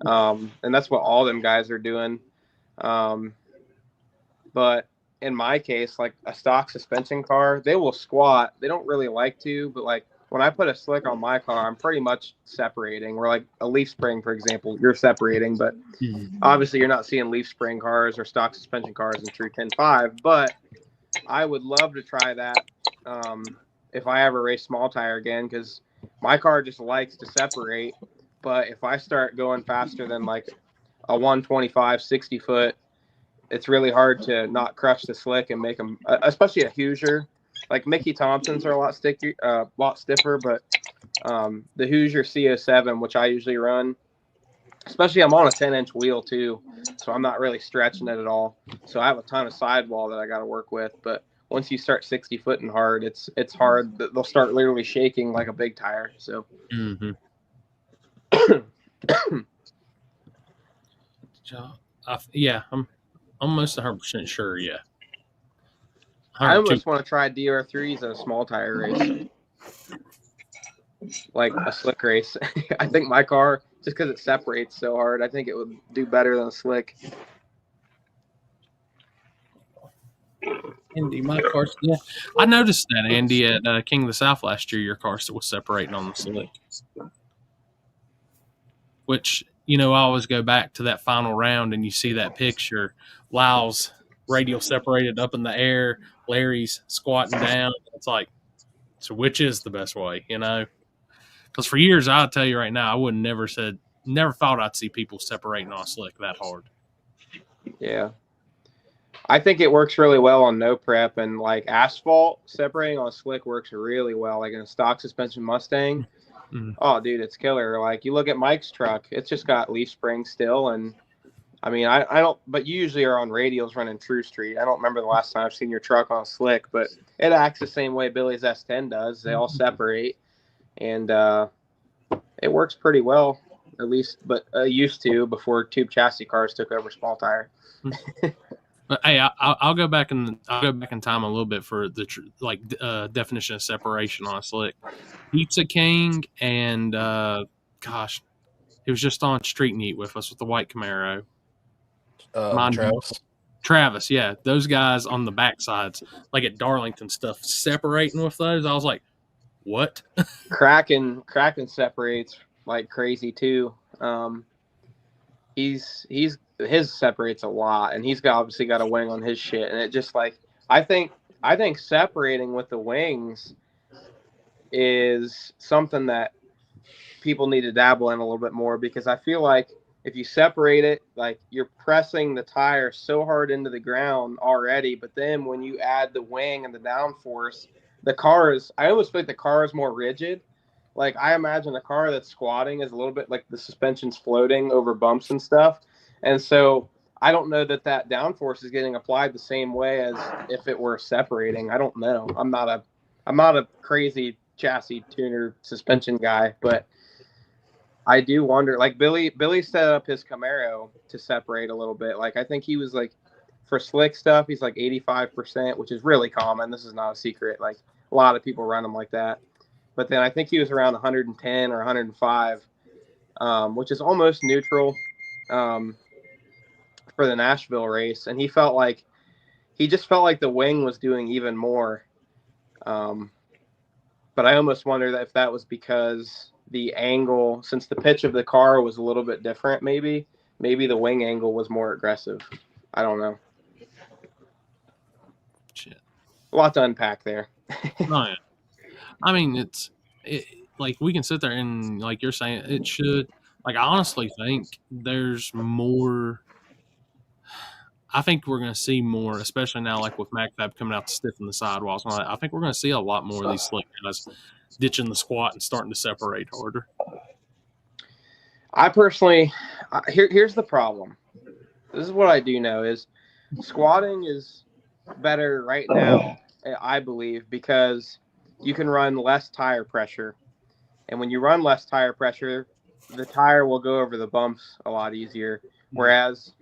and that's what all them guys are doing. But in my case, like a stock suspension car, they will squat. They don't really like to, but like when I put a slick on my car, I'm pretty much separating. Or like a leaf spring, for example, you're separating, but obviously you're not seeing leaf spring cars or stock suspension cars in True 10.5. But I would love to try that if I ever race small tire again, because my car just likes to separate. But if I start going faster than like a 125, 60 foot, it's really hard to not crush the slick and make them, especially a Hoosier. Like Mickey Thompsons are a lot stiffer, but the Hoosier CO7, which I usually run, especially I'm on a 10-inch wheel too, so I'm not really stretching it at all. So I have a ton of sidewall that I got to work with. But once you start 60 footing hard, it's hard. They'll start literally shaking like a big tire. So. Yeah, I'm almost 100% sure. Yeah, I almost want to try DR3s at a small tire race, like a slick race. I think my car, just because it separates so hard, I think it would do better than a slick. Andy, my car. Yeah, I noticed that, Andy, at King of the South last year, your car was separating on the slick. Which, I always go back to that final round and you see that picture. Lyle's radial separated up in the air. Larry's squatting down. It's like, so which is the best way, Because for years, I'll tell you right now, I would never thought I'd see people separating on a slick that hard. Yeah. I think it works really well on no prep, and like asphalt separating on a slick works really well. Like in a stock suspension Mustang. Oh, dude, it's killer. Like you look at Mike's truck, it's just got leaf springs still. And I mean, I don't, but you usually are on radials running True Street. I don't remember the last time I've seen your truck on a slick, but it acts the same way Billy's S10 does. They all separate, and it works pretty well, at least, but used to before tube chassis cars took over small tire. But hey, I'll go back in time a little bit for the definition of separation on a slick. Pizza King and gosh, he was just on Street Meet with us with the white Camaro. Travis, yeah, those guys on the backsides, like at Darlington stuff, separating with those. I was like, what? Kraken separates like crazy too. His separates a lot, and he's obviously got a wing on his shit, and it just like I think separating with the wings is something that people need to dabble in a little bit more, because I feel like if you separate it, like you're pressing the tire so hard into the ground already, but then when you add the wing and the downforce, I almost feel like the car is more rigid. Like I imagine a car that's squatting is a little bit like the suspension's floating over bumps and stuff. And so I don't know that downforce is getting applied the same way as if it were separating. I don't know. I'm not a crazy chassis tuner suspension guy, but I do wonder, like Billy set up his Camaro to separate a little bit. Like I think he was like, for slick stuff, he's like 85%, which is really common. This is not a secret. Like a A lot of people run them like that. But then I think he was around 110 or 105, which is almost neutral for the Nashville race. And he just felt like the wing was doing even more. But I almost wonder if that was because the angle, since the pitch of the car was a little bit different, maybe the wing angle was more aggressive. I don't know. Shit. A lot to unpack there. Oh, yeah. I mean, like we can sit there and like you're saying it should. Like I honestly think there's more. I think we're going to see more, especially now, like with MacFab coming out to stiffen the sidewalls. I think we're going to see a lot more of these slick guys ditching the squat and starting to separate harder. I personally, here's the problem. This is what I do know is squatting is better right now, I believe, because you can run less tire pressure. And when you run less tire pressure, the tire will go over the bumps a lot easier. Whereas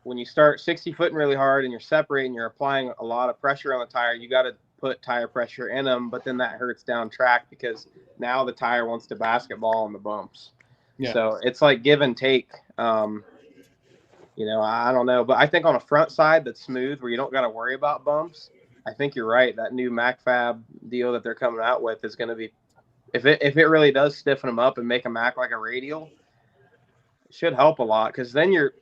when you start 60-footing really hard and you're separating, you're applying a lot of pressure on the tire, you got to put tire pressure in them, but then that hurts down track because now the tire wants to basketball on the bumps. Yeah. So it's like give and take. I don't know, but I think on a front side that's smooth where you don't got to worry about bumps, I think you're right. That new MacFab deal that they're coming out with is going to be, if it really does stiffen them up and make them act like a radial, it should help a lot because then you're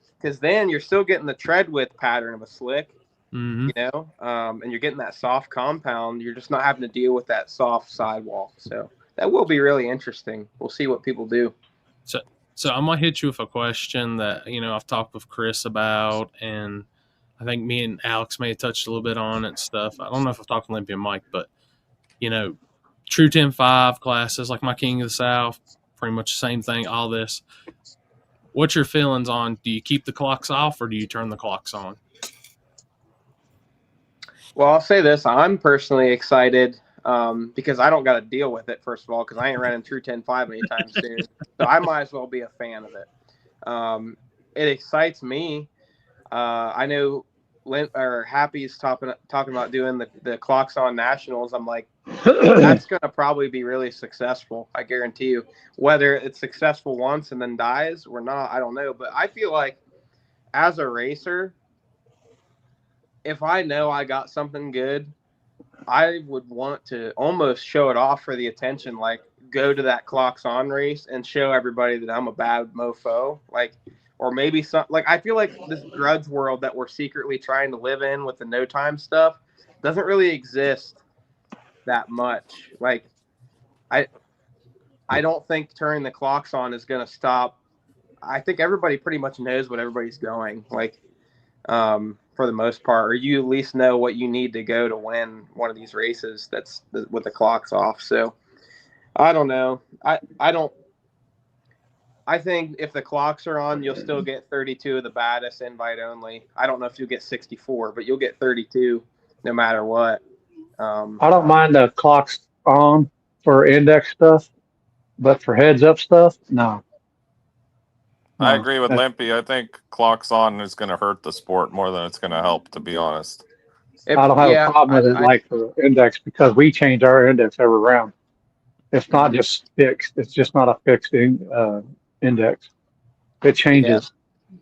still getting the tread width pattern of a slick, and you're getting that soft compound. You're just not having to deal with that soft sidewall. So that will be really interesting. We'll see what people do. So I'm gonna hit you with a question that I've talked with Chris about, and I think me and Alex may have touched a little bit on it and stuff. I don't know if I've talked to Olympia Mike, but True 10.5 classes like my King of the South, pretty much the same thing. All this. What's your feelings on? Do you keep the clocks off or do you turn the clocks on? Well, I'll say this: I'm personally excited. Because I don't got to deal with it, first of all, because I ain't running True 10.5 anytime soon. So I might as well be a fan of it. It excites me. I know Happy's talking about doing the Clocks On Nationals. I'm like, that's going to probably be really successful. I guarantee you. Whether it's successful once and then dies or not, I don't know. But I feel like as a racer, if I know I got something good, I would want to almost show it off for the attention, like go to that Clocks On race and show everybody that I'm a bad mofo. Or maybe I feel like this grudge world that we're secretly trying to live in with the no time stuff doesn't really exist that much. I don't think turning the clocks on is going to stop. I think everybody pretty much knows what everybody's going. For the most part, or you at least know what you need to go to win one of these races that's with the clocks off. So I don't know. I think if the clocks are on, you'll still get 32 of the baddest invite only. I don't know if you'll get 64, but you'll get 32 no matter what. I don't mind the clocks on for index stuff, but for heads up stuff, no. I agree with Limpy. I think clocks on is going to hurt the sport more than it's going to help, to be honest. I don't have a problem with it for index because we change our index every round. It's not just fixed. It's just not a fixed index. It changes. Yeah.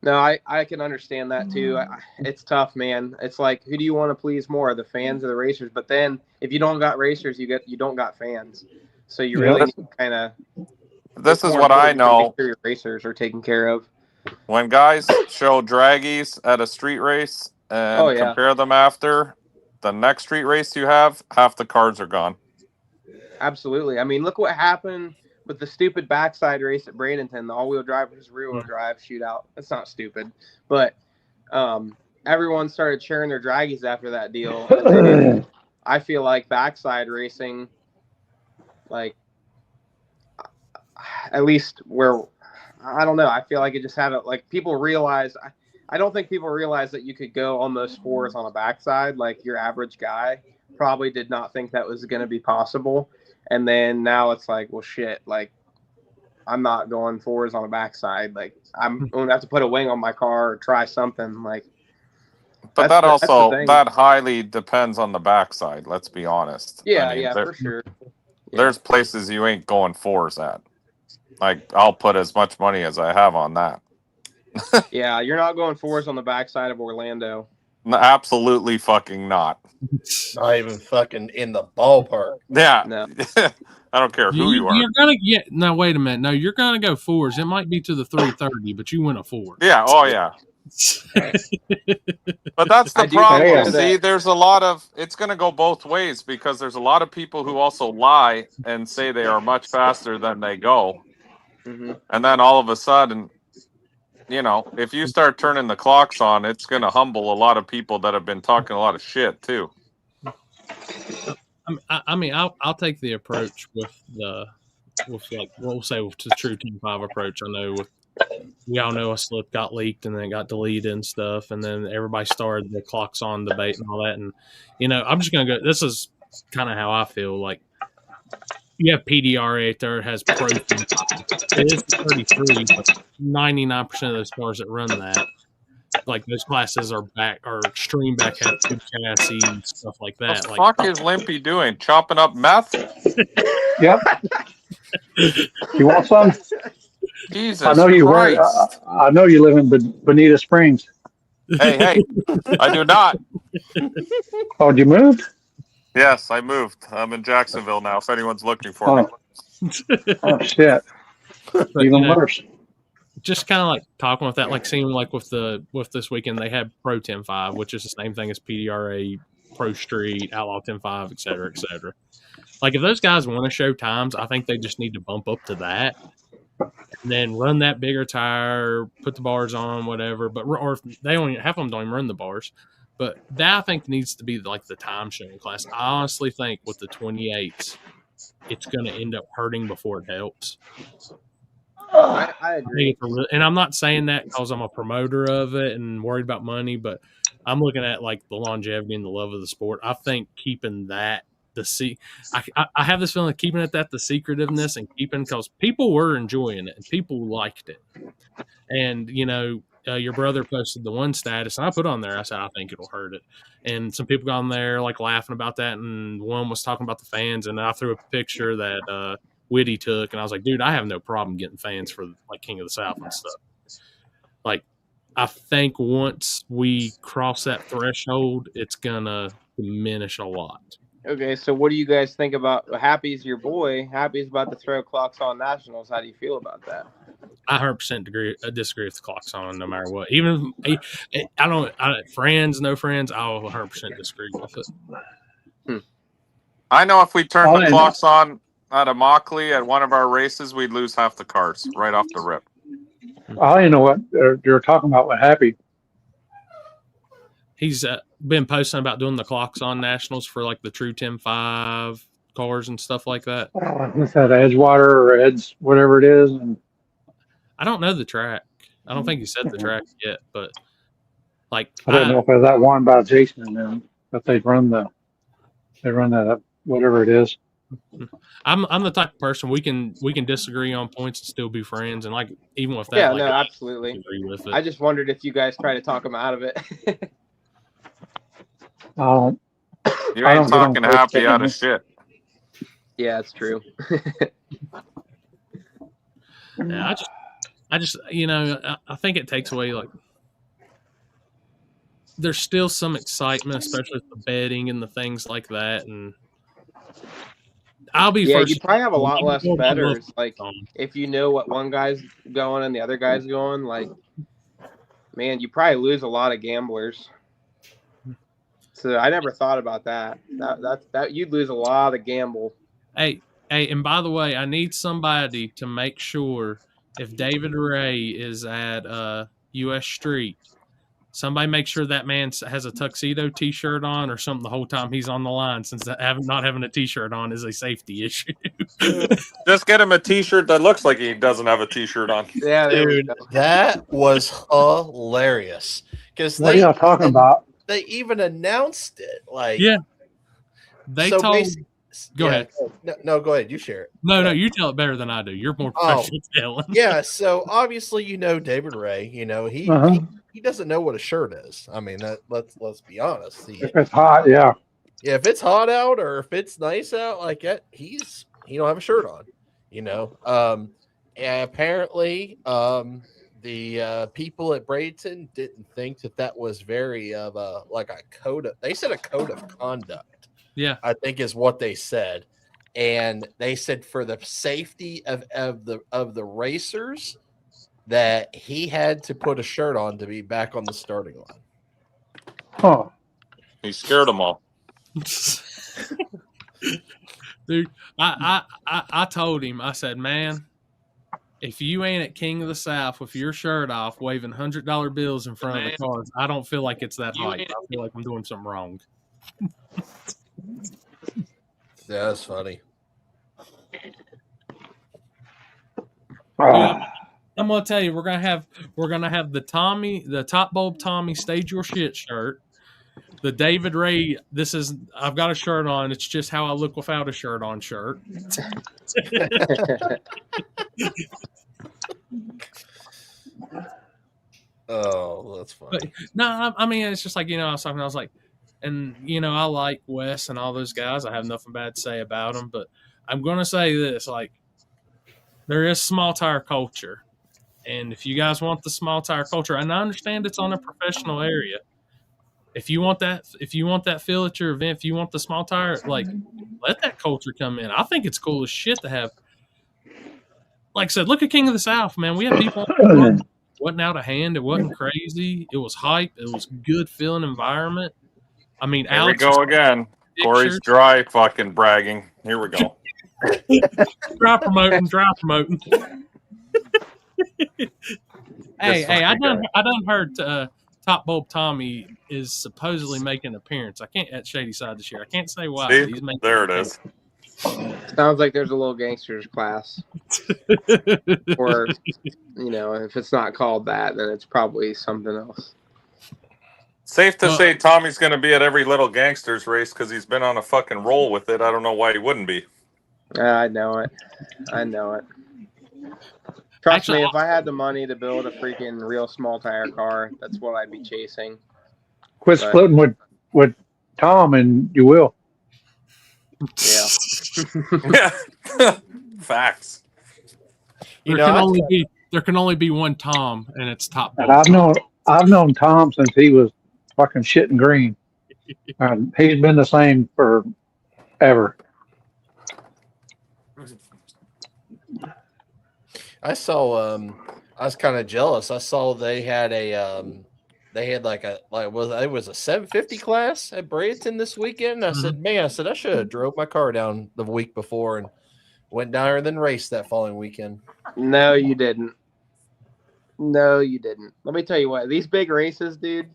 No, I can understand that too. It's tough, man. It's like, who do you want to please more, the fans or the racers? But then if you don't got racers, you don't got fans. So you really need to kind of. This is what I know. Make sure your racers are taken care of. When guys show draggies at a street race and compare them after the next street race you have, half the cards are gone. Absolutely. I mean, look what happened with the stupid backside race at Bradenton, the all-wheel drive versus rear-wheel drive shootout. That's not stupid. But everyone started sharing their draggies after that deal. I feel like backside racing, at least where I don't know. I feel like it just had people realize. I don't think people realize that you could go almost fours on a backside. Like your average guy probably did not think that was going to be possible. And then now it's like, well, shit. I'm not going fours on a backside. I'm going to have to put a wing on my car or try something. But That's the thing. that highly depends on the backside. Let's be honest. Yeah, I mean, for sure. There's places you ain't going fours at. Like, I'll put as much money as I have on that. Yeah, you're not going fours on the backside of Orlando. No, absolutely fucking not. Not even fucking in the ballpark. Yeah. No. I don't care who you are. You're gonna get no. Wait a minute. No, you're gonna go fours. It might be to the 330, but you win a four. Yeah. Oh yeah. But that's the problem. See, there's a lot of. It's going to go both ways because there's a lot of people who also lie and say they are much faster than they go, and then all of a sudden, you know, if you start turning the clocks on, it's going to humble a lot of people that have been talking a lot of shit too. I mean, I'll take the approach with like we'll say with the true 10-5 approach. I know we all know a slip got leaked and then it got deleted and stuff, and then everybody started the clocks on debate and all that. And you know, I'm just gonna go. This is kind of how I feel. Like you have PDRA out there has pro. It is 33, but 99% of those cars that run that, like those classes are extreme back half tube chassis and stuff like that. What the fuck is Limpy doing? Chopping up meth? Yep. You want some? Jesus I know you Christ. were. I know you live in Bonita Springs. Hey, I do not. Oh, you moved? Yes, I moved. I'm in Jacksonville now. If anyone's looking for me. Oh shit! Even worse. Just kind of like talking with that, like seeing like with this weekend they had Pro 10-5, which is the same thing as PDRA, Pro Street, Outlaw 10-5, et cetera, et cetera. Like if those guys want to show times, I think they just need to bump up to that, and then run that bigger tire, put the bars on, whatever. But or if they only half of them don't even run the bars, but that I think needs to be like the time showing class. I honestly think with the 28s, it's going to end up hurting before it helps. I agree. And I'm not saying that because I'm a promoter of it and worried about money, but I'm looking at like the longevity and the love of the sport. I think keeping that I have this feeling of keeping it that the secretiveness and keeping, because people were enjoying it and people liked it. And you know, your brother posted the one status and I put on there, I said I think it'll hurt it, and some people got on there like laughing about that, and one was talking about the fans, and I threw up a picture that Whitty took, and I was like, dude, I have no problem getting fans for like King of the South and stuff. Like I think once we cross that threshold, it's gonna diminish a lot. Okay, so what do you guys think about Happy's your boy? Happy's about to throw clocks on nationals. How do you feel about that? I 100% disagree with the clocks on no matter what. Even friends, no friends, I'll 100% disagree with it. I know if we turned the clocks on at a Mockley at one of our races, we'd lose half the cars right off the rip. I didn't know what you're talking about with Happy. He's been posting about doing the clocks on nationals for like the true 10-5 cars and stuff like that. What's that, Edgewater or Ed's, whatever it is? And I don't know the track. I don't think he said the track yet, but like I don't know if there's that one by Jason and them, but they run that up, whatever it is. I'm the type of person we can disagree on points and still be friends, and like even with that, yeah, like, no, absolutely. Agree with it. I just wondered if you guys try to talk him out of it. You ain't talking Happy out of shit. Yeah, it's true. Yeah, I just you know, I think it takes away, like there's still some excitement, especially with the betting and the things like that, and I'll be first. You probably have a lot less bettors. Like if you know what one guy's going and the other guy's going, like man, you probably lose a lot of gamblers. So I never thought about that. That you'd lose a lot of gamble. Hey, and by the way, I need somebody to make sure if David Ray is at US Street, somebody make sure that man has a tuxedo T-shirt on or something the whole time he's on the line, since not having a T-shirt on is a safety issue. Just get him a T-shirt that looks like he doesn't have a T-shirt on. Yeah, dude, that was hilarious. Because what are y'all talking about? They even announced it. Like, yeah, they told. Go ahead. No, go ahead. You share it. No, you tell it better than I do. You're more professional telling. Yeah, so obviously, you know, David Ray, you know, he he doesn't know what a shirt is. I mean, let's be honest. If it's hot, yeah. Yeah, if it's hot out or if it's nice out like that, he don't have a shirt on, And apparently, the people at Bradenton didn't think that was very of a code of. They said a code of conduct. Yeah, I think is what they said, and they said for the safety of the racers that he had to put a shirt on to be back on the starting line. Huh. He scared them all. Dude, I told him, I said, man, if you ain't at King of the South with your shirt off, waving $100 bills in front of the cars, I don't feel like it's that hype. I feel like I'm doing something wrong. Yeah, that's funny. Dude, I'm gonna tell you, we're gonna have the Top Bulb Tommy Stage Your Shit shirt. The David Ray, I've got a shirt on. It's just how I look without a shirt on shirt. Oh, that's funny. But, no, I mean, it's just like, I was like, and, I like Wes and all those guys. I have nothing bad to say about them, but I'm going to say this, like, there is small tire culture. And if you guys want the small tire culture, and I understand it's on a professional area, if you want that feel at your event, if you want the small tire, like, let that culture come in. I think it's cool as shit to have. Like I said, look at King of the South, man. We had people. It wasn't out of hand. It wasn't crazy. It was hype. It was good feeling environment. I mean, Here we go again. Corey's dry fucking bragging. Here we go. Dry promoting. Hey, I done heard Top Bulb Tommy is supposedly making an appearance. I can't at Shady Side this year. I can't say why. See? But he's making there it is. Sounds like there's a Lil Gangsters class. Or, if it's not called that, then it's probably something else. Safe to say Tommy's going to be at every Little Gangsters race because he's been on a fucking roll with it. I don't know why he wouldn't be. I know it. Trust me, if I had the money to build a freaking real small tire car, that's what I'd be chasing. Quit splitting with Tom and you will. Yeah. Facts. There can only be one Tom, and it's Top Bulb. And I've known Tom since he was fucking shit and green. And he's been the same forever. I saw. I was kind of jealous. I saw they had it was a 750 class at Bradenton this weekend. I said, man, I should have drove my car down the week before and went down there and then raced that following weekend. No, you didn't. Let me tell you what. These big races, dude.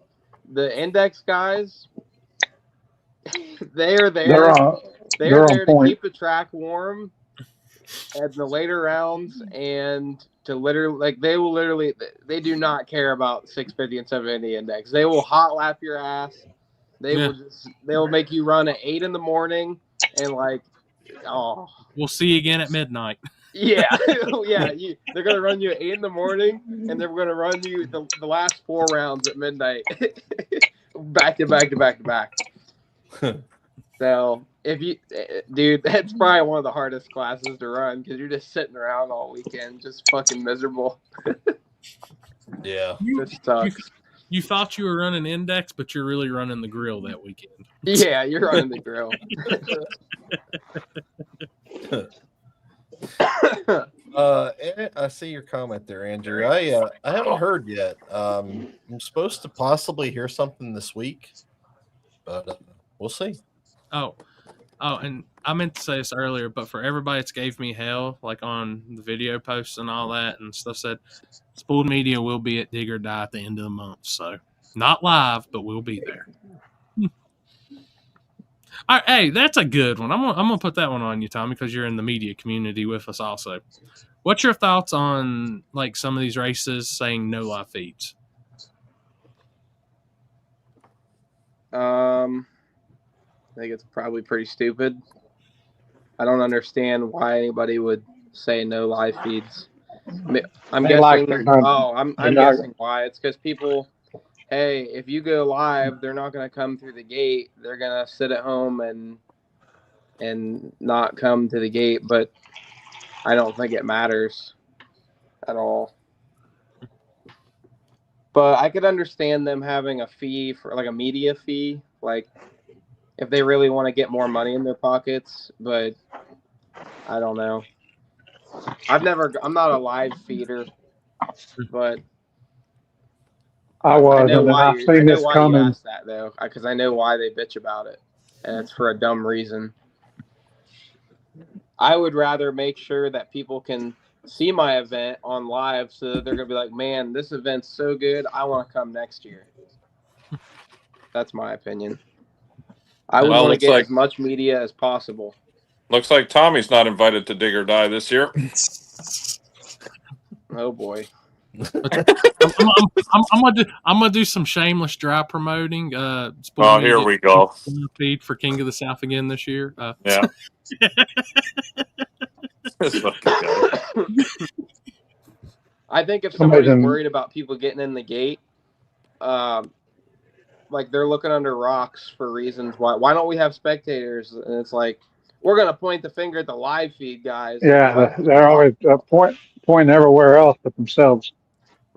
The index guys, they're there. They're there to keep the track warm at the later rounds and to literally, they do not care about 650 and 750 index. They will hot lap your ass. They'll make you run at 8 in the morning and we'll see you again at midnight. Yeah, they're gonna run you at 8 in the morning, and they're gonna run you the last 4 rounds at midnight, back to back. So dude, that's probably one of the hardest classes to run because you're just sitting around all weekend, just fucking miserable. Yeah, it sucks. You thought you were running index, but you're really running the grill that weekend. Yeah, you're running the grill. I see your comment there, Andrew. I haven't heard yet. I'm supposed to possibly hear something this week, but we'll see. Oh, and I meant to say this earlier, but for everybody that's gave me hell, like on the video posts and all that and stuff, said Spooled Media will be at Dig or Die at the end of the month. So not live, but we'll be there. All right, hey, that's a good one. I'm gonna put that one on you, Tommy, because you're in the media community with us also. What's your thoughts on some of these races saying no live feeds? I think it's probably pretty stupid. I don't understand why anybody would say no live feeds. I'm guessing. I'm guessing why. It's because people hey, if you go live, they're not going to come through the gate. They're going to sit at home and not come to the gate. But I don't think it matters at all. But I could understand them having a fee for like a media fee, like if they really want to get more money in their pockets. But I don't know. I'm not a live feeder, but I was, know and then why I've seen this you coming. asked that though, because I know why they bitch about it, and it's for a dumb reason. I would rather make sure that people can see my event on live, so that they're gonna be like, "Man, this event's so good, I want to come next year." That's my opinion. I would want to get as much media as possible. Looks like Tommy's not invited to Dig or Die this year. Oh boy. I'm gonna do some shameless dry promoting. Here we go. Feed for King of the South again this year. Yeah. I think if somebody's worried about people getting in the gate, like they're looking under rocks for reasons why don't we have spectators? And it's like, we're gonna point the finger at the live feed guys. Yeah, they're always pointing everywhere else but themselves.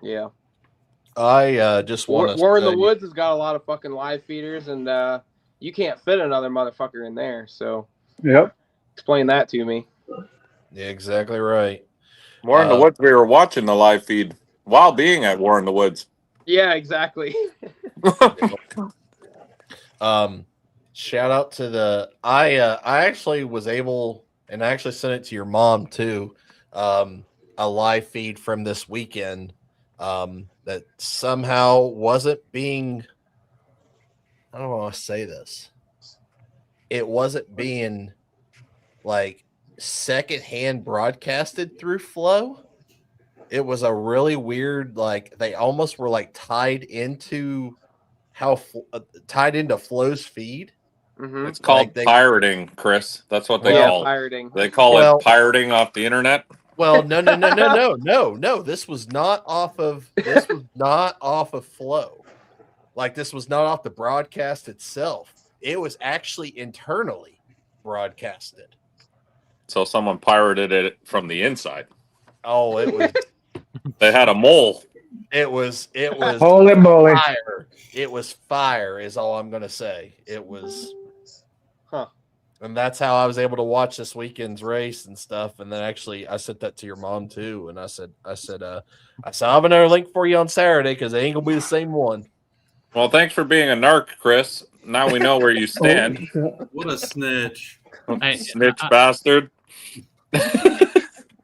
Yeah. I just want to. War in the Woods has got a lot of fucking live feeders, and you can't fit another motherfucker in there. So. Yep. Explain that to me. Yeah, exactly right. War in the Woods. We were watching the live feed while being at War in the Woods. Yeah, exactly. Shout out to the. I actually was able, and I actually sent it to your mom too. A live feed from this weekend. That somehow wasn't being, I don't want to say this. It wasn't being like secondhand broadcasted through Flow. It was a really weird, like they almost were like tied into Flow's feed. Mm-hmm. It's called pirating, Chris. That's what they call it. Pirating. They call it pirating off the internet. Well, no. This was not off of Flow. Like this was not off the broadcast itself. It was actually internally broadcasted. So someone pirated it from the inside. Oh, it was. They had a mole. It was holy moly. Fire. It was fire, is all I'm gonna say. It was. And that's how I was able to watch this weekend's race and stuff. And then actually, I sent that to your mom too. And I said, I have another link for you on Saturday because it ain't gonna be the same one. Well, thanks for being a narc, Chris. Now we know where you stand. What a snitch! Snitch bastard.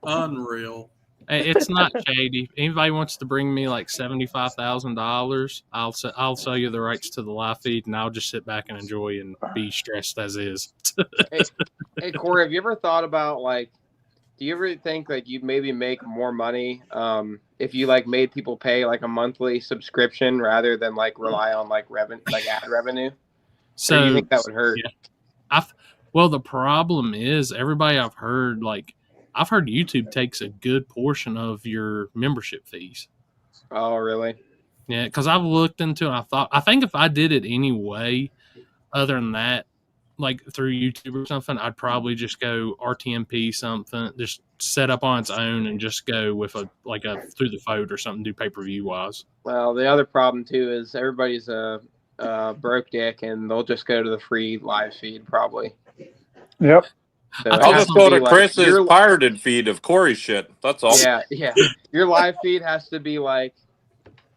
Unreal. It's not shady. If anybody wants to bring me like $75,000, I'll sell you the rights to the live feed, and I'll just sit back and enjoy and be stressed as is. Hey, Corey, have you ever thought about like? Do you ever think like you'd maybe make more money if you like made people pay like a monthly subscription rather than like rely on like ad revenue? So do you think that would hurt? Yeah. Well, the problem is everybody I've heard YouTube takes a good portion of your membership fees. Oh, really? Yeah, because I've looked into it. I think if I did it anyway, other than that, like through YouTube or something, I'd probably just go RTMP something, just set up on its own and just go with a through the phone or something, do pay-per-view wise. Well, the other problem too is everybody's a broke dick and they'll just go to the free live feed probably. Yep. So I'll just go to Chris's pirated feed of Corey shit. That's all. Yeah. Your live feed has to be like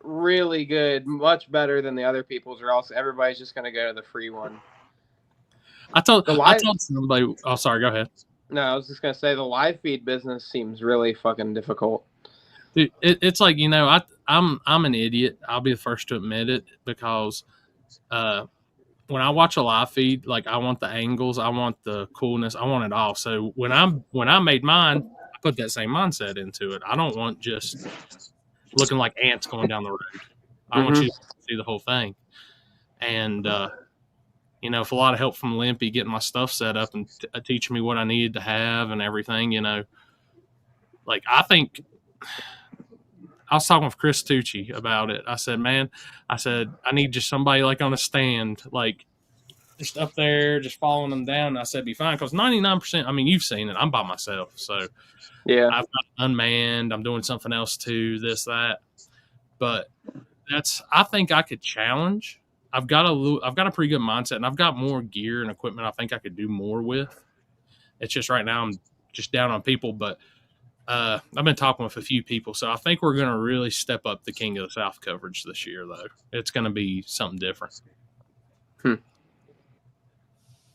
really good, much better than the other people's, or else everybody's just going to go to the free one. I told somebody. Oh, sorry. Go ahead. No, I was just going to say the live feed business seems really fucking difficult. Dude, it's like, I'm an idiot. I'll be the first to admit it because when I watch a live feed, like I want the angles, I want the coolness, I want it all. So when I made mine, I put that same mindset into it. I don't want just looking like ants going down the road. I want you to see the whole thing. And with a lot of help from Limpy getting my stuff set up and teaching me what I needed to have and everything, like I think I was talking with Chris Tucci about it. I said, man, I need just somebody like on a stand, like just up there, just following them down. And I said, be fine. Because 99%, I mean, you've seen it. I'm by myself. So Yeah. I've got unmanned. I'm doing something else too, this, that. But I think I could challenge. I've got a pretty good mindset, and I've got more gear and equipment I think I could do more with. It's just right now I'm just down on people, but I've been talking with a few people, so I think we're going to really step up the King of the South coverage this year, though. It's going to be something different.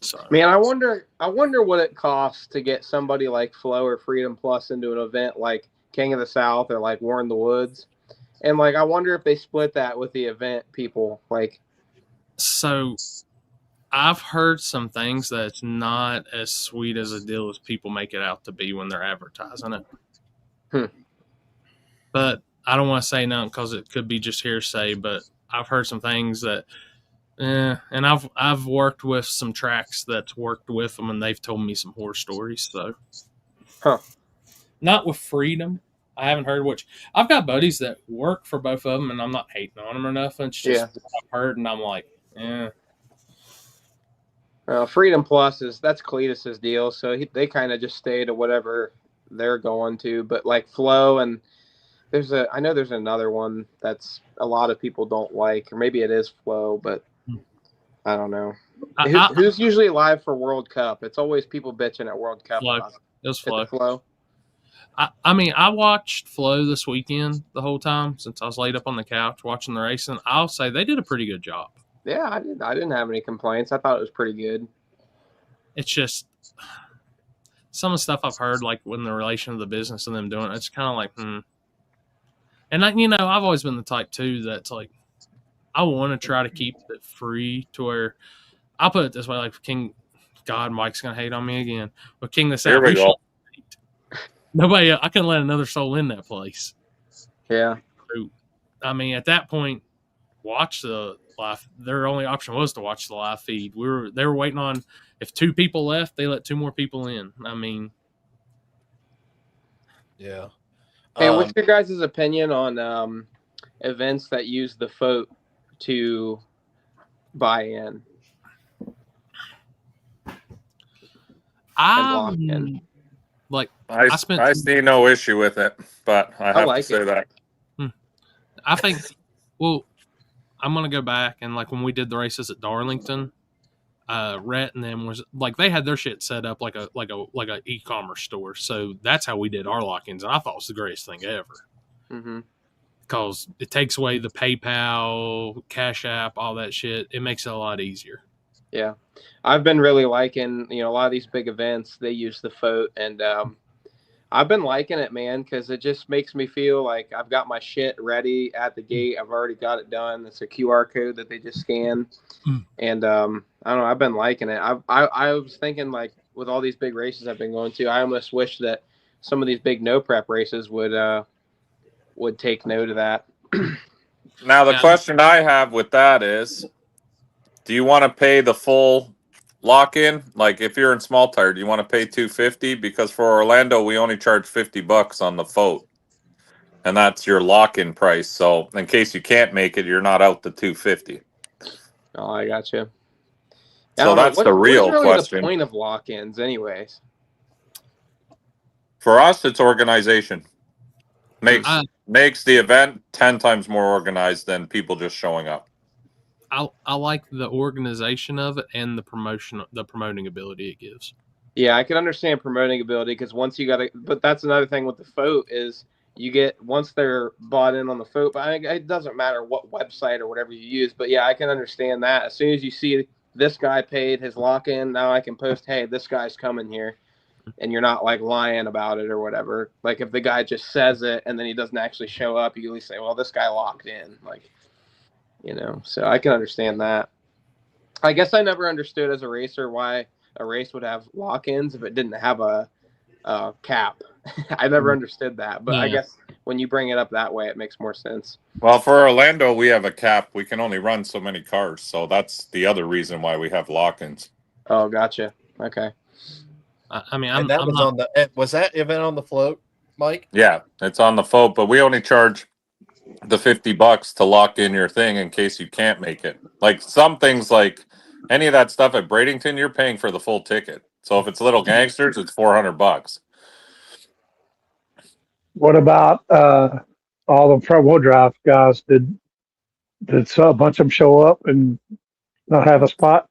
So, man, I wonder what it costs to get somebody like Flo or Freedom Plus into an event like King of the South or like War in the Woods, and like I wonder if they split that with the event people. Like, so I've heard some things that's not as sweet as a deal as people make it out to be when they're advertising it. But I don't want to say nothing because it could be just hearsay. But I've heard some things that, and I've worked with some tracks that's worked with them, and they've told me some horror stories. So, not with Freedom. I haven't heard which. I've got buddies that work for both of them, and I'm not hating on them or nothing. It's just what I've heard, and I'm like, Freedom Plus that's Cletus's deal, so they kind of just stay to whatever they're going to. But like Flo, and I know there's another one that's a lot of people don't like, or maybe it is Flo, but I don't know. Who's usually live for World Cup? It's always people bitching at World Cup. Flo. It was Flo. Flo. I mean, I watched Flo this weekend the whole time since I was laid up on the couch watching the racing. I'll say they did a pretty good job. Yeah, I didn't have any complaints. I thought it was pretty good. It's just some of the stuff I've heard, like when the relation of the business and them doing it, it's kind of like, And I've always been the type too that's like, I want to try to keep it free to where I'll put it this way, like King. God, Mike's gonna hate on me again. But King of the South, Here we go. Nobody, I couldn't let another soul in that place. Yeah. I mean, at that point, watch the live. Their only option was to watch the live feed. They were waiting on, if 2 people left, they let 2 more people in. I mean, yeah. Hey, what's your guys' opinion on events that use the float to buy in? I see no issue with it, but I have to say that. I think, well, I'm gonna go back and like when we did the races at Darlington, Rhett and them was like they had their shit set up like a e-commerce store, so that's how we did our lock-ins, and I thought it was the greatest thing ever. Because it takes away the PayPal, Cash App, all that shit. It makes it a lot easier. Yeah, I've been really liking, a lot of these big events, they use the float, and I've been liking it, man, because it just makes me feel like I've got my shit ready at the gate. I've already got it done. It's a QR code that they just scan, and I don't know. I've been liking it. I was thinking, like, with all these big races I've been going to, I almost wish that some of these big no prep races would take note of that. Now, the question I have with that is, do you want to pay the full lock-in? Like, if you're in small tire, do you want to pay $250? Because for Orlando, we only charge $50 on the float, and that's your lock-in price. So, in case you can't make it, you're not out the $250. Oh, I got you. So that's the real what's really question. The point of lock-ins, anyways? For us, it's organization. Makes the event 10 times more organized than people just showing up. I like the organization of it and the promoting ability it gives. Yeah, I can understand promoting ability because once you got to, but that's another thing with the float is you get, once they're bought in on the float, but it doesn't matter what website or whatever you use. But yeah, I can understand that. As soon as you see this guy paid his lock-in, now I can post, hey, this guy's coming here. And you're not like lying about it or whatever. Like if the guy just says it and then he doesn't actually show up, you at least say, well, this guy locked in. Like, so I can understand that. I guess I never understood as a racer why a race would have lock-ins if it didn't have a cap. I never understood that, but I guess when you bring it up that way, it makes more sense. Well, for Orlando, we have a cap. We can only run so many cars, so that's the other reason why we have lock-ins. Oh, gotcha. Okay. I mean, was that event on the float, Mike? Yeah, it's on the float, but we only charge the $50 to lock in your thing in case you can't make it. Like some things, like any of that stuff at Bradenton, you're paying for the full ticket. So if it's Little Gangsters, it's $400. What about all the front wheel drive guys? Did a bunch of them show up and not have a spot?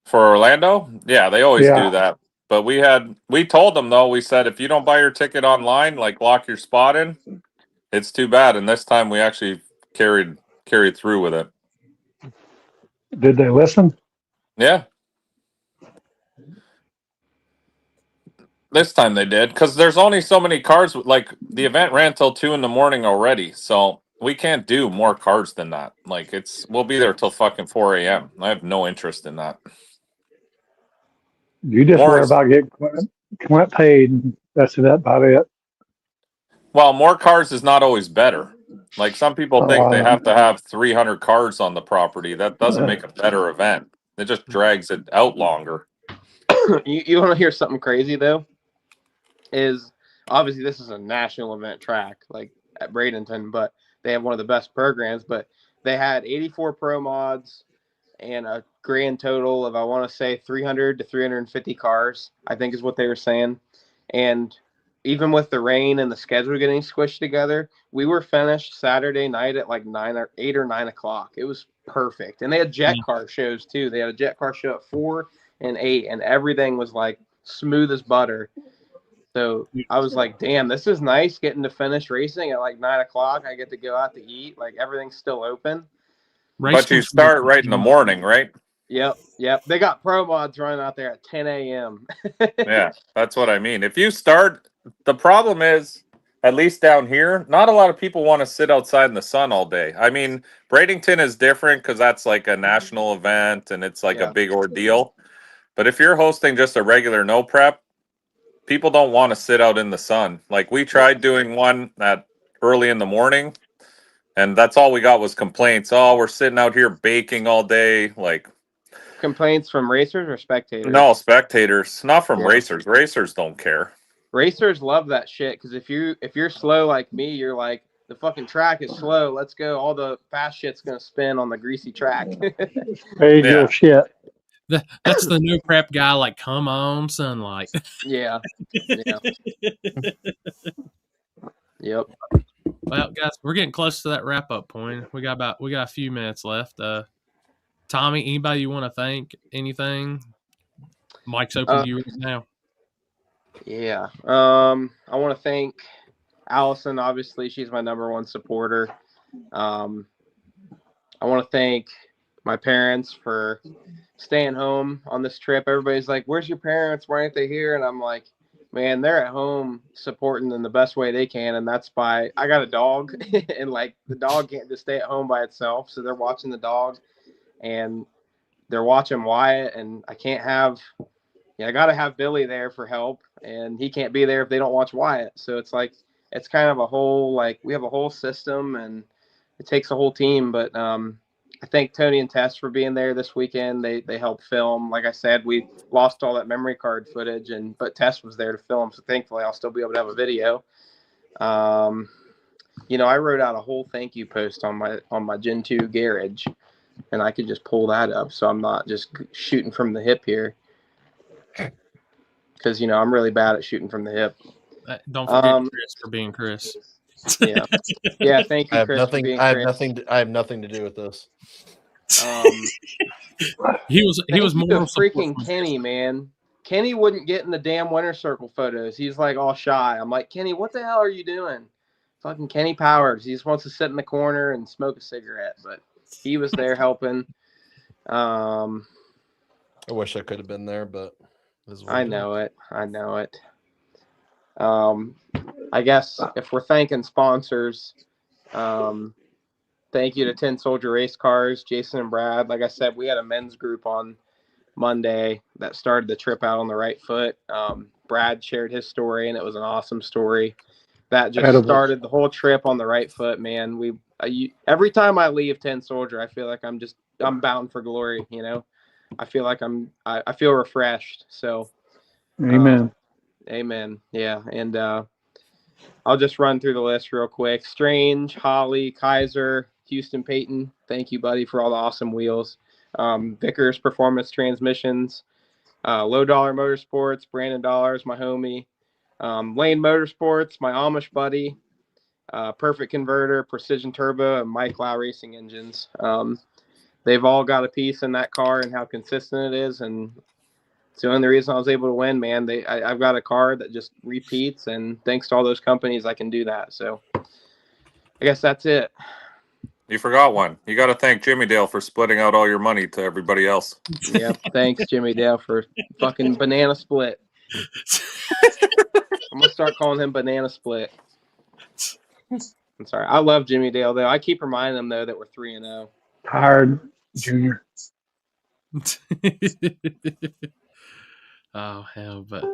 For Orlando, yeah, they always do Yeah. that. But we told them though, we said if you don't buy your ticket online, like lock your spot in, it's too bad. And this time we actually carried through with it. Did they listen? Yeah. This time they did, because there's only so many cars. Like the event ran till 2 a.m. already, so we can't do more cars than that. Like we'll be there till fucking 4 a.m. I have no interest in that. You just worry about getting Clint paid. And that's about it. Well, more cars is not always better. Like some people think they have to have 300 cars on the property. That doesn't make a better event. It just drags it out longer. You want to hear something crazy though? Is obviously this is a national event track like at Bradenton, but they have one of the best programs. But they had 84 pro mods and a grand total of, I want to say, 300 to 350 cars, I think is what they were saying. And even with the rain and the schedule getting squished together, we were finished Saturday night at like 8 or 9 o'clock. It was perfect. And they had jet car shows too. They had a jet car show at 4 and 8, and everything was like smooth as butter. So I was like, damn, this is nice getting to finish racing at like 9 o'clock. I get to go out to eat. Like everything's still open. But you start right in the morning, right? Yep. They got pro mods running out there at 10 a.m. Yeah, that's what I mean. If you start, the problem is, at least down here, not a lot of people want to sit outside in the sun all day. I mean, Bradenton is different because that's like a national event and it's like a big ordeal. But if you're hosting just a regular no prep, people don't want to sit out in the sun. Like we tried doing one at early in the morning, and that's all we got was complaints. Oh, we're sitting out here baking all day. Like complaints from racers or spectators? No, spectators, not from racers. Racers don't care. Racers love that shit because if you're slow like me, you're like, the fucking track is slow. Let's go. All the fast shit's gonna spin on the greasy track. Hey, your shit. That's the no prep guy. Like, come on, sunlight. Yeah. Yep. Well, guys, we're getting close to that wrap up point. We got a few minutes left. Tommy, anybody you want to thank? Anything? Mike's open to you right now. Yeah. I want to thank Allison. Obviously, she's my number one supporter. I want to thank my parents for staying home on this trip. Everybody's like, where's your parents? Why aren't they here? And I'm like, man, they're at home supporting in the best way they can. And that's by, I got a dog and like the dog can't just stay at home by itself. So they're watching the dog and they're watching Wyatt, and I can't have, I got to have Billy there for help, and he can't be there if they don't watch Wyatt. So it's like, it's kind of a whole, like we have a whole system and it takes a whole team. But I thank Tony and Tess for being there this weekend. They helped film. Like I said, we lost all that memory card footage, but Tess was there to film. So thankfully I'll still be able to have a video. I wrote out a whole thank you post on my Gen 2 garage, and I could just pull that up. So I'm not just shooting from the hip here. Because, I'm really bad at shooting from the hip. Don't forget Chris for being Chris. Yeah. Yeah, thank you, Chris, for being Chris. I have nothing to do with this. He was more freaking Kenny, man. Kenny wouldn't get in the damn winner circle photos. He's like all shy. I'm like, Kenny, what the hell are you doing? Fucking Kenny Powers. He just wants to sit in the corner and smoke a cigarette, but he was there helping. I wish I could have been there, but I know it. I guess if we're thanking sponsors, thank you to 10 Soldier Race Cars, Jason and Brad. Like I said, we had a men's group on Monday that started the trip out on the right foot. Brad shared his story, and it was an awesome story. That just started the whole trip on the right foot, man. Every time I leave 10 Soldier, I feel like I'm bound for glory, I feel like I feel refreshed. So amen. Amen. Yeah. And I'll just run through the list real quick. Strange, Holly, Kaiser, Houston Payton. Thank you, buddy, for all the awesome wheels. Vickers Performance Transmissions, Low Dollar Motorsports, Brandon Dollars, my homie. Lane Motorsports, my Amish buddy. Perfect Converter, Precision Turbo, and Mike Lau Racing Engines. They've all got a piece in that car and how consistent it is, and it's the only reason I was able to win, man. I've got a car that just repeats, and thanks to all those companies, I can do that. So I guess that's it. You forgot one. You got to thank Jimmy Dale for splitting out all your money to everybody else. Yep. Thanks, Jimmy Dale, for fucking Banana Split. I'm going to start calling him Banana Split. I'm sorry. I love Jimmy Dale, though. I keep reminding him, though, that we're 3-0. Tired, Junior. Oh hell, but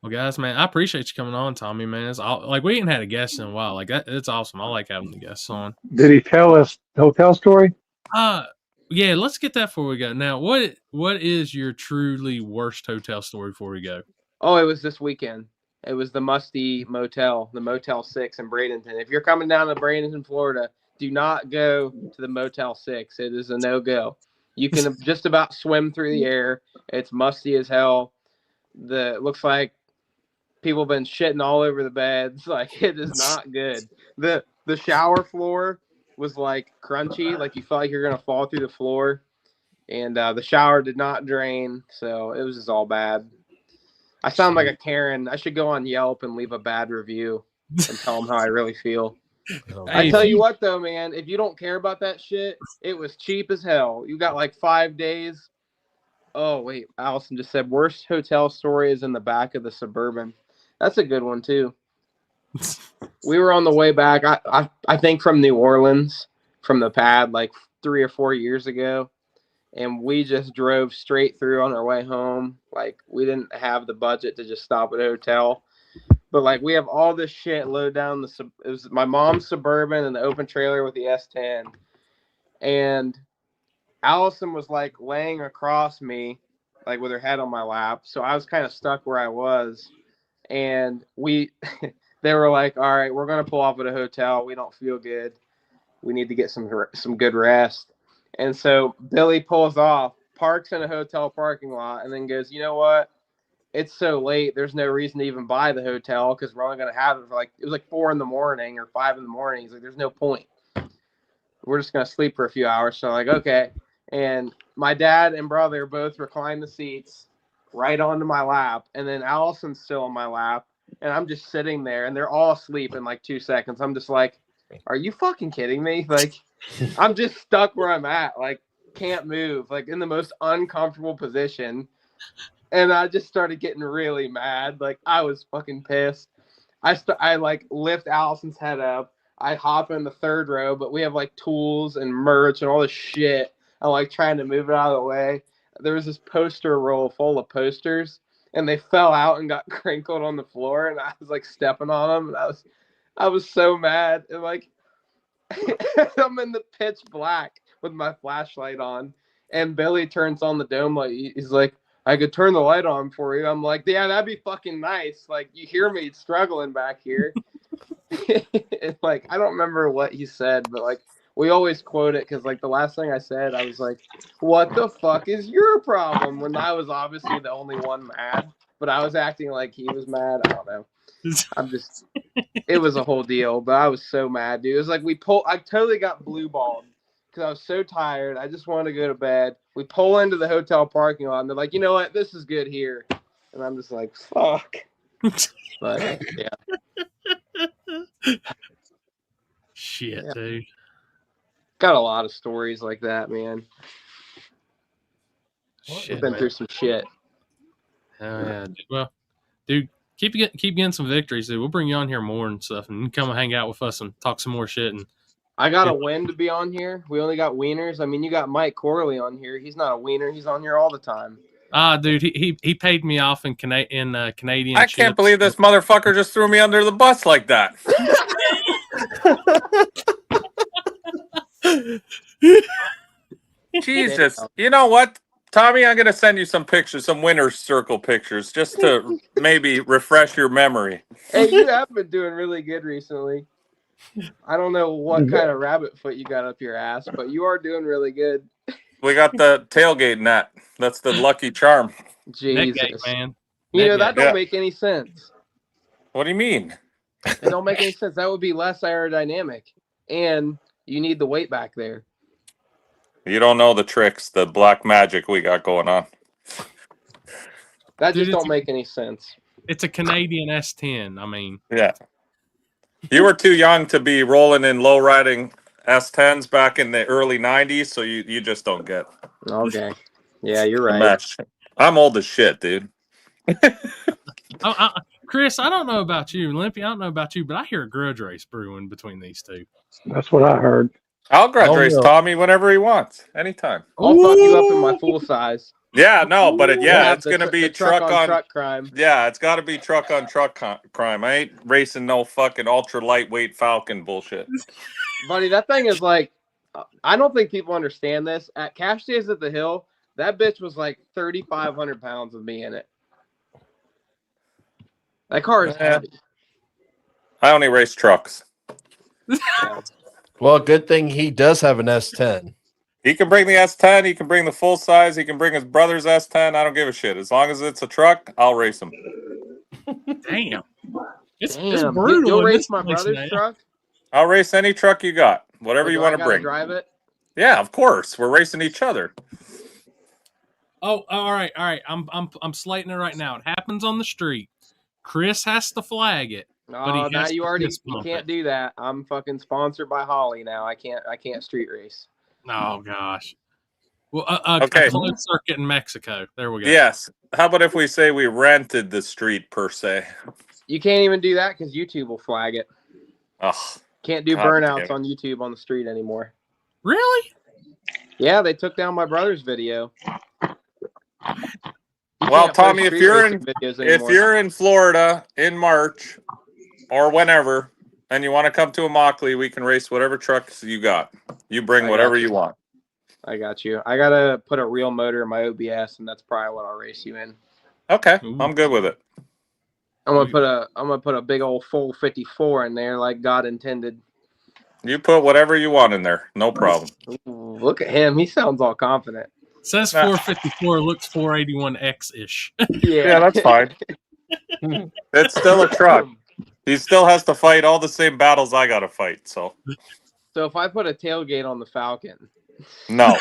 well, guys, man, I appreciate you coming on, Tommy. Man, it's all, like we ain't had a guest in a while. Like it's awesome. I like having the guests on. Did he tell us the hotel story? Yeah, let's get that before we go. Now, what is your truly worst hotel story before we go? Oh, it was this weekend. It was the Musty Motel, the Motel 6 in Bradenton. If you're coming down to Bradenton, Florida, do not go to the Motel 6. It is a no-go. You can just about swim through the air. It's musty as hell. It looks like people have been shitting all over the beds. Like, it is not good. The shower floor was like crunchy, like you felt like you're gonna fall through the floor, and the shower did not drain, so it was just all bad. I sound like a Karen. I should go on Yelp and leave a bad review and tell them how I really feel. I tell you what, though, man, if you don't care about that shit, it was cheap as hell. You got like 5 days. Oh, wait. Allison just said worst hotel story is in the back of the Suburban. That's a good one, too. We were on the way back, I think from New Orleans, from the pad like 3 or 4 years ago. And we just drove straight through on our way home. Like, we didn't have the budget to just stop at a hotel. But, like, we have all this shit loaded down. It was my mom's Suburban and the open trailer with the S10. And Allison was, like, laying across me, like, with her head on my lap. So I was kind of stuck where I was. And they were like, all right, we're going to pull off at a hotel. We don't feel good. We need to get some good rest. And so Billy pulls off, parks in a hotel parking lot, and then goes, you know what? It's so late. There's no reason to even buy the hotel because we're only going to have it for it was like 4 in the morning or 5 in the morning. He's like, there's no point. We're just going to sleep for a few hours. So I'm like, okay. And my dad and brother both recline the seats right onto my lap. And then Allison's still on my lap. And I'm just sitting there and they're all asleep in like 2 seconds. I'm just like, are you fucking kidding me? Like, I'm just stuck where I'm at. Like, can't move. Like, in the most uncomfortable position. And I just started getting really mad. Like, I was fucking pissed. I like lift Allison's head up. I hop in the third row, but we have like tools and merch and all this shit. I'm like trying to move it out of the way. There was this poster roll full of posters, and they fell out and got crinkled on the floor. And I was like stepping on them, and I was so mad. And like, I'm in the pitch black with my flashlight on, and Billy turns on the dome light. He's like, I could turn the light on for you. I'm like, yeah, that'd be fucking nice. Like, you hear me struggling back here. It's like, I don't remember what he said, but like, we always quote it because like the last thing I said, I was like, what the fuck is your problem? When I was obviously the only one mad, but I was acting like he was mad. I don't know. It was a whole deal, but I was so mad, dude. It was like I totally got blue balled because I was so tired. I just wanted to go to bed. We pull into the hotel parking lot, and they're like, you know what? This is good here. And I'm just like, fuck. But, yeah. Shit, dude. Got a lot of stories like that, man. We've been through some shit. Oh, yeah. Well, dude, keep getting some victories, dude. We'll bring you on here more and stuff, and you come and hang out with us and talk some more shit. And I got a win to be on here. We only got wieners. I mean, you got Mike Corley on here. He's not a wiener. He's on here all the time. Dude, he paid me off in Canadian. I can't believe this motherfucker just threw me under the bus like that. Jesus, you know what? Tommy, I'm gonna send you some pictures, some winner's circle pictures, just to maybe refresh your memory. Hey, you have been doing really good recently. I don't know what kind of rabbit foot you got up your ass, but you are doing really good. We got the tailgate net. That's the lucky charm. Jesus, Netgate, man. You know Netgate. that don't make any sense. What do you mean? It don't make any sense. That would be less aerodynamic, and you need the weight back there. You don't know the tricks, the black magic we got going on. That just don't make any sense. It's a Canadian S10. I mean, yeah. You were too young to be rolling in low riding S10s back in the early 90s, so you just don't get. Okay. Yeah, you're the right. mesh. I'm old as shit, dude. Chris, I don't know about you, Limpy. I don't know about you, but I hear a grudge race brewing between these two. That's what I heard. I'll grudge race Tommy whenever he wants, anytime. I'll fuck you up in my full size. Yeah, no, but it's the, gonna be the truck on truck crime. Yeah, it's got to be truck on truck crime. I ain't racing no fucking ultra lightweight Falcon bullshit. Buddy, that thing is like, I don't think people understand this. At Cash Days at the Hill, that bitch was like 3,500 pounds with me in it. That car is heavy. I only race trucks. Well, good thing he does have an S10. He can bring the S10. He can bring the full size. He can bring his brother's S10. I don't give a shit. As long as it's a truck, I'll race him. Damn. It's brutal. You'll race my brother's truck? I'll race any truck you got. Whatever you want to bring. Drive it? Yeah, of course. We're racing each other. Oh, all right. I'm slating it right now. It happens on the street. Chris has to flag it. No, now you can't do that. I'm fucking sponsored by Holly now. I can't street race. Oh gosh. Well, okay. A closed circuit in Mexico. There we go. Yes. How about if we say we rented the street per se? You can't even do that because YouTube will flag it. Oh, can't do burnouts on YouTube on the street anymore. Really? Yeah, they took down my brother's video. Well, Tommy, if you're in Florida in March or whenever, and you want to come to a Mockley, we can race whatever trucks you got. You bring whatever you want. I got you. I gotta put a real motor in my OBS, and that's probably what I'll race you in. Okay, I'm good with it. I'm gonna put a big old full 54 in there, like God intended. You put whatever you want in there, no problem. Ooh, look at him. He sounds all confident. Says 454, looks 481X-ish. Yeah, that's fine. It's still a truck. He still has to fight all the same battles I got to fight. So if I put a tailgate on the Falcon, no.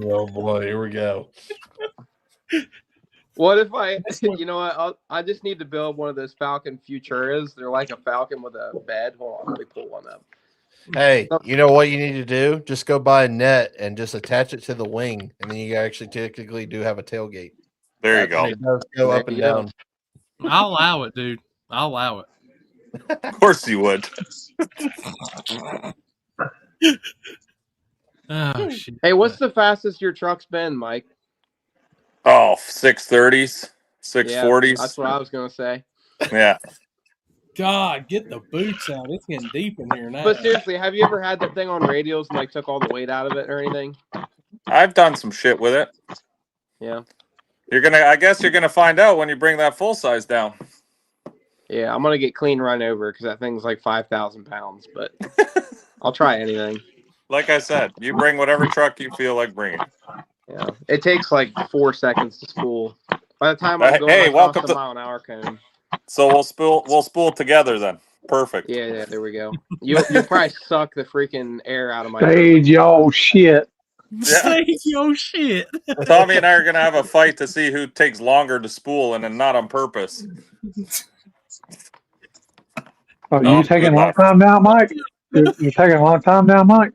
Oh boy, here we go. What if you know what? I just need to build one of those Falcon Futuras. They're like a Falcon with a bed. Hold on, let me pull one up. Hey, you know what you need to do? Just go buy a net and just attach it to the wing, and then you actually technically do have a tailgate. There you go. It does go up and down. I'll allow it, dude. I'll allow it. Of course you would. Oh shit. Hey, what's the fastest your truck's been, Mike? Oh, 630s, 640s. Yeah, that's what I was gonna say. Yeah. God, get the boots out. It's getting deep in here now. But seriously, have you ever had that thing on radials and like took all the weight out of it or anything? I've done some shit with it. Yeah. I guess you're gonna find out when you bring that full size down. Yeah, I'm gonna get clean run over because that thing's like 5,000 pounds, but I'll try anything. Like I said, you bring whatever truck you feel like bringing. Yeah, it takes like 4 seconds to spool. By the time I'm going across the mile-an-hour cone. So we'll spool together then. Perfect. Yeah, there we go. You'll probably suck the freaking air out of my. Stage your shit. Stage your shit. Tommy and I are gonna have a fight to see who takes longer to spool, and not on purpose. Oh, you taking a long time now, Mike? You're taking a long time now, Mike?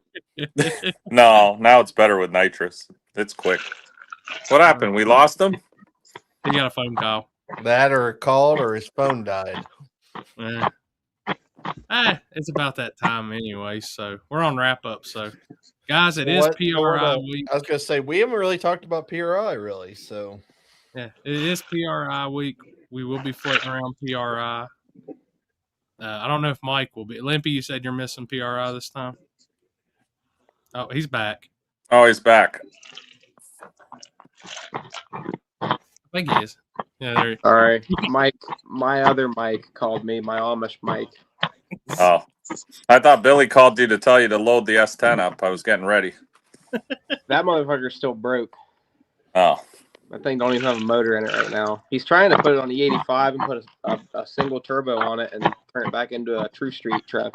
No, now it's better with nitrous. It's quick. What happened? We lost him? He got a phone call. That or called or his phone died. It's about that time anyway, so we're on wrap up. So, guys, it is PRI week. I was going to say, we haven't really talked about PRI, really. So, yeah, it is PRI week. We will be floating around PRI. I don't know if Mike will be. Limpy, you said you're missing PRI this time? Oh, he's back. Oh, he's back. I think he is. Yeah, there. Sorry, Mike. My other Mike called me. My Amish Mike. Oh, I thought Billy called you to tell you to load the S10 up. I was getting ready. That motherfucker's still broke. Oh, That thing don't even have a motor in it right now. He's trying to put it on the 85 and put a single turbo on it and turn it back into a true street truck.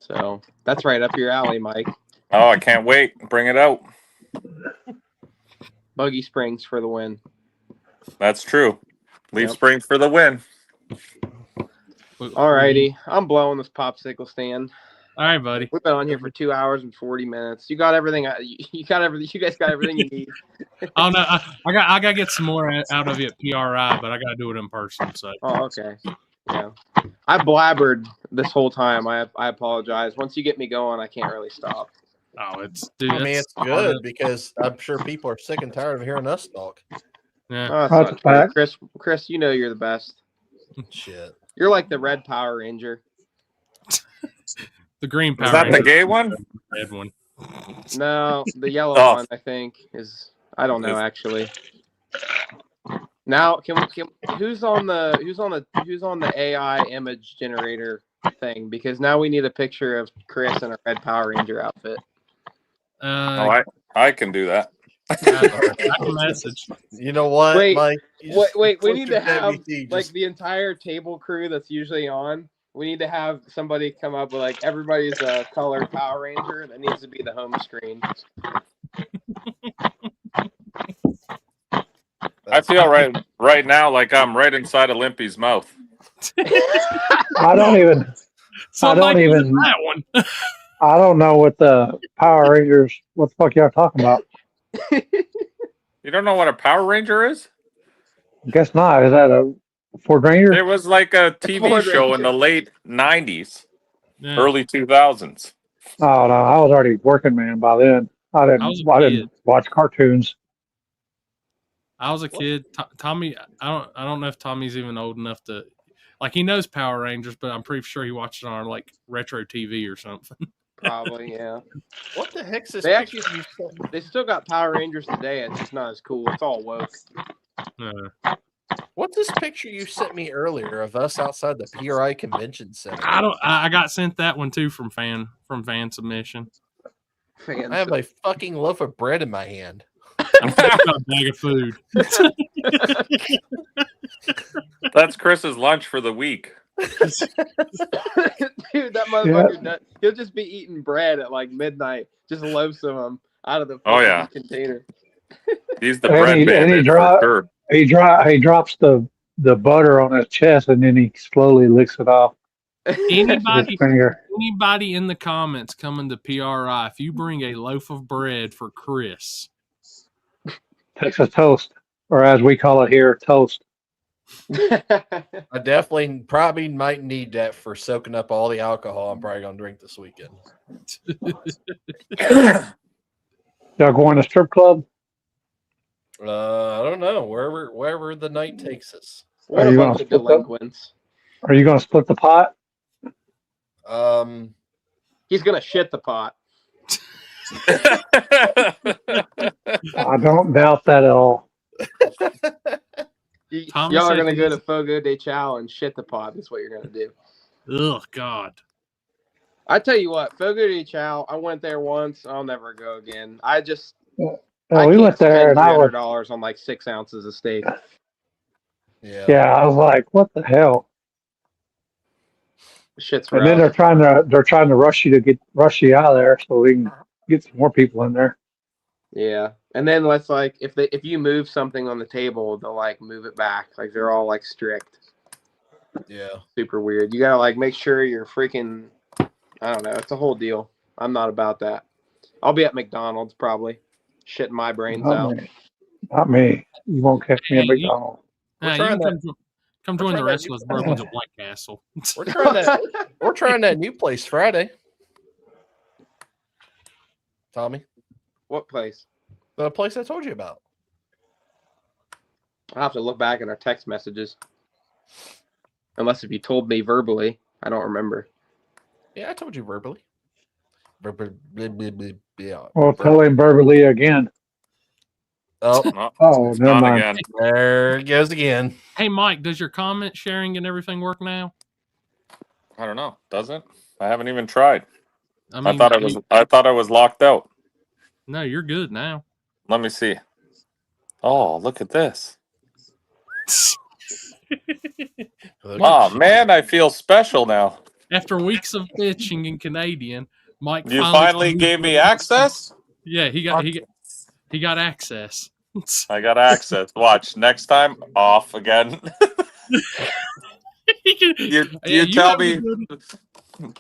So that's right up your alley, Mike. oh, I can't wait. Bring it out. Buggy Springs for the win. That's true. Leaf Yep. Springs for the win. Alrighty, I'm blowing this popsicle stand. All right, buddy. We've been on here for 2 hours and 40 minutes. You got everything. You got everything. You guys got everything you need. Oh no, I got to get some more out of you at PRI, but I got to do it in person. So. Oh, okay. Yeah. I blabbered this whole time. I apologize. Once you get me going, I can't really stop. Oh, dude. I mean, it's good because I'm sure people are sick and tired of hearing us talk. Yeah. Oh, that's not true. Chris, you know you're the best. Shit. You're like the red Power Ranger. The green Power Is that Ranger. the gay one? The red one. No, the yellow one I think is. I don't know actually. Now, who's on the AI image generator thing? Because now we need a picture of Chris in a red Power Ranger outfit. I can do that. Message. You know what, wait, Mike? Wait. We need to have WT, like the entire table crew that's usually on. We need to have somebody come up with like everybody's a colored Power Ranger. That needs to be the home screen. I feel right now like I'm right inside of Limpy's mouth. I don't even. That one. I don't know what the Power Rangers. What the fuck y'all talking about? You don't know what a Power Ranger is? Guess not. Is that a Ford Ranger? It was like a TV show in the late 90s, early 2000s. Oh no, I was already working, man. By then, I didn't watch cartoons. I was a kid. Tommy, I don't know if Tommy's even old enough to, like, he knows Power Rangers, but I'm pretty sure he watched it on like retro TV or something. Probably, yeah. What the heck's this? They still got Power Rangers today. It's just not as cool. It's all woke. What's this picture you sent me earlier of us outside the PRI Convention Center? I got sent that one too from fan submission. I have a fucking loaf of bread in my hand. A bag of food. That's Chris's lunch for the week. Dude, that motherfucker, he'll just be eating bread at like midnight, just loaves of them out of the container. He's the bread man. He drops the butter on his chest and then he slowly licks it off. Anybody in the comments coming to PRI, if you bring a loaf of bread for Chris, Texas toast, or as we call it here, toast. I definitely probably might need that for soaking up all the alcohol I'm probably gonna drink this weekend. Y'all going to strip club? I don't know. Wherever the night takes us. What a bunch of delinquents. Are you going to split the pot? He's going to shit the pot. I don't doubt that at all. Y'all are going to go to Fogo de Chao and shit the pot. That's what you're going to do. Oh, God. I tell you what, Fogo de Chao, I went there once. I'll never go again. We went there and I was $300 on like 6 ounces of steak. Yeah, I was like, what the hell? Shit's and then they're trying to rush you out of there so we can get some more people in there. Yeah, and then let's like if you move something on the table, they'll like move it back. Like they're all like strict. Yeah, super weird. You gotta like make sure you're freaking. I don't know. It's a whole deal. I'm not about that. I'll be at McDonald's probably, shitting my brains out. Not me. You won't catch me at McDonald's. Come join the rest of us bros at White Castle. We're trying that new place Friday. Tommy, what place? The place I told you about. I'll have to look back in our text messages. Unless if you told me verbally, I don't remember. Yeah, I told you verbally. Well, tell him verbally again. Oh, No, Oh, it's never gone mind. again. there it goes again. Hey, Mike, does your comment sharing and everything work now? I don't know. Does it? I haven't even tried. I I mean, thought I was locked out. no, you're good now. Let me see. Oh, look at this. Oh man, I feel special now. After weeks of bitching in Canadian, Mike You finally gave me access? Yeah, he got access. I got access. Watch. Next time, off again. You tell me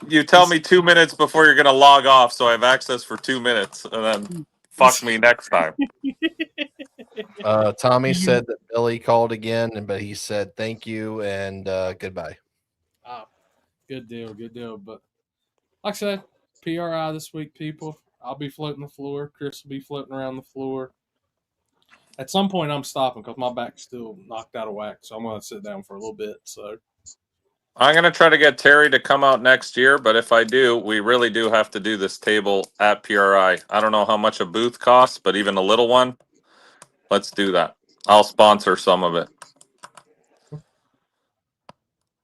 you tell me 2 minutes before you're gonna log off, so I have access for 2 minutes, and then fuck me next time. Tommy said that Billy called again, but he said thank you and goodbye. Oh, good deal. But like I said, PRI this week, people. I'll be floating the floor. Chris will be floating around the floor. At some point, I'm stopping because my back's still knocked out of whack, so I'm going to sit down for a little bit. So I'm gonna try to get Terry to come out next year, but if I do, we really do have to do this table at PRI. I don't know how much a booth costs, but even a little one, let's do that. I'll sponsor some of it.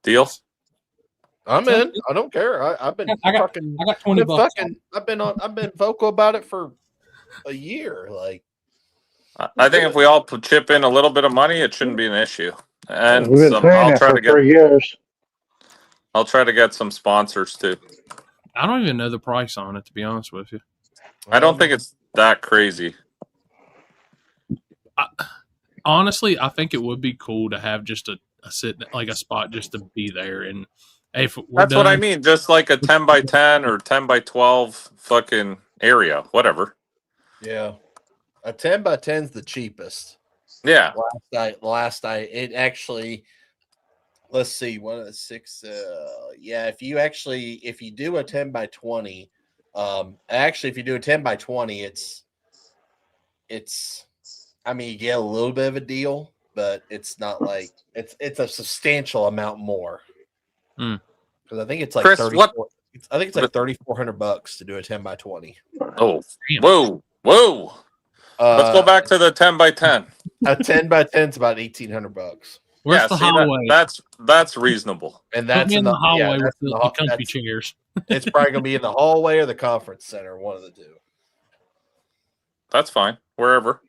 Deal? I'm in. I don't care. I've been I got $20. I've been vocal about it for a year. Like, I think if we all chip in a little bit of money, it shouldn't be an issue. And We've been saying that for 3 years. I'll try to get some sponsors too. I don't even know the price on it, to be honest with you. I don't think it's that crazy. Honestly, I think it would be cool to have just a spot just to be there. And if That's what I mean. Just like a 10 by 10 or 10 by 12 fucking area, whatever. yeah, a 10 by 10 is the cheapest. Yeah. It actually. Let's see, 1 of the 6. Yeah, if you do a 10 by 20, if you do a 10 by 20, it's. I mean, you get a little bit of a deal, but it's not like it's a substantial amount more. Because I think it's like Chris, 34. I think it's like $3,400 to do a 10 by 20. Oh, whoa! Let's go back to the 10 by 10. A 10 by 10 is about $1,800. Where's the hallway? That's reasonable. And that's in the hallway with the comfy that's- chairs. It's probably going to be in the hallway or the conference center, one of the two. That's fine. Wherever.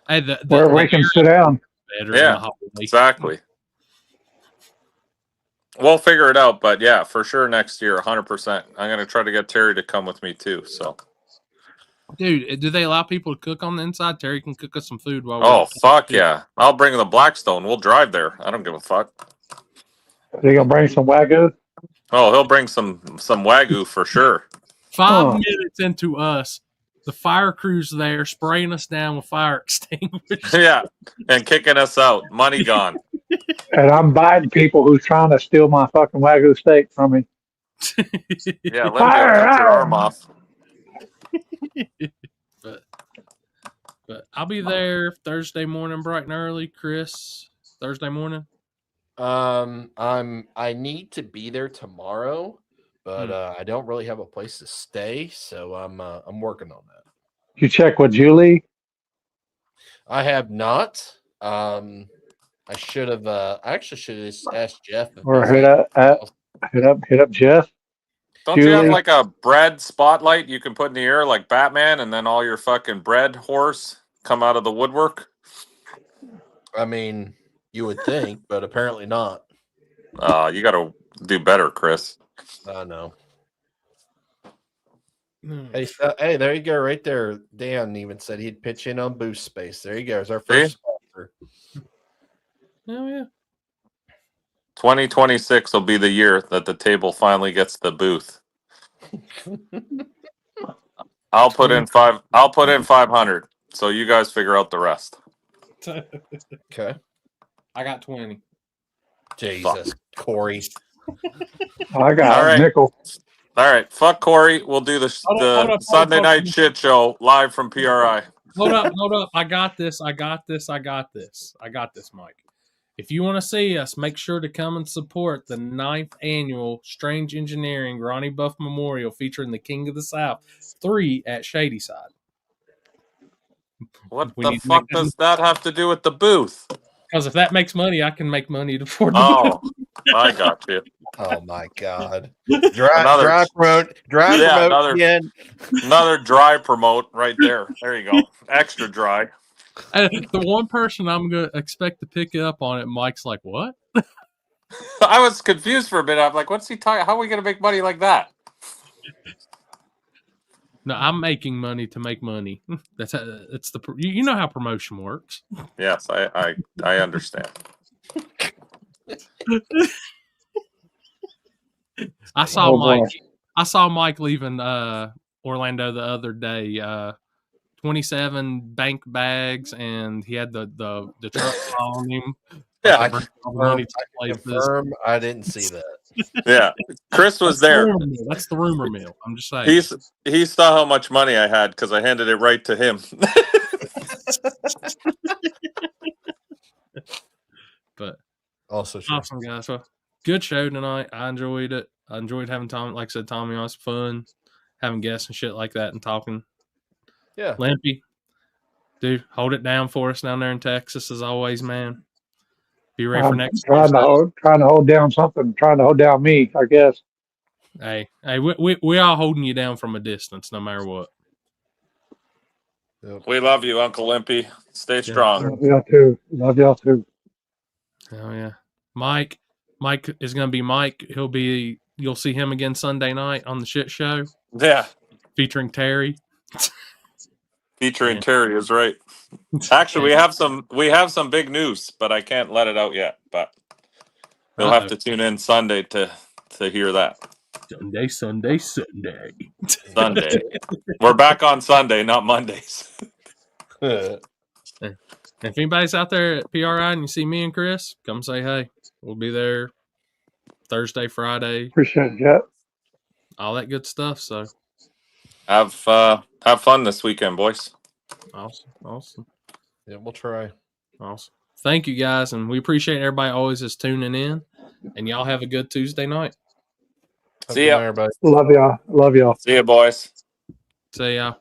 Hey, Where we can sit down. Yeah, exactly. We'll figure it out, but yeah, for sure next year, 100%. I'm going to try to get Terry to come with me too. So, dude, do they allow people to cook on the inside? Terry can cook us some food while oh fuck yeah! I'll bring the Blackstone. We'll drive there. I don't give a fuck. They gonna bring some Wagyu? Oh, he'll bring some Wagyu for sure. 5 minutes into us, the fire crew's there spraying us down with fire extinguishers. Yeah, and kicking us out. Money gone. And I'm biting people who's trying to steal my fucking Wagyu steak from me. Yeah, let me cut your arm off. But I'll be there Thursday morning, bright and early. Chris, Thursday morning. I need to be there tomorrow, but I don't really have a place to stay, so I'm working on that. You check with Julie? I have not. I should have. I actually should have asked Jeff. Or hit up Jeff. Don't you have like a bread spotlight you can put in the air like Batman, and then all your fucking bread horse come out of the woodwork? I mean, you would think, but apparently not. You got to do better, Chris. I know. Hey, there you go, right there. Dan even said he'd pitch in on Boost Space. There you go. It's our first sponsor. Oh yeah. 2026 will be the year that the table finally gets the booth. I'll put in 500. So you guys figure out the rest. Okay. I got 20. Jesus, Corey. I got a nickel. All right, fuck Corey. We'll do the Sunday night shit show live from PRI. Hold up. I got this, Mike. If you want to see us, make sure to come and support the 9th annual Strange Engineering Ronnie Buff Memorial featuring the King of the South 3 at Shadyside. What We the need to fuck make does that have to do with the booth? Because if that makes money, I can make money to afford the Oh, booth. I got you. Oh my god. Dry Another promote again. another dry promote right there. There you go. Extra dry. The one person I'm gonna expect to pick up on it, Mike's like, "What?" I was confused for a bit. I'm like, what's he talking? How are we gonna make money like that? No, I'm making money to make money. That's it's the you know how promotion works. Yes, I understand. I saw Mike. boy. I saw Mike leaving Orlando the other day. 27 bank bags, and he had the truck following him. Yeah, Like, all the money to places. confirm I didn't see that. Yeah, Chris was there. That's the rumor mill. I'm just saying. He saw how much money I had because I handed it right to him. But also true. awesome, guys. Well, good show tonight. I enjoyed it. I enjoyed having Tom. Like I said, Tommy on. It's fun having guests and shit like that and talking. Yeah, Limpy, dude, hold it down for us down there in Texas as always, man. Be ready for next trying to hold down something, trying to hold down me, I guess. Hey, we all holding you down from a distance, no matter what. We love you, Uncle Limpy. Stay strong. Love y'all too. Love y'all too. Oh yeah, Mike is gonna be Mike. You'll see him again Sunday night on the shit show. Yeah, featuring Terry. Featuring Terry is right. Actually, we have some big news, but I can't let it out yet. But you'll have to tune in Sunday to hear that. Sunday. Sunday. We're back on Sunday, not Mondays. If anybody's out there at PRI and you see me and Chris, come say hey. We'll be there Thursday, Friday. Appreciate it, Jet. All that good stuff. So have fun this weekend, boys. Awesome. Yeah, we'll try. Awesome. Thank you guys, and we appreciate everybody always is tuning in. And y'all have a good Tuesday night. See ya, everybody. Love y'all. See ya, boys. See ya.